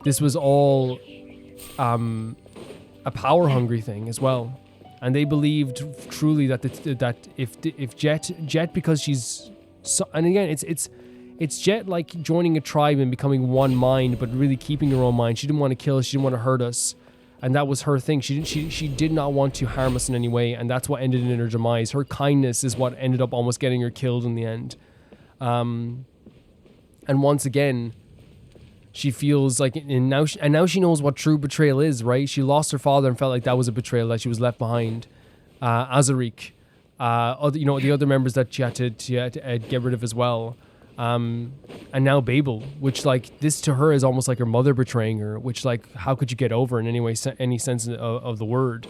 this was all a power-hungry thing as well, and they believed truly that if Jeht, because she's so, and again, it's Jeht like joining a tribe and becoming one mind, but really keeping her own mind. She didn't want to kill us. She didn't want to hurt us, and that was her thing. She did not want to harm us in any way, and that's what ended in her demise. Her kindness is what ended up almost getting her killed in the end. And once again, she feels like, and now she knows what true betrayal is, right? She lost her father and felt like that was a betrayal, that she was left behind. Azarik, the other members that she had to get rid of as well. And now Babel, which like this to her is almost like her mother betraying her, which like how could you get over in any sense of the word?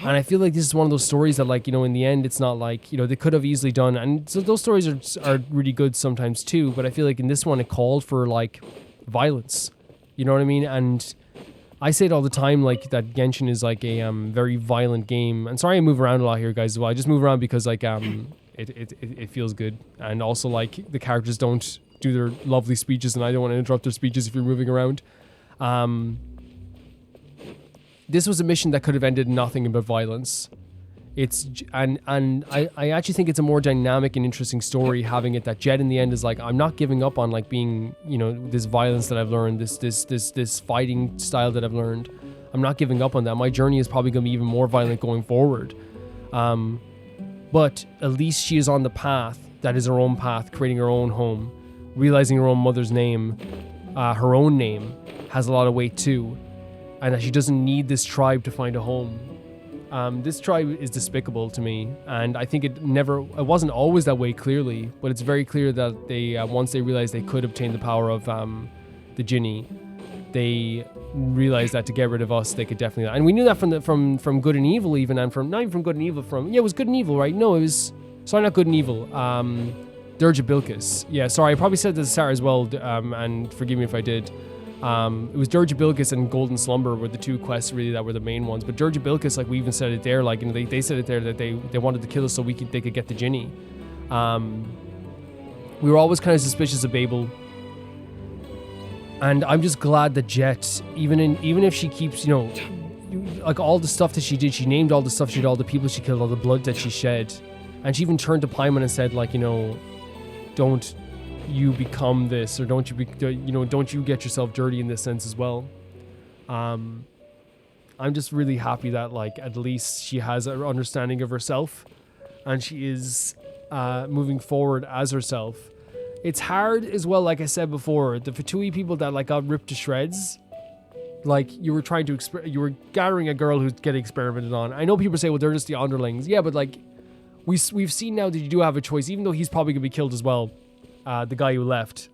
And I feel like this is one of those stories that, like, you know, in the end, it's not like, you know, they could have easily done. And so those stories are really good sometimes too. But I feel like in this one, it called for like violence. You know what I mean? And I say it all the time, like that Genshin is like a very violent game. And sorry I move around a lot here, guys, as well. I just move around because like it feels good. And also like the characters don't do their lovely speeches, and I don't want to interrupt their speeches if you're moving around. This was a mission that could have ended in nothing but violence. I actually think it's a more dynamic and interesting story having it that Jeht in the end is like, I'm not giving up on like being, you know, this violence that I've learned, this fighting style that I've learned. I'm not giving up on that. My journey is probably going to be even more violent going forward. But at least she is on the path that is her own path, creating her own home, realizing her own mother's name, her own name has a lot of weight too. And that she doesn't need this tribe to find a home. This tribe is despicable to me, and I think it wasn't always that way clearly, but it's very clear that they, once they realized they could obtain the power of the Jinni, they realized that to get rid of us, they could definitely, and we knew that from Good and Evil even, and not even from Good and Evil, it was Good and Evil, right? No, it was, sorry, not Good and Evil, Dirge of Bilkis. Yeah, sorry, I probably said this at the start as well, and forgive me if I did. It was Dirge and Golden Slumber were the two quests really that were the main ones. But Dirge, like we even said it there, like, you know, they said it there that they wanted to kill us so they could get the Ginny. We were always kind of suspicious of Babel. And I'm just glad that Jeht, even if she keeps, you know, like all the stuff that she did, she named all the stuff she did, all the people she killed, all the blood that she shed. And she even turned to Paimon and said, like, you know, don't you become this, or don't you get yourself dirty in this sense as well. I'm just really happy that, like, at least she has an understanding of herself and she is moving forward as herself. It's hard as well, like I said before, the Fatui people that, like, got ripped to shreds, like, you were gathering a girl who's getting experimented on. I know people say, well, they're just the underlings. Yeah, but, like, we've seen now that you do have a choice, even though he's probably gonna be killed as well. The guy who left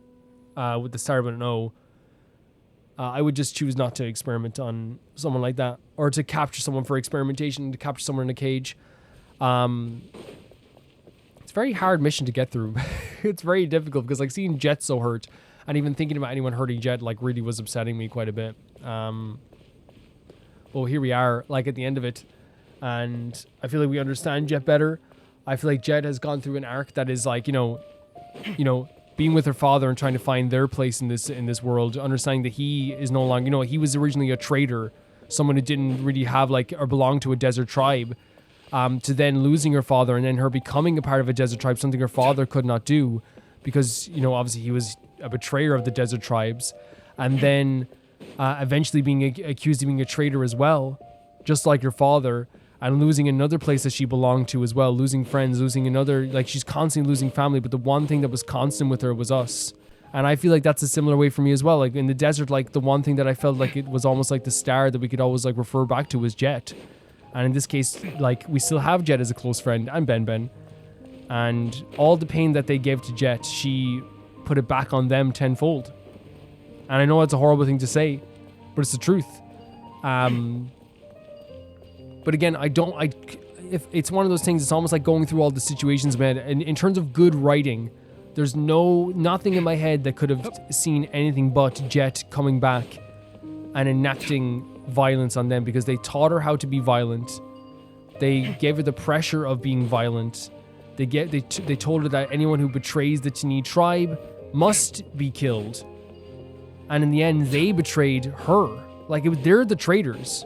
with the star but no, I would just choose not to experiment on someone like that, or to capture someone for experimentation, to capture someone in a cage. It's a very hard mission to get through. It's very difficult because, like, seeing Jeht so hurt and even thinking about anyone hurting Jeht, like, really was upsetting me quite a bit. Well, here we are, like, at the end of it, and I feel like we understand Jeht better. I feel like Jeht has gone through an arc that is, like, you know, being with her father and trying to find their place in this world, understanding that he is no longer, you know, he was originally a traitor, someone who didn't really have, like, or belong to a desert tribe, to then losing her father and then her becoming a part of a desert tribe, something her father could not do because, you know, obviously he was a betrayer of the desert tribes, and then eventually being accused of being a traitor as well, just like your father, and losing another place that she belonged to as well, losing friends, losing another, like, she's constantly losing family, but the one thing that was constant with her was us. And I feel like that's a similar way for me as well. Like, in the desert, like, the one thing that I felt like it was almost like the star that we could always, like, refer back to was Jeht. And in this case, like, we still have Jeht as a close friend, and Ben. And all the pain that they gave to Jeht, she put it back on them tenfold. And I know it's a horrible thing to say, but it's the truth. But again, if it's one of those things, it's almost like going through all the situations, man. And in terms of good writing, there's nothing in my head that could have seen anything but Jeht coming back and enacting violence on them, because they taught her how to be violent. They gave her the pressure of being violent. They told her that anyone who betrays the Tini tribe must be killed. And in the end, they betrayed her. Like, they're the traitors.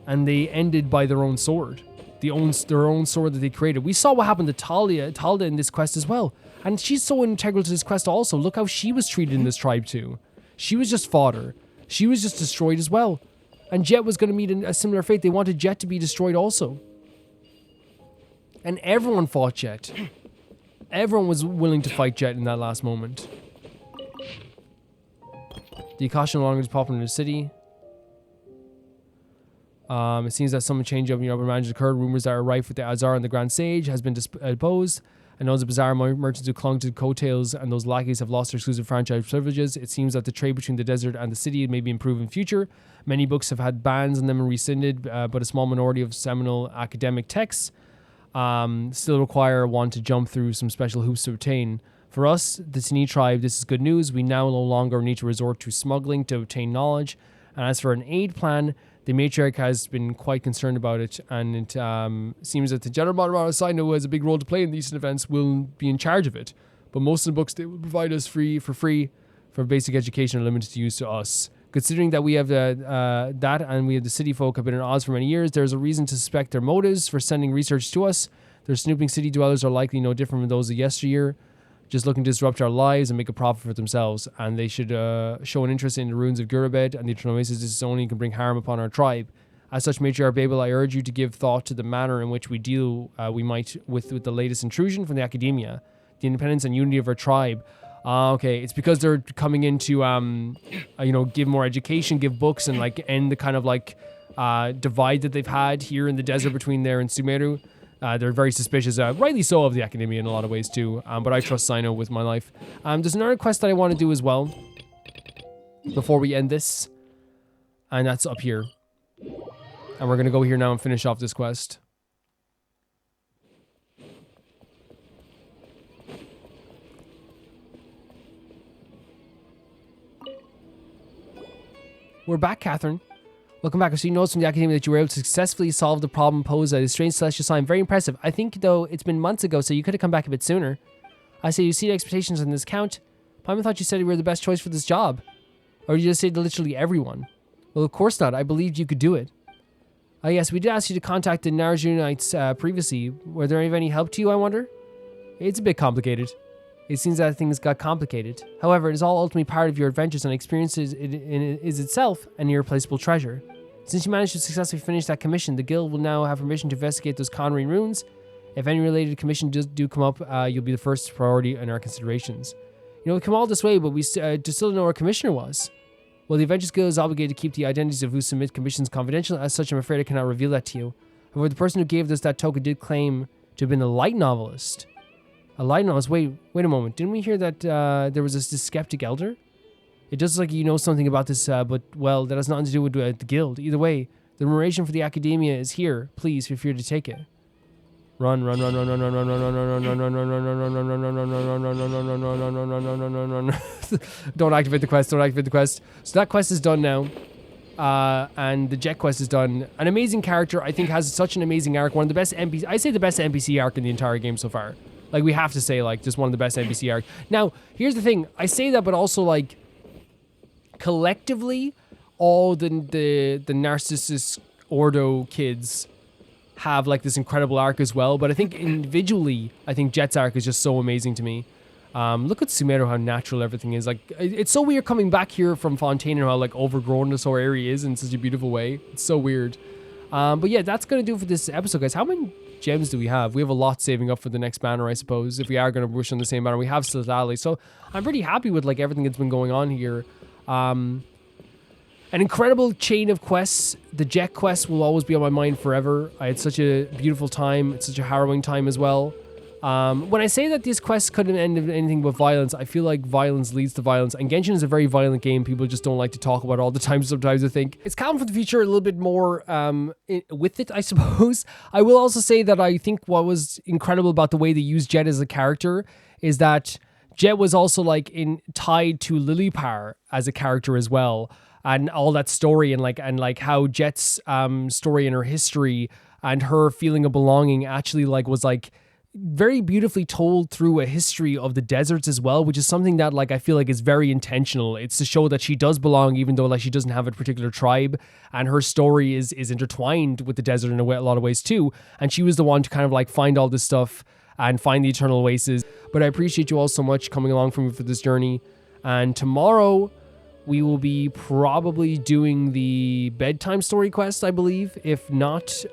And they ended by their own sword. Their own sword that they created. We saw what happened to Tadhla in this quest as well. And she's so integral to this quest also. Look how she was treated in this tribe too. She was just fodder. She was just destroyed as well. And Jeht was going to meet a similar fate. They wanted Jeht to be destroyed also. And everyone fought Jeht. Everyone was willing to fight Jeht in that last moment. The Akash no longer is popular in the city. It seems that some change of upper management occurred. Rumors that are rife with the Azar and the Grand Sage has been deposed. And those bizarre merchants who clung to coattails and those lackeys have lost their exclusive franchise privileges. It seems that the trade between the desert and the city may be improved in future. Many books have had bans on them and rescinded, but a small minority of seminal academic texts still require one to jump through some special hoops to obtain. For us, the Tini tribe, this is good news. We now no longer need to resort to smuggling to obtain knowledge. And as for an aid plan, the matriarch has been quite concerned about it, and it seems that the General Monroe Sino, who has a big role to play in these events, will be in charge of it. But most of the books they will provide us for free for basic education are limited to use to us. Considering that we have that and we have the city folk have been in Oz for many years, there's a reason to suspect their motives for sending research to us. Their snooping city dwellers are likely no different from those of yesteryear, just looking to disrupt our lives and make a profit for themselves, and they should show an interest in the ruins of Gurabad and the eternal oasis. This only can bring harm upon our tribe. As such, Matriarch Babel, I urge you to give thought to the manner in which we deal with the latest intrusion from the academia, the independence and unity of our tribe. Okay, it's because they're coming in to give more education, give books, and like end the kind of like divide that they've had here in the desert between there and Sumeru. They're very suspicious, rightly so, of the academia in a lot of ways too, but I trust Sino with my life. There's another quest that I want to do as well before we end this, and that's up here. And we're going to go here now and finish off this quest. We're back, Catherine. Welcome back. I've seen notes from the Academy that you were able to successfully solve the problem posed by the strange celestial sign. Very impressive. I think, though, it's been months ago, so you could have come back a bit sooner. I say you exceed expectations on this count. Paimon thought you said you were the best choice for this job. Or you just say to literally everyone. Well, of course not. I believed you could do it. Yes, we did ask you to contact the Narjunites previously. Were there any help to you, I wonder? It's a bit complicated. It seems that things got complicated. However, it is all ultimately part of your adventures and experiences is itself an irreplaceable treasure. Since you managed to successfully finish that commission, the guild will now have permission to investigate those Conring runes. If any related commissions do come up, you'll be the first priority in our considerations. You know, we come all this way, but we still don't know where Commissioner was. Well, the Adventures Guild is obligated to keep the identities of who submit commissions confidential. As such, I'm afraid I cannot reveal that to you. However, the person who gave us that token did claim to have been a light novelist. A light novelist? Wait a moment. Didn't we hear that there was this skeptic elder? It does look like you know something about this, but, well, that has nothing to do with the guild. Either way, the remuneration for the academia is here. Please, feel free to take it. Run. Don't activate the quest. So that quest is done now. And the Jeht quest is done. An amazing character, I think, has such an amazing arc. One of the best NPC, I'd say the best NPC arc in the entire game so far. Like, we have to say, like, just one of the best NPC arcs. Now, here's the thing. I say that, but also, like, collectively, all the Narcissus Ordo kids have, like, this incredible arc as well. But I think individually, I think Jeht's arc is just so amazing to me. Look at Sumeru, how natural everything is. Like, it's so weird coming back here from Fontaine and how, like, overgrown this whole area is in such a beautiful way. It's so weird. But yeah, that's going to do it for this episode, guys. How many gems do we have? We have a lot saving up for the next banner, I suppose. If we are going to rush on the same banner, we have still Tadhla. So I'm pretty happy with, like, everything that's been going on here. An incredible chain of quests. The Jeht quest will always be on my mind forever. I had such a beautiful time. It's such a harrowing time as well. When I say that these quests couldn't end in anything but violence, I feel like violence leads to violence. And Genshin is a very violent game. People just don't like to talk about it all the time sometimes, I think. It's Calvin for the future a little bit more with it, I suppose. I will also say that I think what was incredible about the way they used Jeht as a character is that Jeht was also like tied to Lilipar as a character as well. And all that story and like how Jeht's story and her history and her feeling of belonging actually was very beautifully told through a history of the deserts as well, which is something that I feel like is very intentional. It's to show that she does belong, even though she doesn't have a particular tribe, and her story is intertwined with the desert in a lot of ways too. And she was the one to kind of find all this stuff and find the eternal oasis. But I appreciate you all so much coming along for me for this journey. And tomorrow we will be probably doing the bedtime story quest, I believe. If not,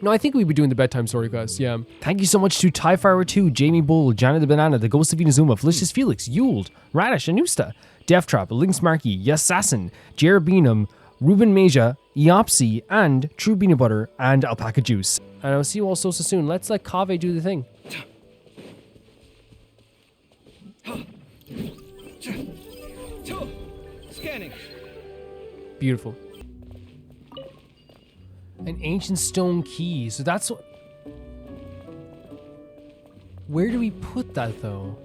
no, I think we'd be doing the bedtime story quest, yeah. Thank you so much to TieFire2, Jamie Bull, Janet the Banana, The Ghost of Inazuma, Felicious Felix, Yuled, Radish, Anusta, Deathtrap, Lynx Markey, Yassassin, Jerabinum, Ruben Meja, Eopsy, and True Peanut Butter, and Alpaca Juice. And I'll see you all so soon. Let's let Kaveh do the thing. Scanning. Beautiful. An ancient stone key. So that's what... Where do we put that, though?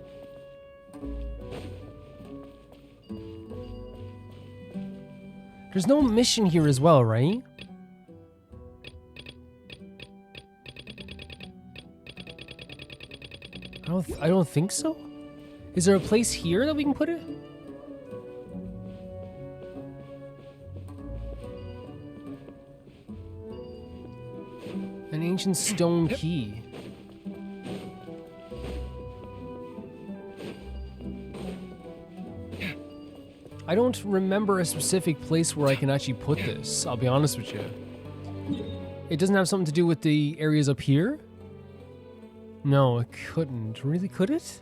There's no mission here as well, right? I don't think so. Is there a place here that we can put it? An ancient stone key. I don't remember a specific place where I can actually put this, I'll be honest with you. It doesn't have something to do with the areas up here? No, it couldn't. Really, could it?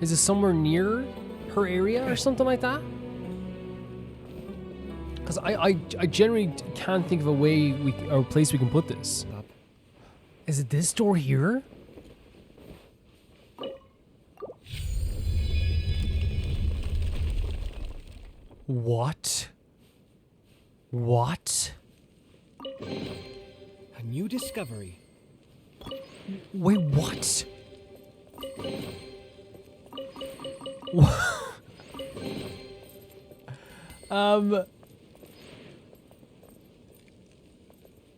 Is it somewhere near her area or something like that? Because I generally can't think of a way or a place we can put this. Is it this door here? What? What? A new discovery. Wait, what? What?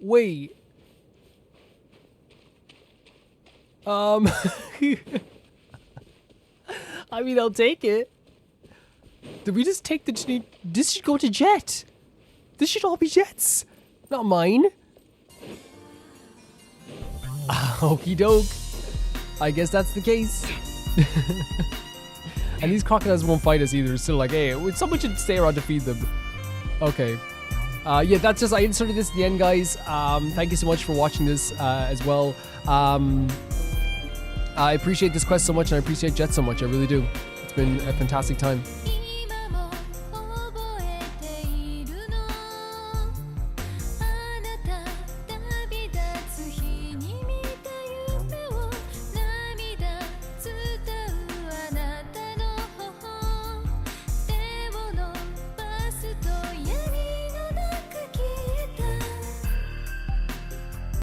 Wait. I mean, I'll take it. Did we just take the... This should go to Jeht. This should all be Jeht's, not mine. Okie doke. I guess that's the case. And these crocodiles won't fight us either. So like, hey, someone should stay around to feed them. Okay. Yeah, that's just, I inserted this at the end, guys. Thank you so much for watching this as well. I appreciate this quest so much, and I appreciate Jeht so much. I really do. It's been a fantastic time.